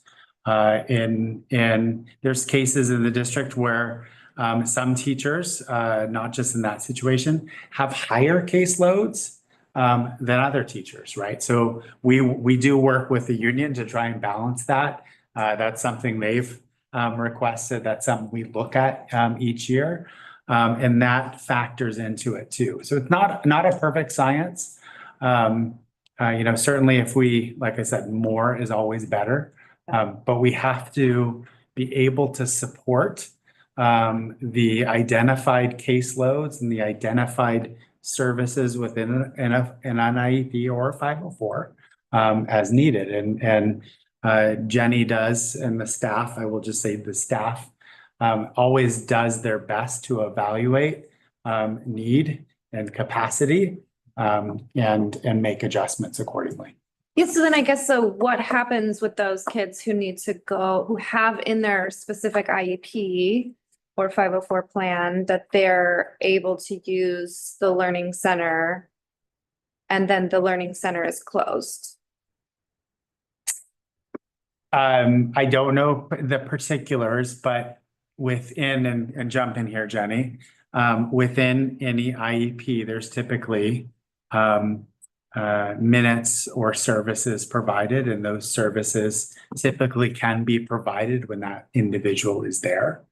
There's cases in the district where some teachers, not just in that situation, have higher caseloads than other teachers, right? So we do work with the union to try and balance that. That's something they've requested. That's something we look at each year. And that factors into it too. So it's not a perfect science. Certainly if we, like I said, more is always better. But we have to be able to support the identified caseloads and the identified services within an IEP or a 504 as needed. And Jenny does, and the staff, I will just say the staff always does their best to evaluate need and capacity and make adjustments accordingly. Yeah, so then I guess, so what happens with those kids who need to go, who have in their specific IEP or 504 plan that they're able to use the learning center and then the learning center is closed? I don't know the particulars, but within, and jump in here, Jenny, within any IEP, there's typically minutes or services provided, and those services typically can be provided when that individual is there.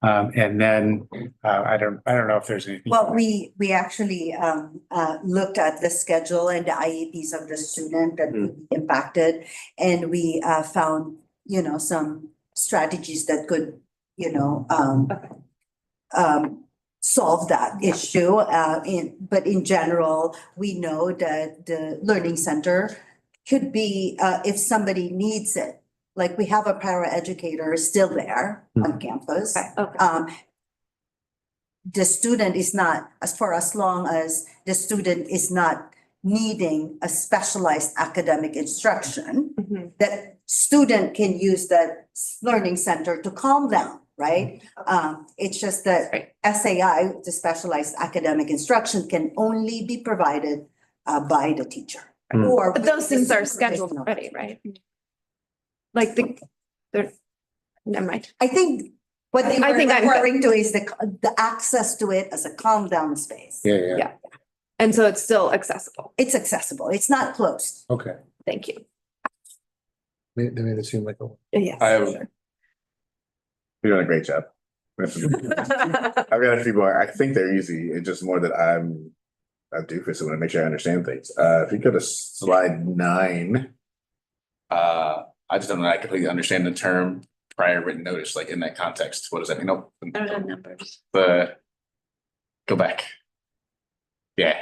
And then I don't know if there's anything. Well, we actually looked at the schedule and the IEPs of the student that would be impacted, and we found, some strategies that could, solve that issue. But in general, we know that the learning center could be, if somebody needs it, like we have a paraeducator still there on campus. The student is not, as long as the student is not needing a specialized academic instruction, that student can use that learning center to calm down, right? It's just that SAI, the specialized academic instruction, can only be provided by the teacher. But those things are scheduled already, right? Like never mind. I think what they were referring to is the access to it as a calm down space. Yeah. And so it's still accessible. It's accessible. It's not closed. Okay. Thank you. They made it seem like a. Yes. You're doing a great job. I've got a few more. I think they're easy. It's just more that I'm a doofus. I want to make sure I understand things. If you go to slide 9, I just don't know. I completely understand the term prior written notice, like in that context. What does that mean? Nope. I don't have numbers. Go back. Yeah.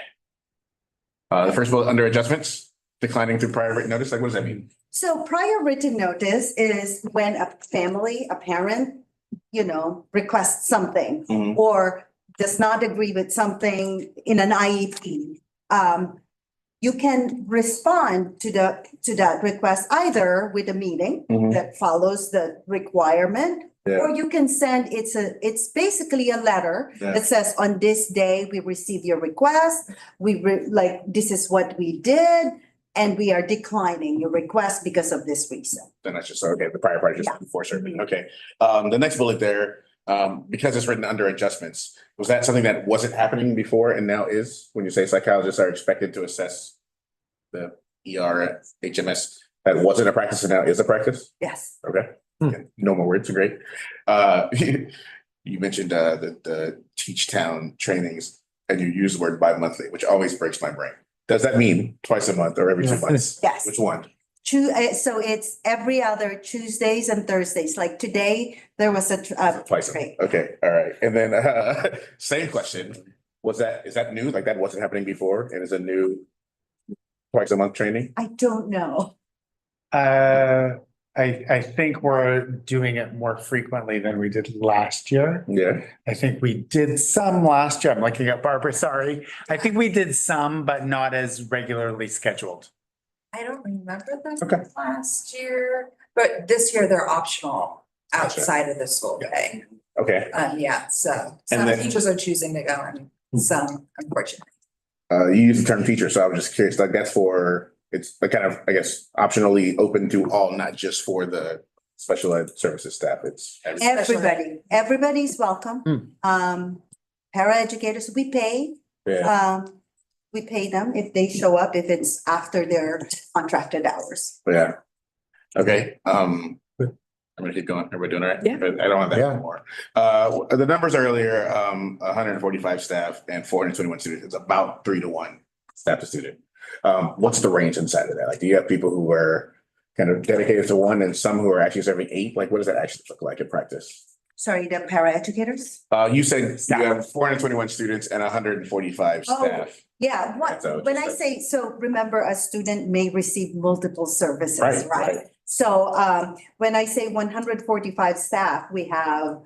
The first bullet under adjustments, declining through prior written notice. Like, what does that mean? So prior written notice is when a family, a parent, requests something or does not agree with something in an IEP. You can respond to that request either with a meeting that follows the requirement, or you can send, it's basically a letter that says, on this day, we received your request. This is what we did, and we are declining your request because of this reason. Then that's just, okay, the prior part is just before serving. Okay. The next bullet there, because it's written under adjustments, was that something that wasn't happening before and now is? When you say psychologists are expected to assess the ER, HMS, that wasn't a practice and now is a practice? Yes. Okay. No more words are great. you mentioned the Teach Town trainings and you use the word bi-monthly, which always breaks my brain. Does that mean twice a month or every 2 months? Yes. Which one? So it's every other Tuesdays and Thursdays. Like today, there was a Twice a month. Okay, all right. And then same question. Is that new? Like that wasn't happening before and is a new twice a month training? I don't know. I think we're doing it more frequently than we did last year. Yeah. I think we did some last year. I'm looking at Barbara, sorry. I think we did some, but not as regularly scheduled. I don't remember them Okay. last year, but this year they're optional Gotcha. outside of the school day. Okay. Yeah, so And some then- teachers are choosing to go and some unfortunately. You use the term teacher, so I was just curious, like that's it's like kind of, I guess, optionally open to all, not just for the special ed services staff. It's Everybody's welcome. Paraeducators, we pay. Yeah. We pay them if they show up, if it's after their contracted hours. Yeah. Okay, I'm gonna keep going. Everybody doing all right? Yeah. I don't want that Yeah. anymore. The numbers earlier, 145 staff and 421 students. It's about 3-to-1 staff to student. What's the range inside of that? Like, do you have people who are kind of dedicated to one and some who are actually serving 8? Like, what does that actually look like in practice? Sorry, the paraeducators? You said you have 421 students and 145 staff. Yeah, when I say, so remember, a student may receive multiple services, right? So when I say 145 staff, we have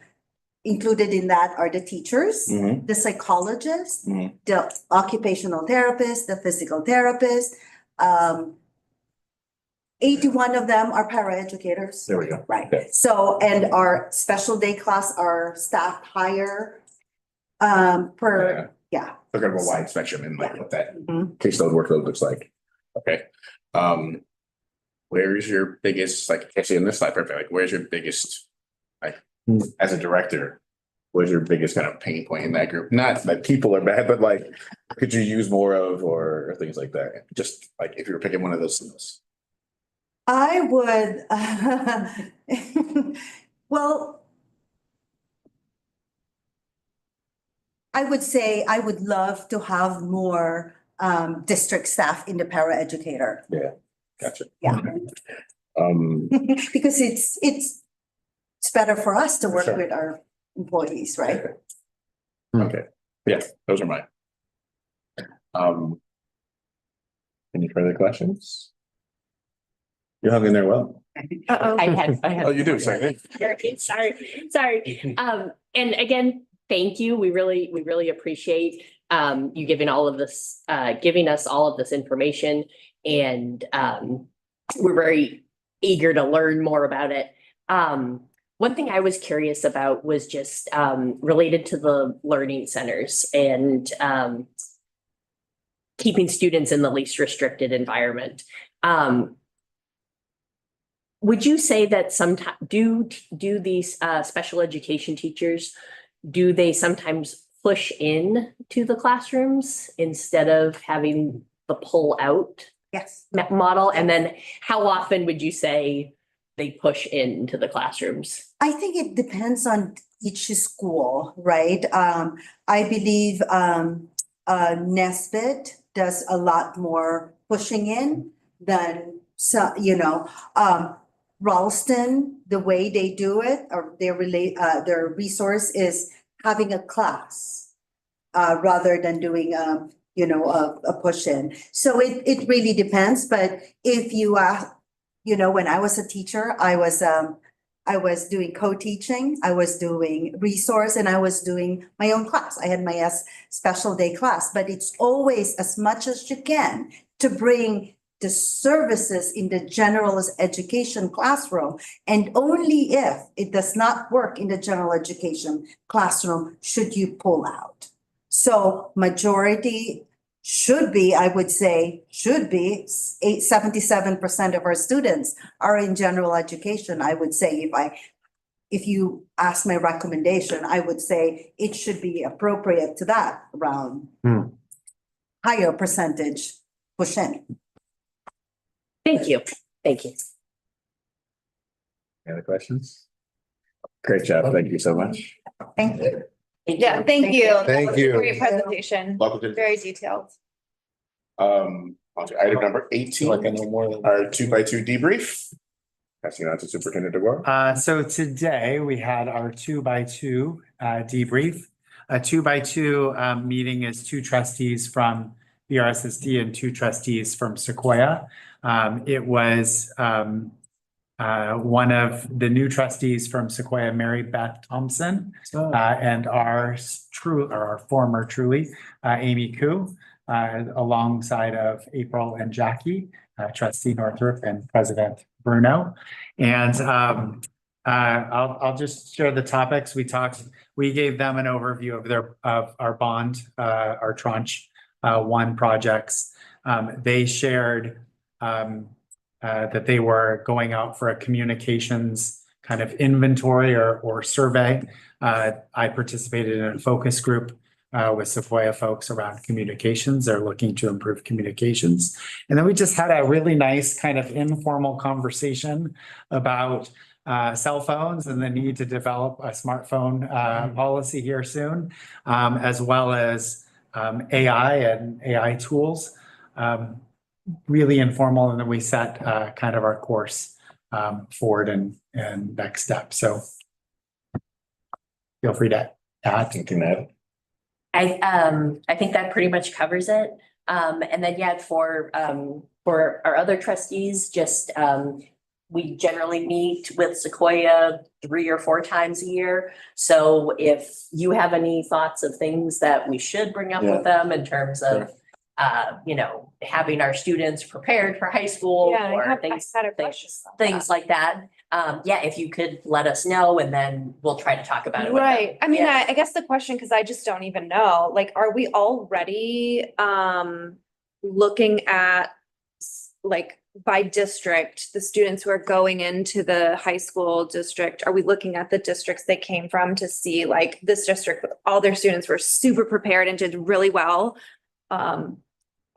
included in that are the teachers, the psychologists, the occupational therapist, the physical therapist. 81 of them are paraeducators. There we go. Right. Okay. So, and our special day class, our staff higher yeah. So kind of a wide spectrum in like what that Mhm. caseload workload looks like. Okay. Where's your biggest, like, actually in this slide, perfect, like, where's your biggest, like, as a director, where's your biggest kind of pain point in that group? Not that people are bad, but like, could you use more of or things like that? Just like if you were picking one of those things. I would, well, I would say I would love to have more district staff in the paraeducator. Yeah, gotcha. Yeah. Because it's better for us to work Sure. with our employees, right? Okay, yeah, those are mine. Any further questions? You hung in there well. I had. Oh, you do, sorry. Sorry. And again, thank you. We really appreciate you giving all of this, giving us all of this information. And we're very eager to learn more about it. One thing I was curious about was just related to the learning centers and keeping students in the least restricted environment. Would you say that sometimes do these special education teachers, do they sometimes push in to the classrooms instead of having the pull out Yes. model? And then how often would you say they push into the classrooms? I think it depends on each school, right? I believe Nesbit does a lot more pushing in than Ralston, the way they do it, or their resource is having a class rather than doing a push in. So it really depends. But if you when I was a teacher, I was doing co-teaching, I was doing resource, and I was doing my own class. I had my special day class, but it's always as much as you can to bring the services in the general education classroom. And only if it does not work in the general education classroom should you pull out. So majority should be, I would say, 77% of our students are in general education. I would say if you ask my recommendation, I would say it should be appropriate to that around higher percentage push in. Thank you. Thank you. Any other questions? Great job. Thank you so much. Thank you. Yeah, thank you. That Thank was a you. Great presentation, Welcome to, very detailed. on to item number 18, Like I know more than. our 2x2 debrief. Passing on to Superintendent DeGuara. So today we had our 2x2 debrief. A 2x2 meeting is 2 trustees from BRSSD and 2 trustees from Sequoia. It was one of the new trustees from Sequoia, Mary Beth Thompson, and our former truly, Amy Koo, alongside of April and Jackie, trustee Northrop and President Bruno. And I'll just share the topics. We gave them an overview of our bond, our tranche 1 projects. They shared that they were going out for a communications kind of inventory or survey. I participated in a focus group with Sequoia folks around communications. They're looking to improve communications. And then we just had a really nice kind of informal conversation about cell phones and the need to develop a smartphone policy here soon, as well as AI and AI tools. Really informal, and then we set kind of our course forward and next step. So feel free to add anything that. I think that pretty much covers it. And then, yeah, for our other trustees, just, we generally meet with Sequoia 3 or 4 times a year. So if you have any thoughts of things that we should bring up with them in terms of, you know, having our students prepared for high school or things like that. Yeah, if you could let us know, and then we'll try to talk about it. Right. I mean, I guess the question, because I just don't even know, like, are we already looking at like by district, the students who are going into the high school district, are we looking at the districts they came from to see like this district with all their students were super prepared and did really well?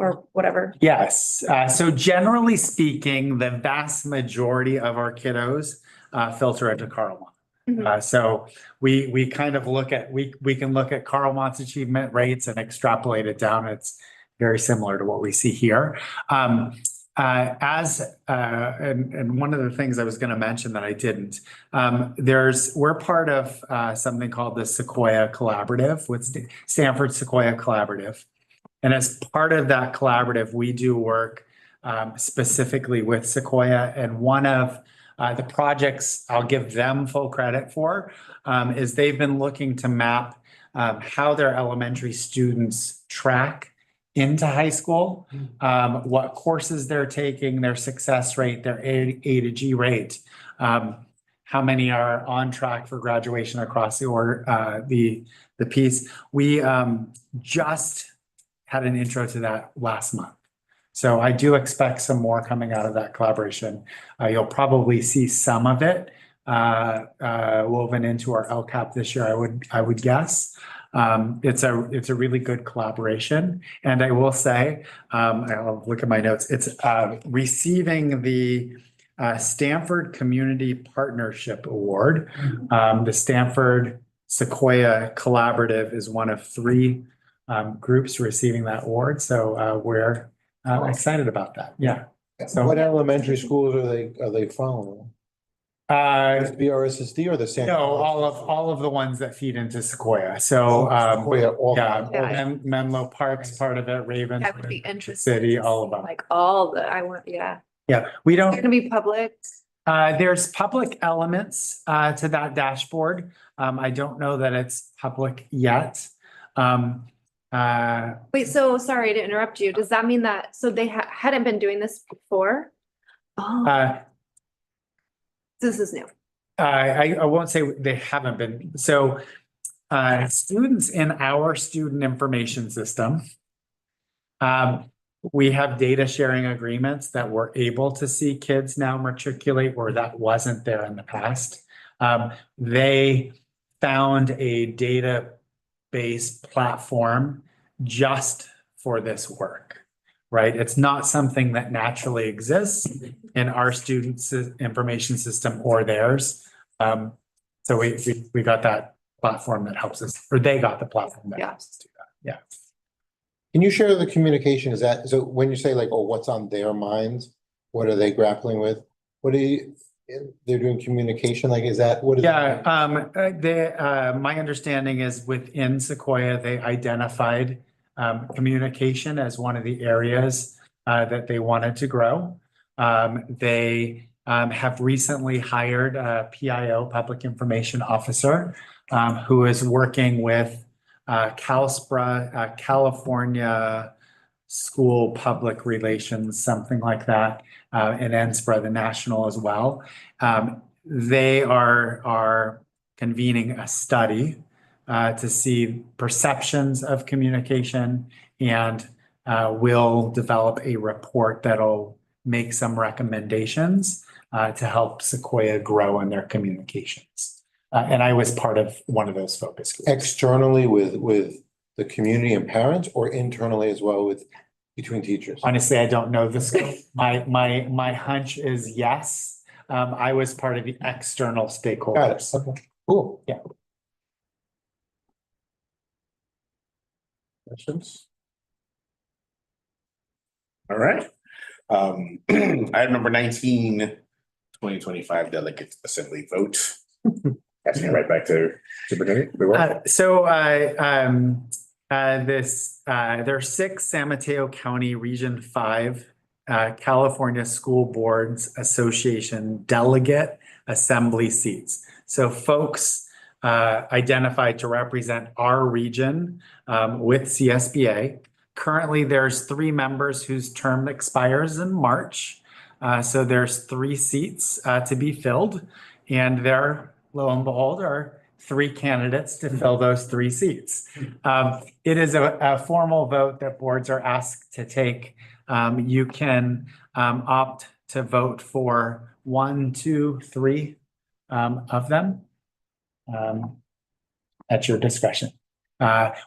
Or whatever. Yes. So generally speaking, the vast majority of our kiddos filter into Carlmont. So we kind of look at, we can look at Carlmont's achievement rates and extrapolate it down. It's very similar to what we see here. And one of the things I was going to mention that I didn't, we're part of something called the Sequoia Collaborative with Stanford Sequoia Collaborative. And as part of that collaborative, we do work specifically with Sequoia. And one of the projects I'll give them full credit for is they've been looking to map how their elementary students track into high school, what courses they're taking, their success rate, their A to G rate, how many are on track for graduation across the order, the piece. We just had an intro to that last month. So I do expect some more coming out of that collaboration. You'll probably see some of it woven into our LCAP this year, I would guess. It's a really good collaboration. And I will say, I'll look at my notes, it's receiving the Stanford Community Partnership Award. The Stanford Sequoia Collaborative is one of 3 groups receiving that award. So we're excited about that. Yeah. So what elementary schools are they following? BRSSD or the same? No, all of the ones that feed into Sequoia. So Menlo Park's part of it, Ravens. That would be interesting. City, all of them. Like all the, I want, yeah. Yeah, we don't. It's gonna be public. There's public elements to that dashboard. I don't know that it's public yet. Wait, so sorry to interrupt you. Does that mean that, so they hadn't been doing this before? Oh. This is new. I won't say they haven't been. So students in our student information system, we have data sharing agreements that we're able to see kids now matriculate where that wasn't there in the past. They found a database platform just for this work, right? It's not something that naturally exists in our students' information system or theirs. So we got that platform that helps us, or they got the platform that Yeah. helps us do that. Yeah. Can you share the communication? Is that, so when you say like, oh, what's on their minds? What are they grappling with? What are you, they're doing communication, like, is that, what is? Yeah, my understanding is within Sequoia, they identified communication as one of the areas that they wanted to grow. They have recently hired a PIO, Public Information Officer, who is working with CalSPRA, California School Public Relations, something like that, and NSPRA, the national as well. They are convening a study to see perceptions of communication, and will develop a report that'll make some recommendations to help Sequoia grow in their communications. And I was part of one of those focus groups. Externally with the community and parents, or internally as well with between teachers? Honestly, I don't know the scope. My hunch is yes. I was part of the external stakeholders. Got it. Okay, cool. Yeah. Questions? All right. Item number 19, 2025 delegate assembly vote. Passing it right back to Superintendent. There are 6 San Mateo County Region 5 California School Boards Association delegate assembly seats. So folks identified to represent our region with CSBA. Currently, there's 3 members whose term expires in March. So there's 3 seats to be filled, and there, lo and behold, are 3 candidates to fill those 3 seats. It is a formal vote that boards are asked to take. You can opt to vote for 1, 2, 3 of them at your discretion.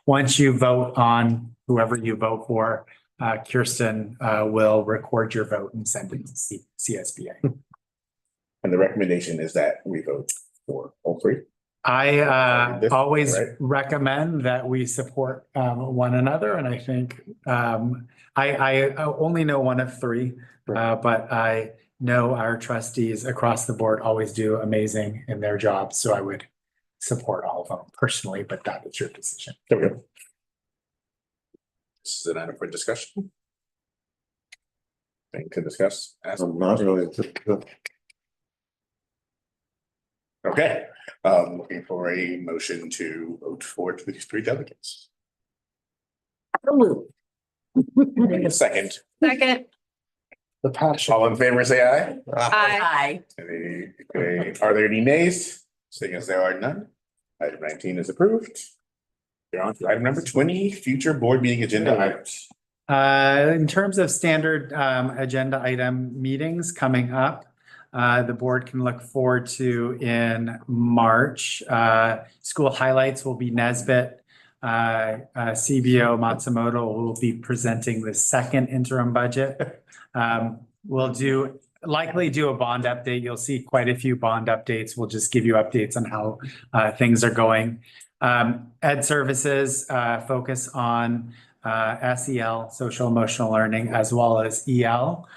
Once you vote on whoever you vote for, Kirsten will record your vote and send it to CSBA. And the recommendation is that we vote for all 3. I always recommend that we support one another, and I think I only know one of 3, but I know our trustees across the board always do amazing in their jobs, so I would support all of them personally, but that is your decision. There we go. This is an item for discussion. Thing to discuss. Not really. Okay, looking for a motion to vote for these 3 delegates. A second. Second. The passion. All in favor, say aye. Aye. Are there any nays? Seeing as there are none, item 19 is approved. You're on to item number 20, future board meeting agenda items. In terms of standard agenda item meetings coming up, the board can look forward to in March. School highlights will be Nesbit. CBO Matsumoto will be presenting the 2nd interim budget. We'll likely do a bond update. You'll see quite a few bond updates. We'll just give you updates on how things are going. Ed services focus on SEL, social emotional learning, as well as EL.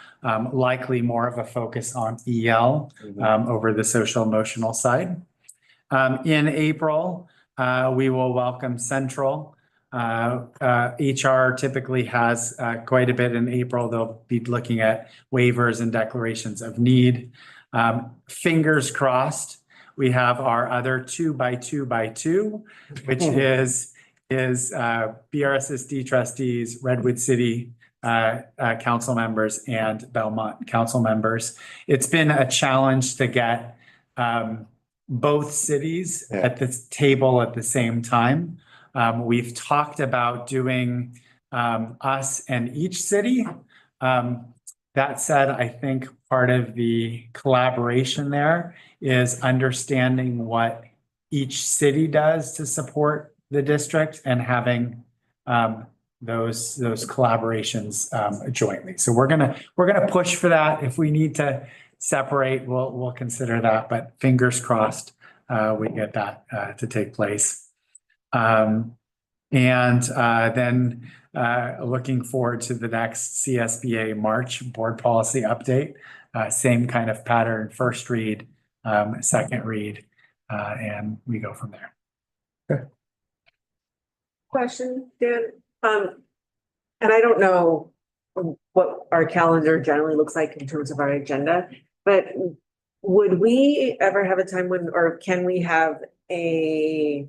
Likely more of a focus on EL over the social emotional side. In April, we will welcome Central. HR typically has quite a bit in April. They'll be looking at waivers and declarations of need. Fingers crossed, we have our other 2x2x2, which is BRSSD trustees, Redwood City council members, and Belmont council members. It's been a challenge to get both cities at the table at the same time. We've talked about doing us and each city. That said, I think part of the collaboration there is understanding what each city does to support the district and having those collaborations jointly. So we're gonna push for that. If we need to separate, we'll consider that, but fingers crossed we get that to take place. Then looking forward to the next CSBA March board policy update. Same kind of pattern, first read, second read, and we go from there. Question, Dan, and I don't know what our calendar generally looks like in terms of our agenda, but would we ever have a time when, or can we have a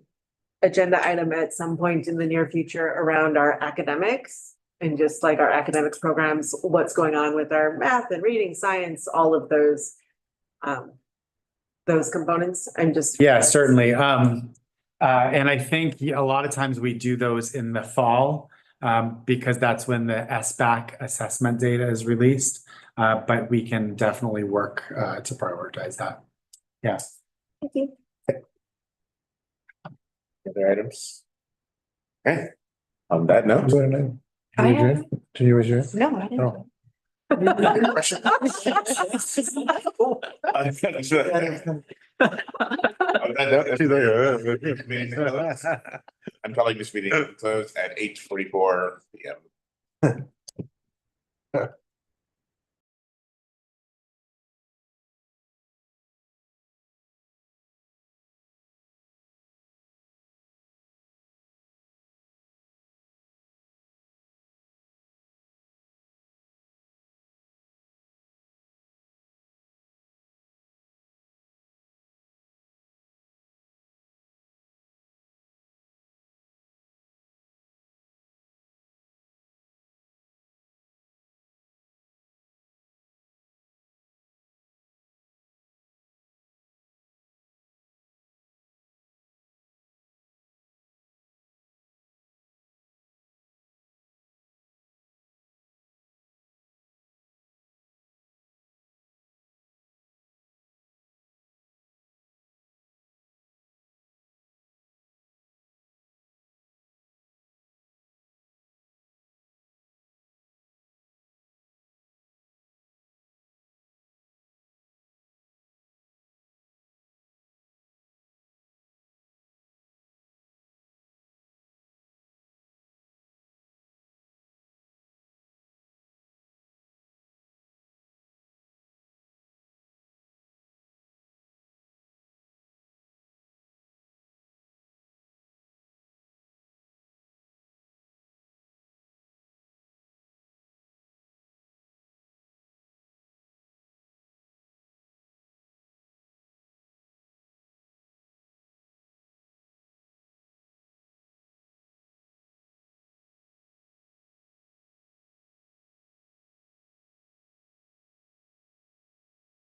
agenda item at some point in the near future around our academics and just like our academics programs, what's going on with our math and reading, science, all of those components? I'm just. Yeah, certainly. And I think a lot of times we do those in the fall because that's when the SBAC assessment data is released. But we can definitely work to prioritize that. Yes. Thank you. Other items? Okay, on that note. I have- Did you adjourn? No, I didn't. Oh. Question? I'm calling this meeting closed at 8:44 PM.